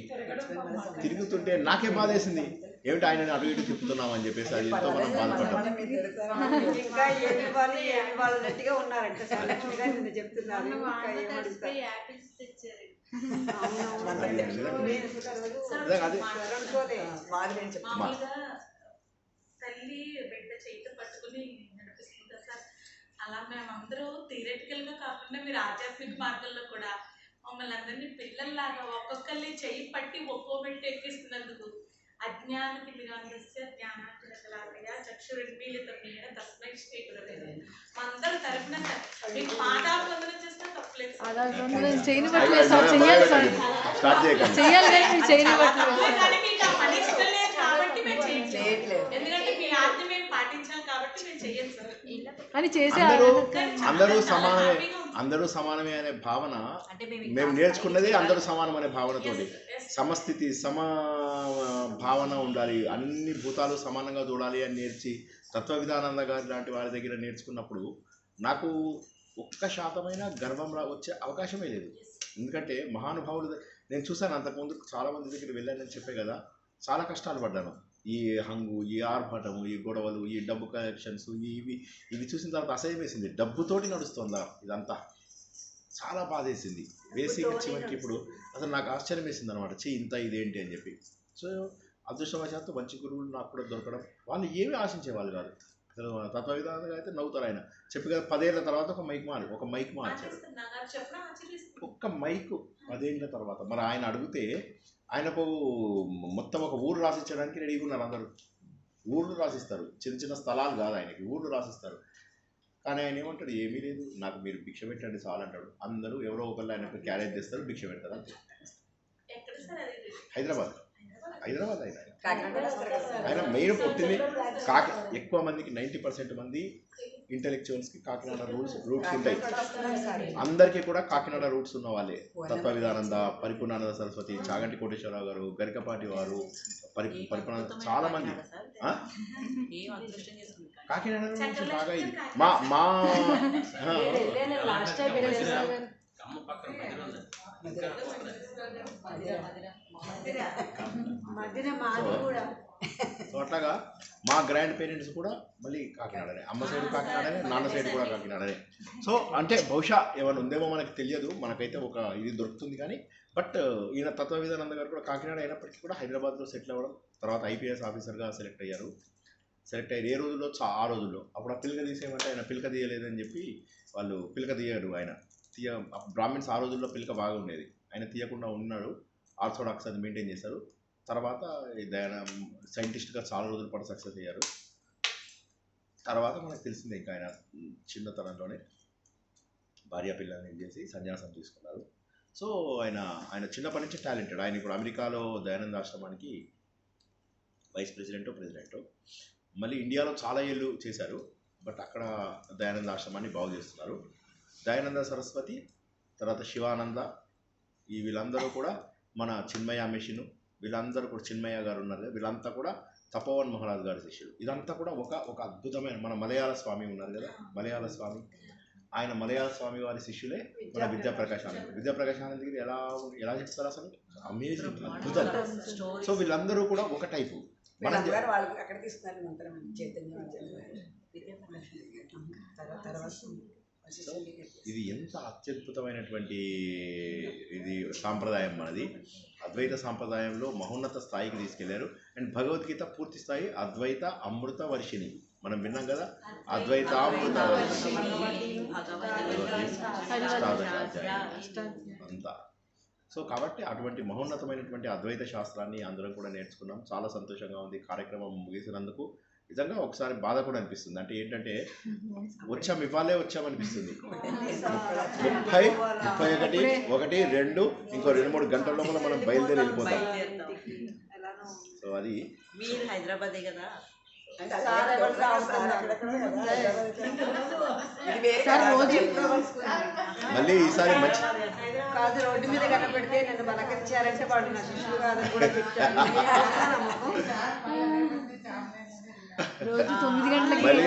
తిరుగుతుంటే నాకే బాధేసింది, ఏమిటి ఆయన అటు ఇటు తిప్పుతున్నాం అని చెప్పేసి. అది ఎంతో మనం బాధపడ్డాం. ఇంకా ఏమి ఇవ్వాలి ఏమి ఇవ్వాలి గట్టిగా ఉన్నారంటే లక్ష్మి గారు నిన్న చెప్తున్నారు. తల్లి బిడ్డ చేతి పట్టుకుని నడిపిస్తుంది సార్. అలా మేమందరూ థియరిటికల్ గా కాకుండా మీరు ఆధ్యాత్మిక మార్గంలో కూడా మమ్మల్ని అందరినీ పిల్లల్లాగా ఒక్కొక్కరిని చెయ్యి పట్టి ఒక్కో పెట్టి ఎక్కిస్తున్నందుకు అజ్ఞానకి విరాంగస్య జ్ఞానాగ్రహలాగయ చక్షురున్మీలితం మీద తస్మై శ్రీ గురవే మా అందరి తరఫున మీకు పాదాభివందనం చేస్తే తప్పలేదు. కాబట్టి మేము చేయట్లేదు, ఎందుకంటే మీ ఆజ్ఞ మేము పాటించాం కాబట్టి మేము చెయ్యను సార్ అని చేసే. అందరూ సమానమే అనే భావన మేము నేర్చుకున్నది. అందరూ సమానం అనే భావనతోటి సమస్థితి భావన ఉండాలి, అన్ని భూతాలు సమానంగా చూడాలి అని నేర్చి తత్వవిధానంద గారి లాంటి వారి దగ్గర నేర్చుకున్నప్పుడు నాకు 1% గర్వం వచ్చే అవకాశమే లేదు. ఎందుకంటే మహానుభావులు నేను చూశాను, అంతకుముందు చాలామంది దగ్గర వెళ్ళానని చెప్పే కదా, చాలా కష్టాలు పడ్డాను. ఈ హంగు, ఈ ఆర్భటము, ఈ గొడవలు, ఈ డబ్బు కలెక్షన్స్, ఇవి చూసిన తర్వాత అసహ్యం వేసింది. డబ్బుతోటి నడుస్తుందా ఇదంతా, చాలా బాధేసింది. బేసిక్గా చివరికి ఇప్పుడు అసలు నాకు ఆశ్చర్యం వేసింది అనమాట, ఇంత ఇదేంటి అని చెప్పి. సో అదృష్టవశాత్తు మంచి గురువులు నాకు కూడా దొరకడం. వాళ్ళు ఏమీ ఆశించే వాళ్ళు కాదు. అసలు తత్వవిధానంగా అయితే నవ్వుతారు. ఆయన చెప్పి కదా 10 ఏళ్ల తర్వాత ఒక మైక్ మార్చారు. ఒక్క మైక్ 10 ఏళ్ల తర్వాత. మరి ఆయన అడిగితే ఆయనకు మొత్తం ఒక ఊరు రాసిచ్చడానికి రెడీగా ఉన్నారు అందరూ. ఊర్లు రాసిస్తారు, చిన్న చిన్న స్థలాలు కాదు ఆయనకి, ఊర్లు రాసిస్తారు. కానీ ఆయన ఏమంటాడు, ఏమీ లేదు నాకు మీరు భిక్ష పెట్టండి చాలు అంటాడు. అందరూ ఎవరో ఒకళ్ళు ఆయనకు క్యారేజ్ చేస్తారు, భిక్ష పెడతారు అంతే. హైదరాబాద్ ఆయన మెయిన్ పుట్టింది ఎక్కువ మందికి 90% మంది ఇంటెలెక్చువల్స్కి కాకినాడ రూట్స్ ఉంటాయి. అందరికీ కూడా కాకినాడ రూట్స్ ఉన్న వాళ్ళే. తత్వవిధానంద, పరిపూర్ణానంద సరస్వతి, చాగంటి కోటేశ్వరరావు గారు, గరికపాటి వారు, పరిపూర్ణానంద, చాలా మంది కాకినాడ నుంచి బాగా ఇది మా సో అట్లాగా మా గ్రాండ్ పేరెంట్స్ కూడా మళ్ళీ కాకినాడనే, అమ్మ సైడ్ కాకినాడనే, నాన్న సైడ్ కూడా కాకినాడనే. సో అంటే బహుశా ఏమైనా ఉందేమో మనకు తెలియదు, మనకైతే ఒక ఇది దొరుకుతుంది. కానీ బట్ ఈయన తత్వవిధానంద గారు కూడా కాకినాడ అయినప్పటికీ కూడా హైదరాబాద్లో సెటిల్ అవ్వడం, తర్వాత IPS ఆఫీసర్గా సెలెక్ట్ అయ్యారు. ఏ రోజుల్లో ఆ రోజుల్లో అప్పుడు ఆ పిలక తీసేయమంటే ఆయన పిలక తీయలేదని చెప్పి వాళ్ళు పిలక తీయడు. ఆయన బ్రాహ్మిన్స్ ఆ రోజుల్లో పిలక బాగా ఉండేది, ఆయన తీయకుండా ఉన్నాడు. ఆర్థోడాక్స్ అది మెయింటైన్ చేశారు. తర్వాత ఆయన సైంటిస్ట్గా చాలా రోజుల పాటు సక్సెస్ అయ్యారు. తర్వాత మనకు తెలిసిందే ఇంకా ఆయన చిన్నతనంలోనే భార్య పిల్లల్ని చేసి సన్యాసం తీసుకున్నారు. సో ఆయన చిన్నప్పటి నుంచి టాలెంటెడ్. ఆయన ఇప్పుడు అమెరికాలో దయానంద ఆశ్రమానికి వైస్ ప్రెసిడెంటో మళ్ళీ ఇండియాలో చాలా ఏళ్ళు చేశారు. బట్ అక్కడ దయానంద ఆశ్రమాన్ని బాగు చేస్తున్నారు. దయానంద సరస్వతి, తర్వాత శివానంద, వీళ్ళందరూ కూడా మన చిన్మయ మిషను, వీళ్ళందరూ కూడా చిన్మయ్య గారు ఉన్నారు, వీళ్ళంతా కూడా తపోవన్ మహారాజ్ గారి శిష్యులు. ఇదంతా కూడా ఒక అద్భుతమైన మన మలయాళ స్వామి ఉన్నారు కదా, మలయాళ స్వామి, ఆయన మలయాళ స్వామి వారి శిష్యులే మన విద్యాప్రకాశ్ ఆనంద్ దగ్గర ఎలా చెప్తారు అసలు అమేజింగ్, అద్భుతం. సో వీళ్ళందరూ కూడా ఒక టైపు. ఇది ఎంత అత్యద్భుతమైనటువంటి ఇది సాంప్రదాయం మనది. అద్వైత సాంప్రదాయంలో మహోన్నత స్థాయికి తీసుకెళ్లారు. అండ్ భగవద్గీత పూర్తి స్థాయి అద్వైత అమృత వర్షిణి మనం విన్నాం కదా, అద్వైతామృత వర్షిణి అంతా. సో కాబట్టి అటువంటి మహోన్నతమైనటువంటి అద్వైత శాస్త్రాన్ని అందరం కూడా నేర్చుకున్నాం. చాలా సంతోషంగా ఉంది. కార్యక్రమం ముగిసినందుకు నిజంగా ఒకసారి బాధ కూడా అనిపిస్తుంది. అంటే ఏంటంటే ఇవాళే వచ్చామనిపిస్తుంది. 31, 2 ఇంకో 2-3 గంటల లోపల మనం బయలుదేరి వెళ్ళిపోతాం. సో అది మీరు హైదరాబాదే కదా, మళ్ళీ ఈసారి మంచి కాదు, రోడ్డు మీద కనపెడితే నన్ను బలకరించారంటే వాడు నా శిష్యుడు కాదని కూడా చెప్తాను. రోజు 9 గంటలకి మళ్ళీ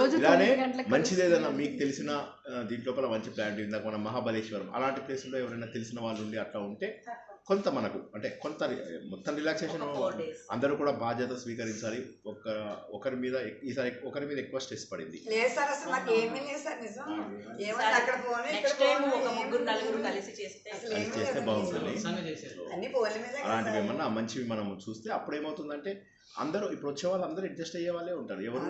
రోజు ఇలానే 9 గంటలకి మంచిది ఏదన్నా మీకు తెలిసిన దీంట్లోపల మంచి ప్లాన్ ఇందాక మన మహాబలేశ్వరం అలాంటి ప్లేస్లో ఎవరైనా తెలిసిన వాళ్ళు ఉండి అట్లా ఉంటే కొంత మనకు అంటే కొంత మొత్తం రిలాక్సేషన్ అందరూ కూడా బాధ్యత స్వీకరించాలి. ఒకరి మీద ఈసారి ఒకరి మీద ఎక్కువ స్ట్రెస్ పడింది. కలిసి చేస్తే బాగుంటుంది. అలాంటివి ఏమన్నా మంచివి మనం చూస్తే అప్పుడు ఏమవుతుందంటే అందరూ ఇప్పుడు వచ్చే వాళ్ళు అందరూ అడ్జస్ట్ అయ్యే వాళ్ళే ఉంటారు, ఎవరు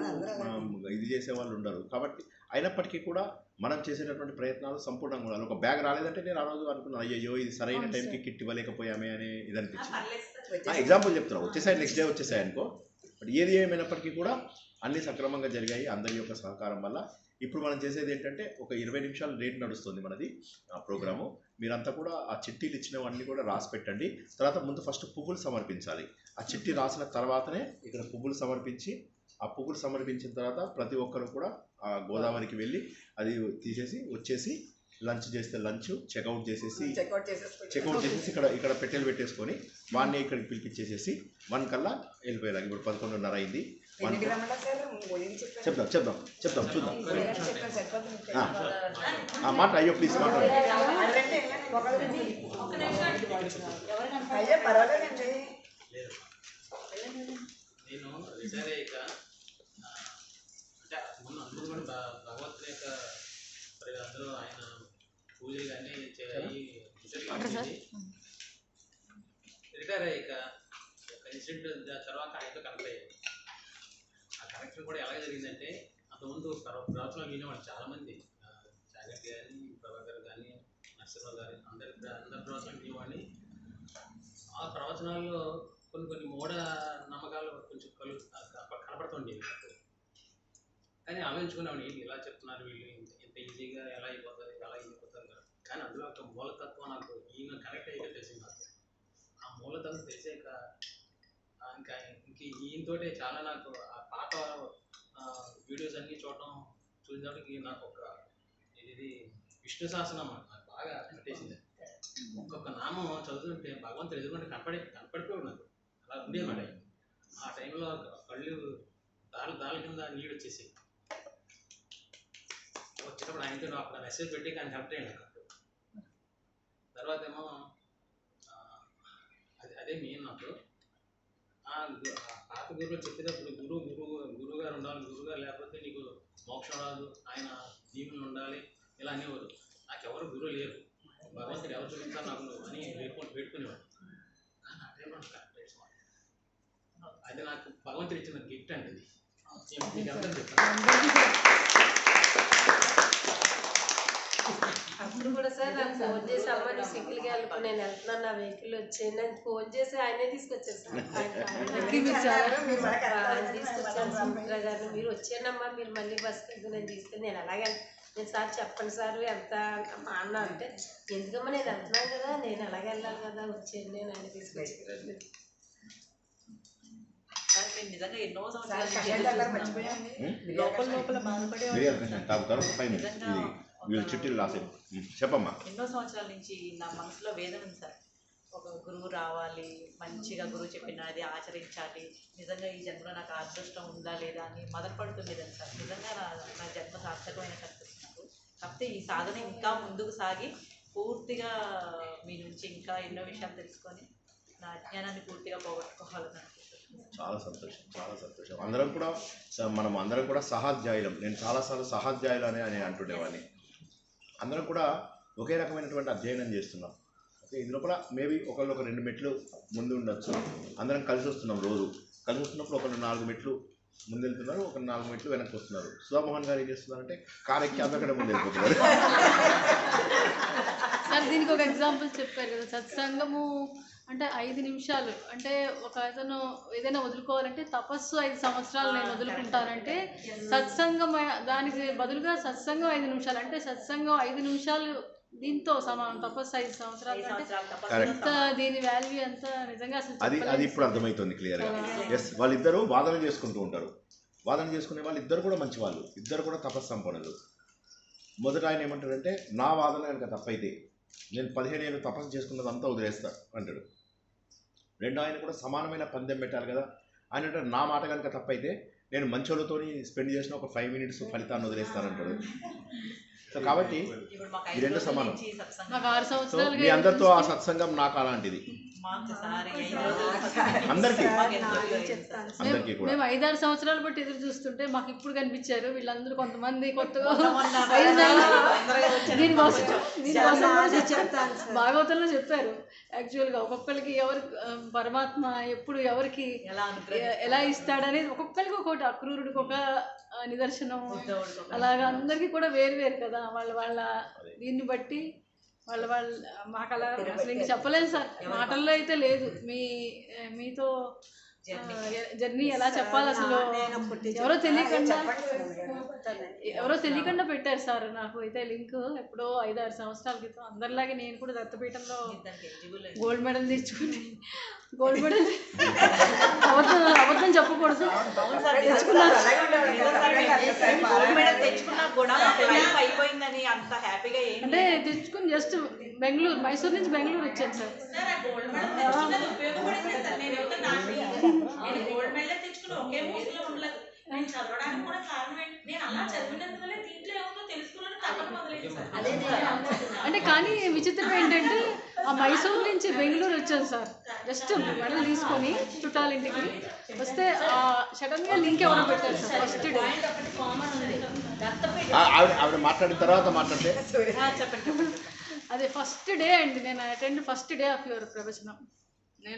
ఇది చేసే వాళ్ళు ఉండరు. కాబట్టి అయినప్పటికీ కూడా మనం చేసేటటువంటి ప్రయత్నాలు సంపూర్ణంగా ఉండాలి. ఒక బ్యాగ్ రాలేదంటే నేను ఆ రోజు అనుకున్నాను, అయ్యో ఇది సరైన టైంకి కిట్ ఇవ్వలేకపోయామే అని ఇది అనిపించింది. ఎగ్జాంపుల్ చెప్తున్నాను, వచ్చేసాయి నెక్స్ట్ డే వచ్చేసాయి అనుకో. బట్ ఏది ఏమైనప్పటికీ కూడా అన్నీ సక్రమంగా జరిగాయి అందరి యొక్క సహకారం వల్ల. ఇప్పుడు మనం చేసేది ఏంటంటే ఒక 20 నిమిషాలు లేట్ నడుస్తుంది మనది ఆ ప్రోగ్రాము. మీరంతా కూడా ఆ చిట్టీలు ఇచ్చినవన్నీ కూడా రాసి పెట్టండి. తర్వాత ముందు ఫస్ట్ పువ్వులు సమర్పించాలి. ఆ చిట్టి రాసిన తర్వాతనే ఇక్కడ పువ్వులు సమర్పించి, ఆ పువ్వులు సమర్పించిన తర్వాత ప్రతి ఒక్కరు కూడా ఆ గోదావరికి వెళ్ళి అది తీసేసి వచ్చేసి లంచ్ చేస్తే లంచ్, చెక్అవుట్ చేసేసి ఇక్కడ పెట్టెలు పెట్టేసుకొని వాడిని ఇక్కడికి పిలిపించేసేసి 1 కల్లా వెళ్ళిపోయేలాగా. ఇప్పుడు 11:30 అయింది. చెప్దాం చూద్దాం. మాట అయ్యో ప్లీజ్ మాట్లాడండి. నేను రిటైర్ అయ్యాక అంటే అందరూ కూడా భగవంతుని యొక్క అందరూ ఆయన పూజలు కానీ రిటైర్ అయ్యాక ఒక ఇన్సిడెంట్ తర్వాత ఆయనతో కనెక్ట్ అయ్యాను. ఆ కనెక్షన్ కూడా ఎలా జరిగిందంటే అంతకుముందు ప్రవచనాలు వినేవాళ్ళు చాలామంది, జాగట్ కానీ ప్రభాకర్ కానీ నరసింహ గారు అందరి ప్రవచనాలు వినేవాడిని. ఆ ప్రవచనాల్లో కొన్ని మూఢ నమ్మకాలు కొంచెం కనపడుతుండేవి నాకు. కానీ ఆలోచించుకునేవాడిని, ఏంటి ఇలా చెప్తున్నారు వీళ్ళు, ఇంత ఈజీగా ఎలా అయిపోతారు కదా. కానీ అందులో ఒక మూలతత్వం నాకు ఈయన కనెక్ట్ అయ్యాక తెలిసింది నాకు. ఆ మూలతత్వం తెలిసాక ఇంకా ఈయనతోటే చాలా నాకు ఆ పాత వీడియోస్ అన్నీ చూసినప్పటికి నాకు ఒక ఇది విష్ణు సహస్రనామం నాకు బాగా పట్టేసింది. ఒక్కొక్క నామం చదువుతుంటే భగవంతుడు ఎదురుకుంటే కనపడిపోయాడు నాకు. అలా ఉండేమాట. ఆ టైంలో కళ్ళు దాని కింద నీళ్ళు వచ్చేసి వచ్చేటప్పుడు ఆయనతో అప్పుడు మెసేజ్ పెట్టి ఆయన కనెక్ట్ అయ్యాను నాకు. తర్వాత ఏమో అదే మెయిన్ నాకు పాత గురువులు చెప్పేటప్పుడు గురువు గారు ఉండాలి, గురువుగారు లేకపోతే నీకు మోక్షం రాదు, ఆయన దీవులు ఉండాలి ఇలా అనేవారు. నాకు ఎవరు గురువు లేరు, భగవంతుడు ఎవరు చూపిస్తారు నాకు నువ్వు అని పెట్టుకునేవాడు. కానీ ఆ టైంలో నాకు కరెక్ట్ చేసుకోవాలి. అది నాకు భగవంతుడు ఇచ్చిన గిఫ్ట్ అండి. మీకు అందరూ చెప్తాను. అప్పుడు కూడా సార్ నాకు ఫోన్ చేసి అమ్మ నువ్వు సింగిల్గా వెళ్ళిపో, నేను వెళ్తున్నాను, నా వెహికల్ వచ్చాను అని ఫోన్ చేసి ఆయనే తీసుకొచ్చారు సార్. తీసుకొచ్చాను సుమిత్ర గారిని, మీరు వచ్చానమ్మా, మీరు మళ్ళీ బస్కి వెళ్తే నేను తీసుకెళ్ళి నేను అలాగే నేను సార్ చెప్పండి సార్ ఎంత మా అన్న అంటే ఎందుకమ్మా నేను వెళ్తున్నాను కదా, నేను అలాగే వెళ్ళాలి కదా, వచ్చాను నేను ఆయన తీసుకొచ్చారు. నిజంగా ఎన్నో సంవత్సరాలు లోపల బాధపడే చెప్పమ్మా. ఎన్నో సంవత్సరాల నుంచి నా మనసులో వేదన ఉంది సార్. ఒక గురువు రావాలి, మంచిగా గురువు చెప్పినది ఆచరించాలి, నిజంగా ఈ జన్మలో నాకు అదృష్టం ఉందా లేదా అని మదనపడుతుండేదని సార్. నిజంగా నా జన్మ సార్థకమైన కనిపిస్తున్నారు. కాకపోతే ఈ సాధన ఇంకా ముందుకు సాగి పూర్తిగా మీ నుంచి ఇంకా ఎన్నో విషయాలు తెలుసుకొని నా అజ్ఞానాన్ని పూర్తిగా పోగొట్టుకోవాలని అనుకుంటున్నాను. చాలా సంతోషం, చాలా సంతోషం. అందరం కూడా మనం అందరం కూడా సహాధ్యాయులం. నేను చాలాసార్లు సహాధ్యాయులు అని అంటుండేవాడిని. అందరం కూడా ఒకే రకమైనటువంటి అధ్యయనం చేస్తున్నాం. ఓకే, ఇందులో కూడా మేబీ ఒకళ్ళు ఒక 2 మెట్లు ముందు ఉండొచ్చు. అందరం కలిసి వస్తున్నాం. రోజు కలిసి వస్తున్నప్పుడు ఒకళ్ళు 4 మెట్లు ముందు వెళ్తున్నారు, ఒక 4 మెట్లు వెనక్కి వస్తున్నారు. సుధామోహన్ గారు ఏం చేస్తున్నారంటే కారు ఎక్కి అందరికంటే ముందు వెళ్ళిపోతున్నారు. సార్ దీనికి ఒక ఎగ్జాంపుల్ చెప్పారు కదా, సత్సంగము అంటే 5 నిమిషాలు. అంటే ఒక అతను ఏదైనా వదులుకోవాలంటే తపస్సు 5 సంవత్సరాలు నేను వదులుకుంటానంటే సత్సంగం దానికి బదులుగా సత్సంగం 5 నిమిషాలు. అంటే సత్సంగం 5 నిమిషాలు దీంతో సమానం. తపస్సు 5 సంవత్సరాలు అంటే ఎంత దీని వాల్యూ ఎంత నిజంగా అసలు అది ఇప్పుడు అర్థమవుతుంది క్లియర్గా. ఎస్, వాళ్ళిద్దరూ వాదన చేసుకుంటూ ఉంటారు. వాదన చేసుకునే వాళ్ళు ఇద్దరు కూడా మంచి వాళ్ళు, ఇద్దరు కూడా తపస్సు సంపన్నులు. మొదట ఆయన ఏమంటాడంటే నా వాదన కనుక తప్పైతే నేను 15 ఏళ్ళు తపస్సు చేసుకున్నదంతా వదిలేస్తా అంటాడు. రెండో ఆయన కూడా సమానమైన పందెం పెట్టాలి కదా. ఆయన అంటే నా మాట కనుక తప్పైతే నేను మంచోళ్ళతో స్పెండ్ చేసిన ఒక 5 మినిట్స్ ఫలితాన్ని వదిలేస్తానంటాడు. సో కాబట్టి ఈ 2 సమానం. సో మీ అందరితో ఆ సత్సంగం నాకు అలాంటిది. అందరికీ కూడా మేము 5-6 సంవత్సరాలు బట్టి ఎదురు చూస్తుంటే మాకు ఇప్పుడు కనిపించారు వీళ్ళందరూ. కొంతమంది కొత్తగా భాగవతంలో చెప్పారు. యాక్చువల్గా ఒక్కొక్కరికి ఎవరు పరమాత్మ ఎప్పుడు ఎవరికి ఎలా ఇస్తాడనేది ఒక్కొక్కరికి ఒకటి, అక్రూరుడికి ఒక నిదర్శనం, అలాగా అందరికీ కూడా వేరు వేరు కదా. వాళ్ళ దీన్ని బట్టి వాళ్ళ మాకు అలా అసలు ఇంక చెప్పలేదు సార్, మాటల్లో అయితే లేదు. మీతో జర్నీ ఎలా చెప్పాలి అసలు ఎవరో తెలియకుండా పెట్టారు సార్. నాకు అయితే లింక్ ఎప్పుడో 5-6 సంవత్సరాల క్రితం. అందరిలాగే నేను కూడా దత్తపీఠంలో గోల్డ్ మెడల్ తెచ్చుకుని, గోల్డ్ మెడల్ అబద్ధం చెప్పకూడదు అంటే తెచ్చుకుని జస్ట్ బెంగళూరు, మైసూర్ నుంచి బెంగళూరు వచ్చాను సార్. నేను చదవడానికి కూడా కారణం ఏంటి, నేను అలా చదివినందువల్ల దీంట్లో ఏమో తెలుసుకోవాలని తప్పక మొదలైంది. అంటే కానీ విచిత్రం ఏంటంటే ఆ మైసూర్ నుంచి బెంగళూరు వచ్చాను సార్. జస్ట్ మెడల్ తీసుకొని చుట్టాలింటికి వస్తే సడన్ గా లింక్ ఎవరో పెట్టారు సార్. ఫస్ట్ డే ఆవిడ మాట్లాడిన తర్వాత మాట్లాడితే అదే ఫస్ట్ డే అండి. నేను attend first day of your ప్రవచనం.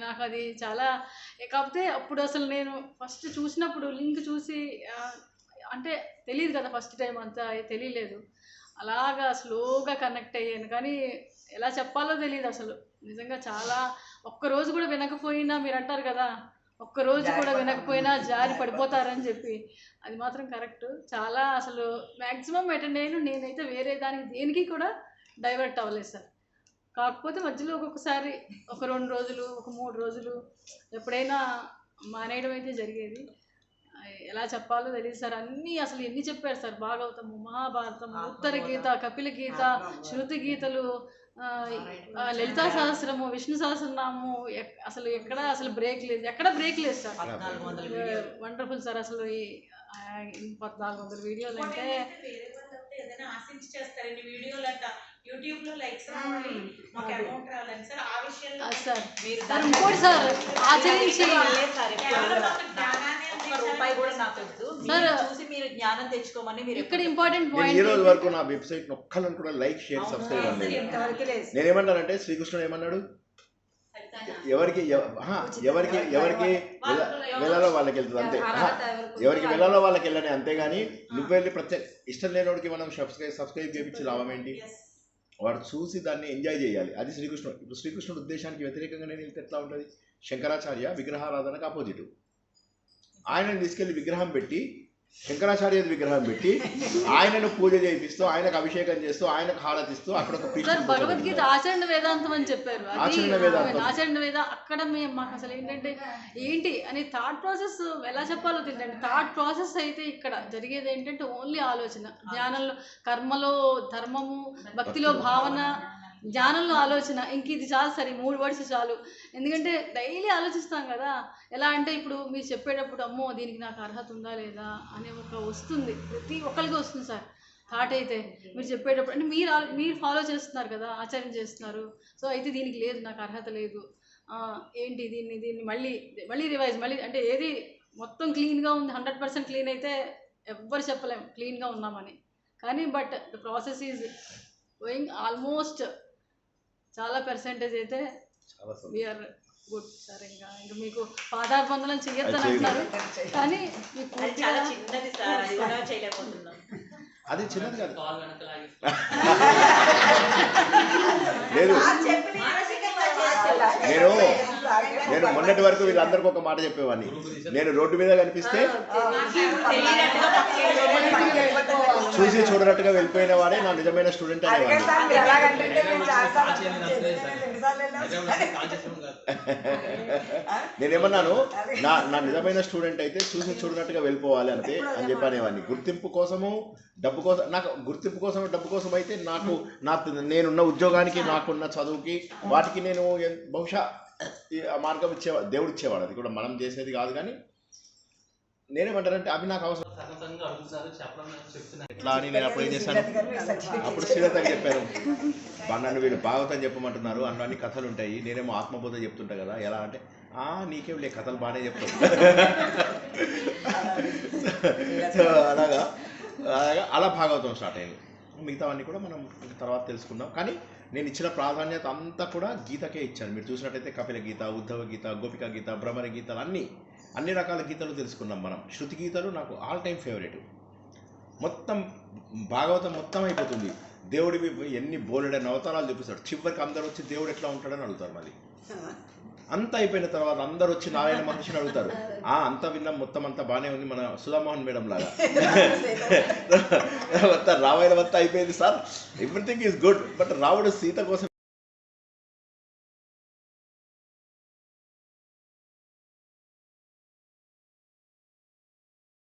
నాకు అది చాలా, కాకపోతే అప్పుడు అసలు నేను ఫస్ట్ చూసినప్పుడు లింక్ చూసి అంటే తెలియదు కదా, ఫస్ట్ టైం అంతా తెలియలేదు. అలాగా స్లోగా కనెక్ట్ అయ్యాను. కానీ ఎలా చెప్పాలో తెలియదు అసలు. నిజంగా చాలా ఒక్కరోజు కూడా వినకపోయినా, మీరు అంటారు కదా ఒక్కరోజు కూడా వినకపోయినా జారి పడిపోతారని చెప్పి, అది మాత్రం కరెక్ట్. చాలా అసలు మ్యాక్సిమం అటెండ్ అయ్యాను. నేనైతే వేరే దానికి దేనికి కూడా డైవర్ట్ అవ్వలేదు సార్. కాకపోతే మధ్యలో ఒక్కొక్కసారి ఒక 2 రోజులు, ఒక 3 రోజులు ఎప్పుడైనా మానేయడం అయితే జరిగేది. ఎలా చెప్పాలో తెలియదు సార్. అన్నీ అసలు ఎన్ని చెప్పారు సార్. భాగవతము, మహాభారతము, ఉత్తర గీత, కపిల గీత, శృతి గీతలు, లలితా సహస్రము, విష్ణు సహస్రనామము, అసలు ఎక్కడ అసలు బ్రేక్ లేదు, ఎక్కడ బ్రేక్ లేదు సార్. Wonderful sir. అసలు ఈ 1400 వీడియోలు అంటే ఏదైనా ఆశించి చేస్తారండి వీడియోలు అంట. యూట్యూబ్ లో లైక్స్ రావాలి, మాకు అమౌంట్ రావాలని సార్. ఆ విషయంలో సార్ ఇంకోటి సార్ ఆచరించి రూపాయి కూడా నాకు వద్దు, చూసి మీరు జ్ఞానం తెచ్చుకోమని మీరు ఇక్కడ ఇంపార్టెంట్ పాయింట్. ఈ రోజు వరకు నా వెబ్సైట్ ఒక్కళ్ళని కూడా లైక్, షేర్, సబ్స్క్రైబ్ అవ్వలేదు. నేనేమన్నానంటే శ్రీకృష్ణుడు ఏమన్నాడు, ఎవరికి వెళ్ళాలో వాళ్ళకి వెళ్తుంది అంతే. ఎవరికి వెళ్ళాలో వాళ్ళకి వెళ్ళని, అంతేగాని నువ్వు వెళ్ళి ప్రత్యేక ఇష్టం లేనివాడికి మనం సబ్స్క్రైబ్ చేయించి లాభం ఏంటి? వాడు చూసి దాన్ని ఎంజాయ్ చేయాలి. అది శ్రీకృష్ణుడు. ఇప్పుడు శ్రీకృష్ణుడు ఉద్దేశానికి వ్యతిరేకంగా నేను వెళ్తే ఎట్లా ఉంటుంది? శంకరాచార్య విగ్రహారాధనకు ఆపోజిట్. ఆయనను తీసుకెళ్లి విగ్రహం పెట్టి, శంకరాచార్య విగ్రహం పెట్టి ఆయనను పూజ చేయిస్తూ, ఆయనకు అభిషేకం చేస్తూ, ఆయనకు హారతిస్తూ అక్కడ ఒక భగవద్గీత ఆచరణ వేదాంతం అని చెప్పారు. ఆచరణ వేద అక్కడ మాకు అసలు ఏంటి అని థాట్ ప్రాసెస్ ఎలా చెప్పాలో తెలియదండి. థాట్ ప్రాసెస్ అయితే ఇక్కడ జరిగేది ఏంటంటే ఓన్లీ ఆలోచన. జ్ఞానంలో కర్మలో ధర్మము, భక్తిలో భావన, జ్ఞానంలో ఆలోచన. ఇంక ఇది చాలు సరే, 3 వర్డ్స్ చాలు. ఎందుకంటే డైలీ ఆలోచిస్తాం కదా. ఎలా అంటే ఇప్పుడు మీరు చెప్పేటప్పుడు అమ్మో దీనికి నాకు అర్హత ఉందా లేదా అనే ఒక వస్తుంది, ప్రతి ఒక్కరికి వస్తుంది సార్ థాట్. అయితే మీరు చెప్పేటప్పుడు అంటే మీరు ఫాలో చేస్తున్నారు కదా, ఆచరణ చేస్తున్నారు. సో అయితే దీనికి లేదు, నాకు అర్హత లేదు ఏంటి దీన్ని మళ్ళీ రివైజ్ మళ్ళీ అంటే ఏది మొత్తం క్లీన్గా ఉంది 100% క్లీన్ అయితే ఎవ్వరు చెప్పలేం క్లీన్గా ఉన్నామని. కానీ but the process is going almost చాలా పర్సెంటేజ్ అయితే వీఆర్ గుడ్ సార్. ఇంకా మీకు పాదాభివందనం చెయ్యొద్దని అంటున్నారు కానీ మీకు చాలా పూర్తిగా చిన్నది సార్, అది కూడా చేయలేకపోతున్నాం. అది చిన్నది కాదు. కాల్ వెనక లాగి లేదు, నేను మొన్నటి వరకు వీళ్ళందరికీ ఒక మాట చెప్పేవాడిని. నేను రోడ్డు మీద కనిపిస్తే చూసి చూడనట్టుగా వెళ్ళిపోయిన వాడే నా నిజమైన స్టూడెంట్ అనేవాడిని. నేనేమన్నాను, నా నిజమైన స్టూడెంట్ అయితే చూసి చూడనట్టుగా వెళ్ళిపోవాలి అంతే అని చెప్పి అనేవాడిని. గుర్తింపు కోసము డబ్బు కోసం, నాకు గుర్తింపు కోసం డబ్బు కోసం అయితే నేనున్న ఉద్యోగానికి నాకున్న చదువుకి వాటికి నేను బహుశా ఆ మార్గం ఇచ్చేవాడు, దేవుడు ఇచ్చేవాడు. అది కూడా మనం చేసేది కాదు. కానీ నేనేమంటానంటే అవి నాకు అవసరం ఎట్లా అని నేను అప్పుడు ఏం చేశాను, అప్పుడు శ్రీలతకి చెప్పాను, నన్ను వీళ్ళు భాగవతం చెప్పమంటున్నారు, అన్ని కథలు ఉంటాయి, నేనేమో ఆత్మబోధ చెప్తుంటా కదా, ఎలా అంటే నీకేం లే కథలు బాగానే చెప్తాను. అలాగా అలా భాగవతం స్టార్ట్ అయింది. మిగతావన్నీ కూడా మనం తర్వాత తెలుసుకుందాం. కానీ నేను ఇచ్చిన ప్రాధాన్యత అంతా కూడా గీతకే ఇచ్చాను. మీరు చూసినట్టయితే కపిల గీత, ఉద్ధవ గీత, గోపిక గీత, భ్రమర గీతలు అన్ని రకాల గీతలు తెలుసుకున్నాం మనం. శృతి గీతలు నాకు ఆల్ టైమ్ ఫేవరెట్. మొత్తం భాగవతం మొత్తం అయిపోతుంది. దేవుడివి ఎన్ని బోలెడైన అవతారాలు చూపిస్తాడు. చివరికి అందరూ వచ్చి దేవుడు ఎట్లా ఉంటాడని అడుగుతారు. మళ్ళీ అంతా అయిపోయిన తర్వాత అందరూ వచ్చి నారాయణ మహర్షిని అడుగుతారు. అంతా విన్నాం, మొత్తం అంతా బాగానే ఉంది, మన సుధామోహన్ మేడం లాగా మొత్తం రామాయణం అంతా అయిపోయింది sir, everything is good, but రాముడు సీత కోసం